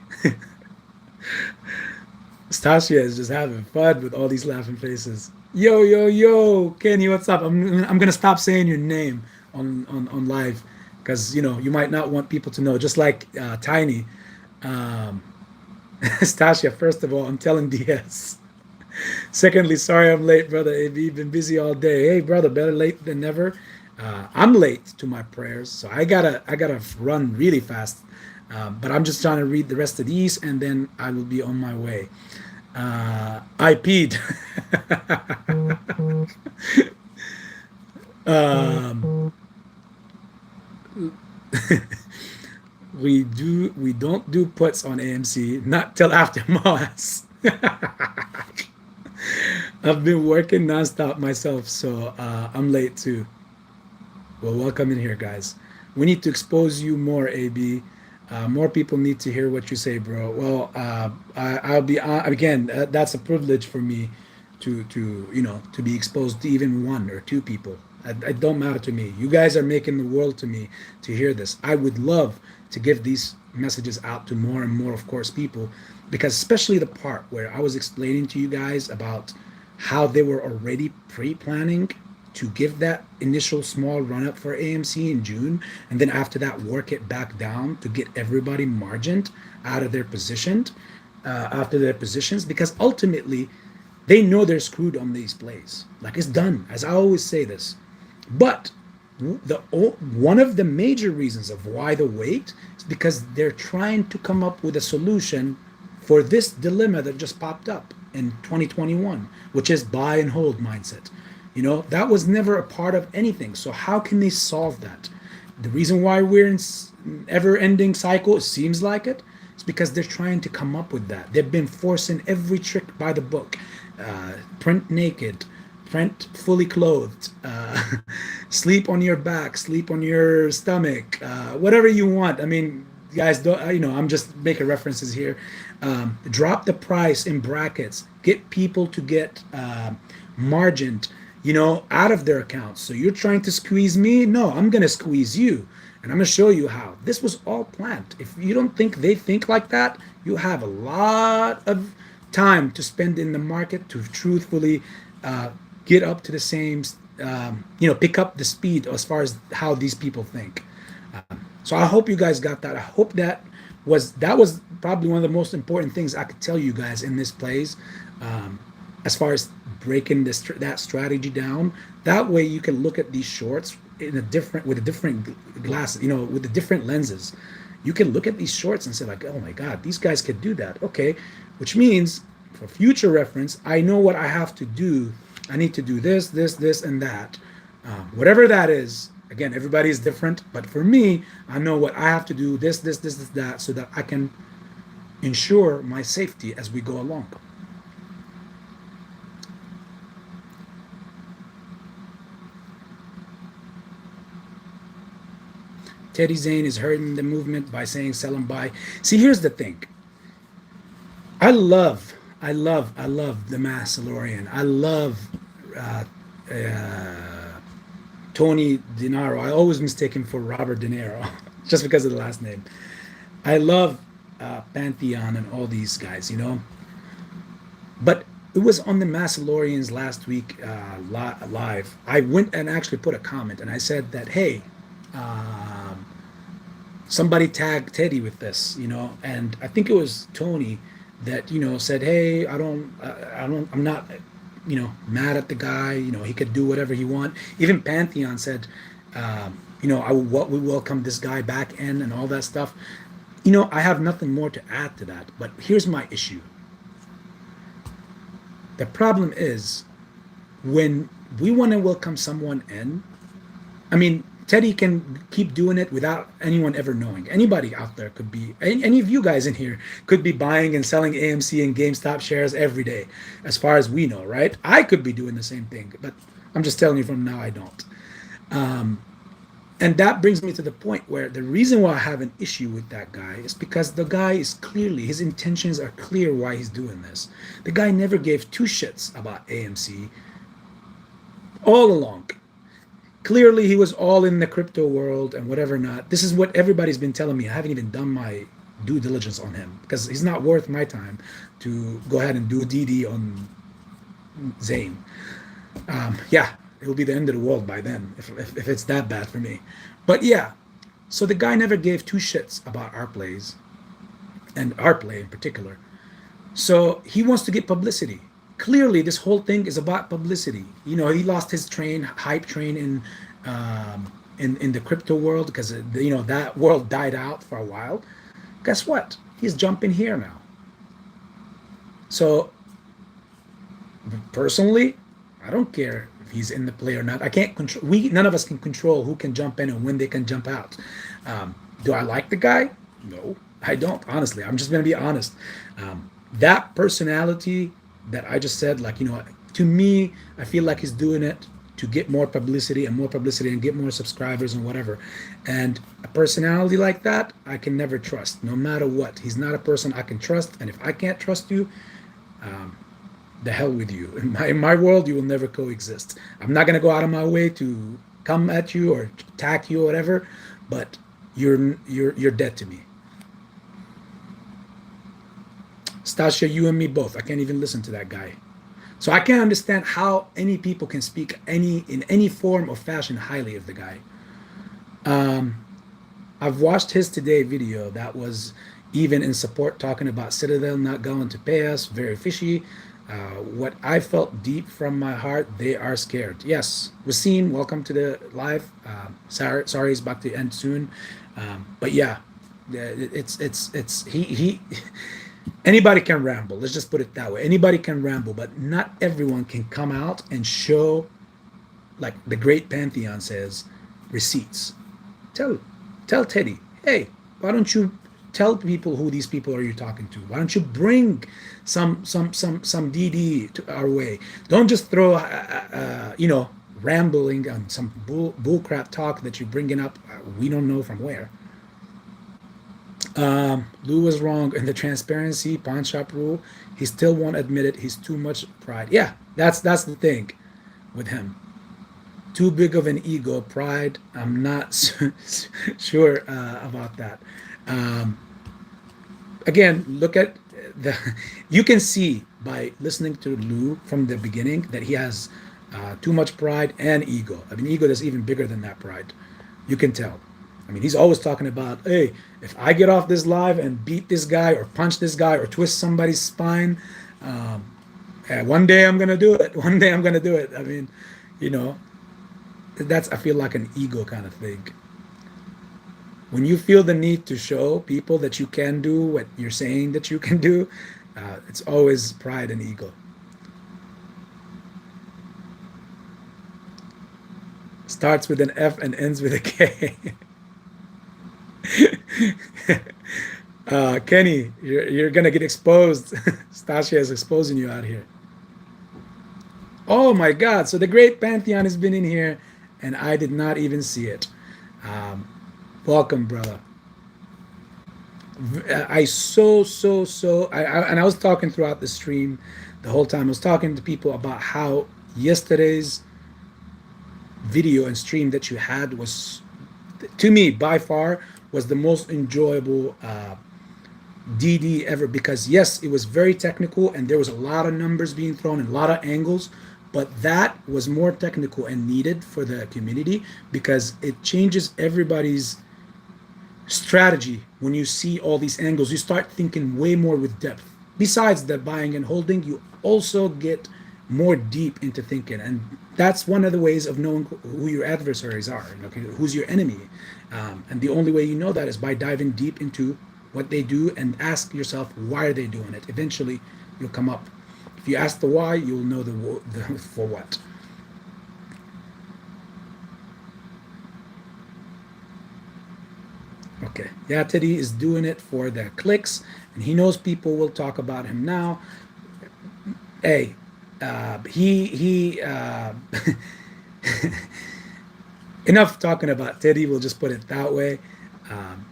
Stasia is just having fun with all these laughing faces. Yo, yo, yo, Kenny, what's up? I'm gonna stop saying your name on live, because, you know, you might not want people to know. Just like Tiny. Stasia, first of all, I'm telling DS. Secondly, sorry I'm late, brother. A.B, been busy all day. Hey, brother, better late than never. I'm late to my prayers, so I gotta run really fast. But I'm just trying to read the rest of these, and then I will be on my way. I peed. We don't do puts on AMC, not till after Mass. I've been working nonstop myself, so I'm late too. Well, welcome in here, guys. We need to expose you more, AB. More people need to hear what you say, bro. Well, I'll be again. That's a privilege for me to you know, to be exposed to even one or two people. It don't matter to me. You guys are making the world to me to hear this. I would love to give these messages out to more and more, of course, people, because especially the part where I was explaining to you guys about how they were already pre-planning to give that initial small run-up for AMC in June, and then after that work it back down to get everybody margined out of their positions, after their positions, because ultimately they know they're screwed on these plays. Like, it's done, as I always say this. But one of the major reasons of why the wait is because they're trying to come up with a solution for this dilemma that just popped up in 2021, which is buy and hold mindset. You know, that was never a part of anything. So how can they solve that? The reason why we're in ever-ending cycle, it seems like it, is because they're trying to come up with that. They've been forcing every trick by the book. Print naked, print fully clothed, sleep on your back, sleep on your stomach, whatever you want. I mean, guys, don't, you know, I'm just making references here. Drop the price in brackets, get people to get margined, you know, out of their accounts. So you're trying to squeeze me? No, I'm going to squeeze you. And I'm going to show you how. This was all planned. If you don't think they think like that, you have a lot of time to spend in the market to truthfully get up to the same, you know, pick up the speed as far as how these people think. So I hope you guys got that. I hope that was probably one of the most important things I could tell you guys in this plays. as far as breaking that strategy down. That way you can look at these shorts in a different with a different glass, with the different lenses. You can look at these shorts and say like, oh my God, these guys could do that. Okay, which means for future reference, I know what I have to do. I need to do this, this, this, and that. Whatever that is. Again, everybody is different, but for me, I know what I have to do. This, that, so that I can ensure my safety as we go along. Teddy Zane is hurting the movement by saying sell and buy. See, here's the thing. I love the Macellorian. I love uh, Tony Dinaro. I always mistake him for Robert De Niro, just because of the last name. I love Pantheon and all these guys, But it was on the Macellorians last week live. I went and actually put a comment, and I said that, hey, somebody tagged Teddy with this, and I think it was Tony that said, hey, I'm not mad at the guy. He could do whatever he want. Even Pantheon said, we welcome this guy back in and all that stuff. I have nothing more to add to that. But here's my issue. The problem is when we want to welcome someone in. I mean, Teddy can keep doing it without anyone ever knowing. Anybody out there could be, any of you guys in here could be buying and selling AMC and GameStop shares every day, as far as we know, right? I could be doing the same thing, but I'm just telling you from now I don't. And that brings me to the point where the reason why I have an issue with that guy is because the guy is clearly, his intentions are clear why he's doing this. The guy never gave two shits about AMC all along. Clearly, he was all in the crypto world and whatever not. This is what everybody's been telling me. I haven't even done my due diligence on him because he's not worth my time to go ahead and do a DD on Zane. Yeah, it will be the end of the world by then if it's that bad for me. But yeah, so the guy never gave two shits about our plays and our play in particular. So he wants to get publicity. Clearly, this whole thing is about publicity. He lost his hype train in the crypto world because that world died out for a while. Guess what? He's jumping here now. So personally, I don't care if he's in the play or not. I can't control. None of us can control who can jump in and when they can jump out. Do I like the guy? No, I don't. Honestly, I'm just gonna be honest. That personality that I just said, to me, I feel like he's doing it to get more publicity and get more subscribers and whatever. And a personality like that, I can never trust, no matter what. He's not a person I can trust. And if I can't trust you, the hell with you. In my world, you will never coexist. I'm not going to go out of my way to come at you or attack you or whatever, but you're dead to me. Stasia, you and me both. I can't even listen to that guy. So I can't understand how any people can speak in any form or fashion highly of the guy. I've watched his today video that was even in support, talking about Citadel not going to pay us, very fishy. What I felt deep from my heart, they are scared. Yes, Wasim, welcome to the live. Sorry, it's about to end soon. But yeah, he anybody can ramble. Let's just put it that way. Anybody can ramble, but not everyone can come out and show, like the great Pantheon says, receipts. Tell Teddy, hey, why don't you tell people who these people are you talking to? Why don't you bring some DD to our way? Don't just throw rambling on some bullcrap talk that you're bringing up. We don't know from where. Lou was wrong in the transparency pawn shop rule. He still won't admit it. He's too much pride. Yeah, that's the thing with him. Too big of an ego, pride. I'm not sure about that. Again, look at you can see by listening to Lou from the beginning that he has too much pride and ego. I mean, ego that's even bigger than that pride. You can tell. I mean, he's always talking about, hey, if I get off this live and beat this guy or punch this guy or twist somebody's spine, One day I'm gonna do it. One day I'm gonna do it. I mean, you know, that's I feel like an ego kind of thing. When you feel the need to show people that you can do what you're saying that you can do, it's always pride and ego. Starts with an F and ends with a K. Kenny, you're gonna get exposed. Stasia is exposing you out here. Oh my God! So the great Pantheon has been in here, and I did not even see it. Um, Welcome, brother. I and I was talking throughout the stream the whole time. I was talking to people about how yesterday's video and stream that you had was, to me, by far, was the most enjoyable DD ever, because yes, it was very technical and there was a lot of numbers being thrown and a lot of angles, but that was more technical and needed for the community because it changes everybody's strategy. When you see all these angles, you start thinking way more with depth. Besides the buying and holding, you also get more deep into thinking, and that's one of the ways of knowing who your adversaries are, okay, who's your enemy. And the only way you know that is by diving deep into what they do and ask yourself why are they doing it. Eventually you'll come up. If you ask the why, you'll know the for what. Okay, yeah, Teddy is doing it for the clicks, and he knows people will talk about him now. Hey, he enough talking about Teddy. We'll just put it that way. Um,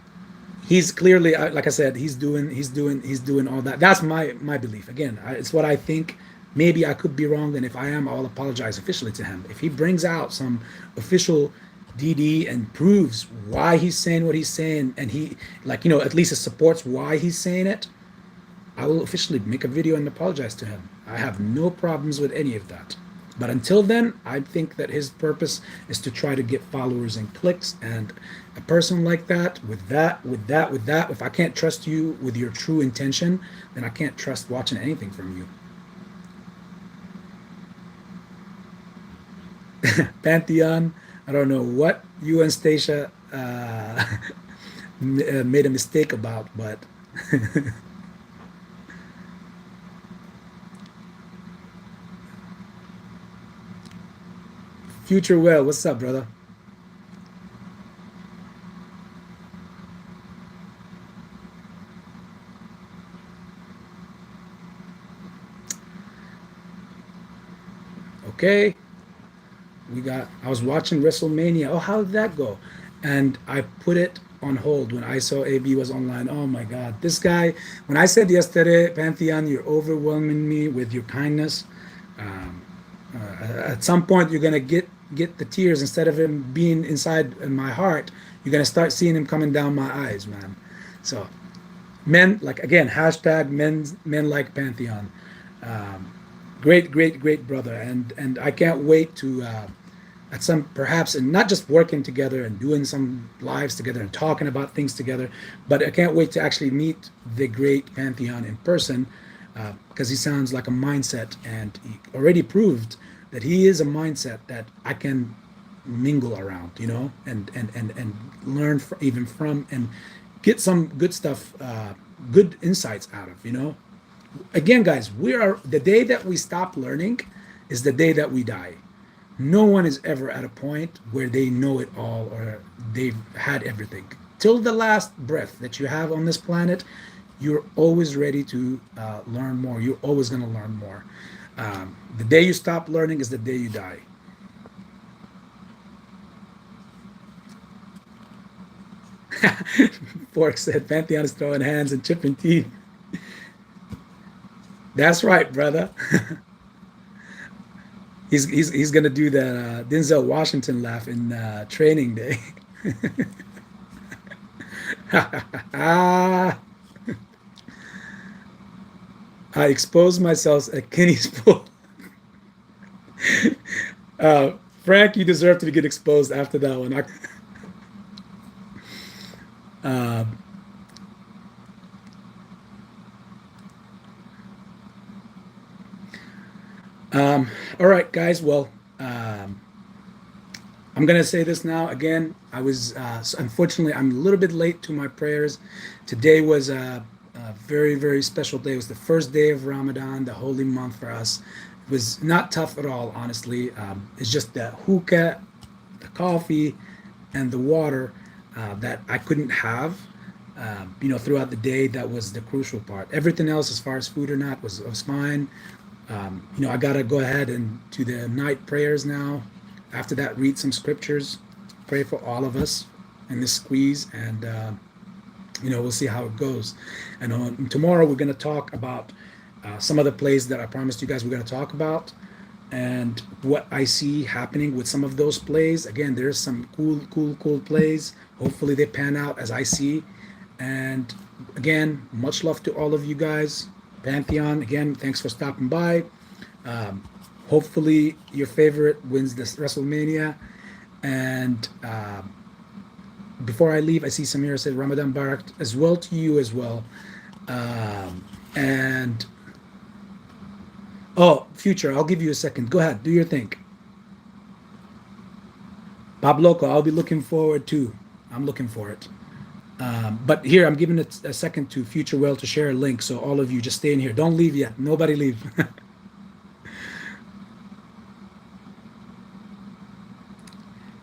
he's clearly, like I said, he's doing all that. That's my belief. Again, it's what I think. Maybe I could be wrong, and if I am, I'll apologize officially to him. If he brings out some official DD and proves why he's saying what he's saying, and he, like, at least it supports why he's saying it, I will officially make a video and apologize to him. I have no problems with any of that. But until then, I think that his purpose is to try to get followers and clicks. And a person like that, with that, if I can't trust you with your true intention, then I can't trust watching anything from you. Pantheon, I don't know what you and Stacia made a mistake about, but Future Well, what's up, brother? Okay, I was watching WrestleMania. Oh, how did that go? And I put it on hold when I saw AB was online. Oh my God, this guy, when I said yesterday, Pantheon, you're overwhelming me with your kindness. Um, at some point, you're gonna get the tears instead of him being inside in my heart. You're gonna start seeing him coming down my eyes, man. So men, like, again, hashtag men like Pantheon. Um, great brother, and I can't wait to at some, perhaps, and not just working together and doing some lives together and talking about things together, but I can't wait to actually meet the great Pantheon in person, because he sounds like a mindset, and he already proved that he is a mindset that I can mingle around, and learn even from, and get some good stuff, good insights out of. Again, guys, we are the day that we stop learning is the day that we die. No one is ever at a point where they know it all or they've had everything. Till the last breath that you have on this planet, you're always ready to learn more. You're always going to learn more. The day you stop learning is the day you die. Fork said Pantheon is throwing hands and chipping teeth. That's right, brother. He's gonna do that Denzel Washington laugh in Training Day. I exposed myself at Kenny's pool. uh, Frank, you deserve to get exposed after that one. Uh, All right, guys. Well, um, I'm gonna say this now again. I was unfortunately I'm a little bit late to my prayers. Today was a very very special day. It was the first day of Ramadan, the holy month for us. It was not tough at all, honestly. It's just the hookah, the coffee, and the water that I couldn't have. Throughout the day, that was the crucial part. Everything else, as far as food or not, was fine. I gotta go ahead and to the night prayers now. After that, read some scriptures, pray for all of us in this squeeze, and we'll see how it goes. And tomorrow we're gonna talk about some of the plays that I promised you guys we're gonna talk about, and what I see happening with some of those plays. Again, there's some cool plays. Hopefully they pan out as I see. And again, much love to all of you guys. Pantheon, again, thanks for stopping by. Um, Hopefully your favorite wins this WrestleMania. And before I leave, I see Samira said Ramadan Barak as well to you as well. And oh, future, I'll give you a second. Go ahead, do your thing. Bob Loco, I'll be looking forward to. I'm looking for it. But here, I'm giving it a second to Future Well to share a link. So all of you just stay in here. Don't leave yet. Nobody leave.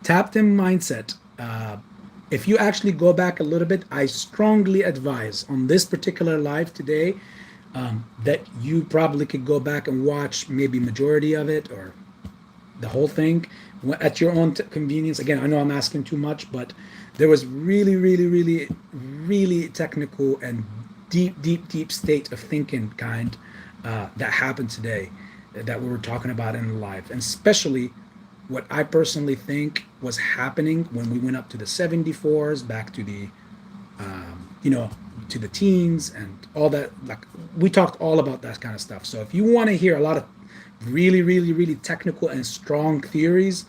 Tapped in mindset. If you actually go back a little bit, I strongly advise on this particular live today that you probably could go back and watch maybe majority of it or the whole thing at your own convenience. Again, I know I'm asking too much, but there was really technical and deep state of thinking kind that happened today that we were talking about in the live, and especially what I personally think was happening when we went up to the 74s, back to the, you know, to the teens and all that. Like we talked all about that kind of stuff. So if you want to hear a lot of really technical and strong theories,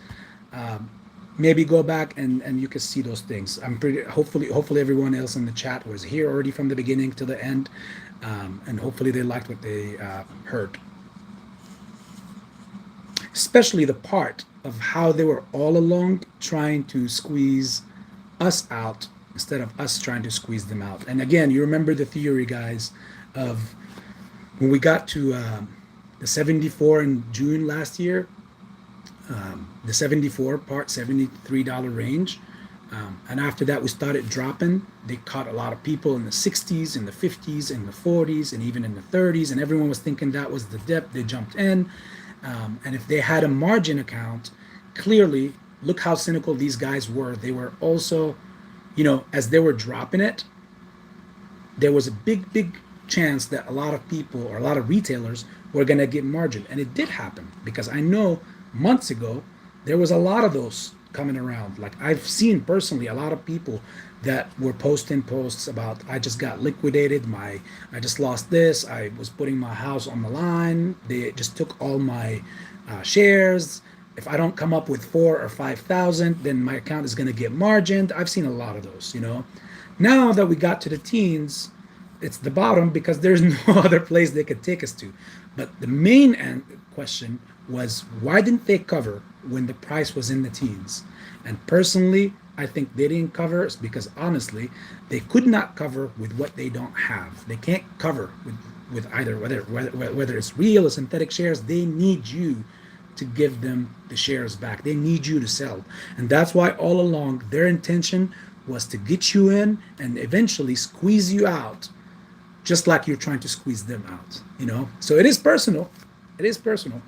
um, maybe go back and you can see those things. I'm pretty hopefully everyone else in the chat was here already from the beginning to the end, and hopefully they liked what they heard, especially the part of how they were all along trying to squeeze us out instead of us trying to squeeze them out. And again, you remember the theory, guys, of when we got to the 74 in June last year, the 74 part $73 range. And after that, we started dropping. They caught a lot of people in the 60s, in the 50s, in the 40s, and even in the 30s. And everyone was thinking that was the dip. They jumped in. And if they had a margin account, clearly, look how cynical these guys were. They were also, as they were dropping it, there was a big chance that a lot of people or a lot of retailers were going to get margin. And it did happen because I know months ago, there was a lot of those coming around. Like I've seen personally a lot of people that were posting posts about I just got liquidated, I just lost this, I was putting my house on the line, they just took all my shares. If I don't come up with 4 or 5,000, then my account is going to get margined. I've seen a lot of those. Now that we got to the teens, it's the bottom because there's no other place they could take us to. But the main question was why didn't they cover when the price was in the teens? And personally, I think they didn't cover because honestly, they could not cover with what they don't have. They can't cover with either whether it's real or synthetic shares. They need you to give them the shares back. They need you to sell. And that's why all along their intention was to get you in and eventually squeeze you out, just like you're trying to squeeze them out. So it is personal. It is personal.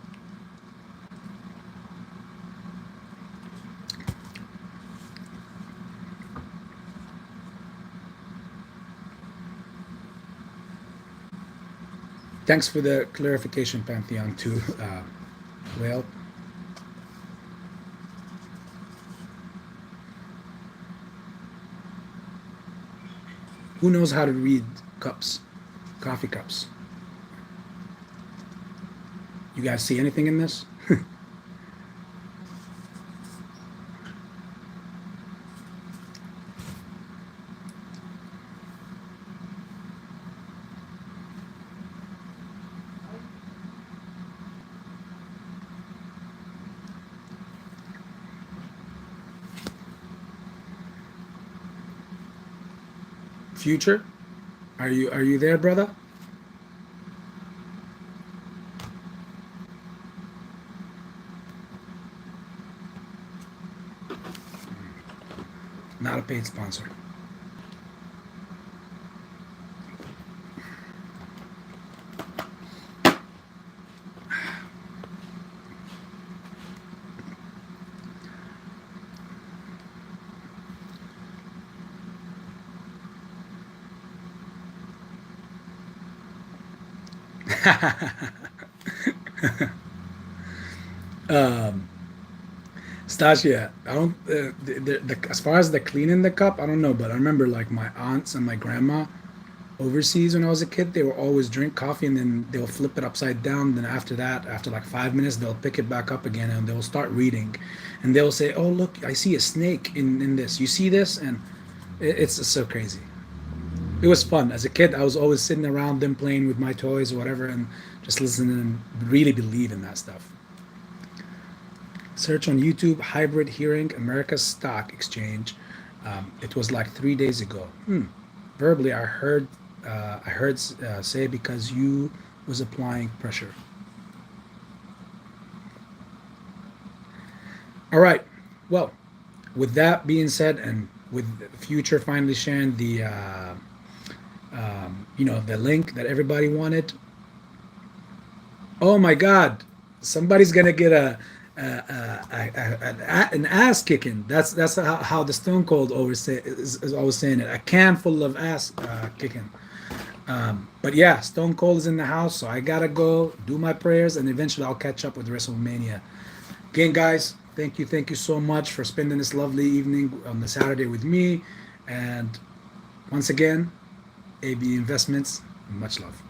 Thanks for the clarification, Pantheon, too. Well, who knows how to read cups, coffee cups? You guys see anything in this? Future, are you there, brother? Not a paid sponsor. um, Stasia, I don't. As far as the cleaning the cup, I don't know, but I remember like my aunts and my grandma overseas when I was a kid, they will always drink coffee and then they'll flip it upside down. Then after that, after like 5 minutes, they'll pick it back up again and they'll start reading, and they'll say, "Oh, look, I see a snake in this. You see this?" And it's so crazy. It was fun as a kid. I was always sitting around them playing with my toys or whatever, and just listening and really believe in that stuff. Search on YouTube hybrid hearing America's stock exchange. It was like 3 days ago. Verbally, I heard say because you was applying pressure. All right. Well, with that being said, and with Future finally sharing the the link that everybody wanted. Oh my God, somebody's gonna get an ass kicking. That's how the Stone Cold is always saying it. A can full of ass kicking. But yeah, Stone Cold is in the house, so I gotta go do my prayers, and eventually I'll catch up with WrestleMania. Again, guys, thank you so much for spending this lovely evening on the Saturday with me. And once again, AB Investments, much love.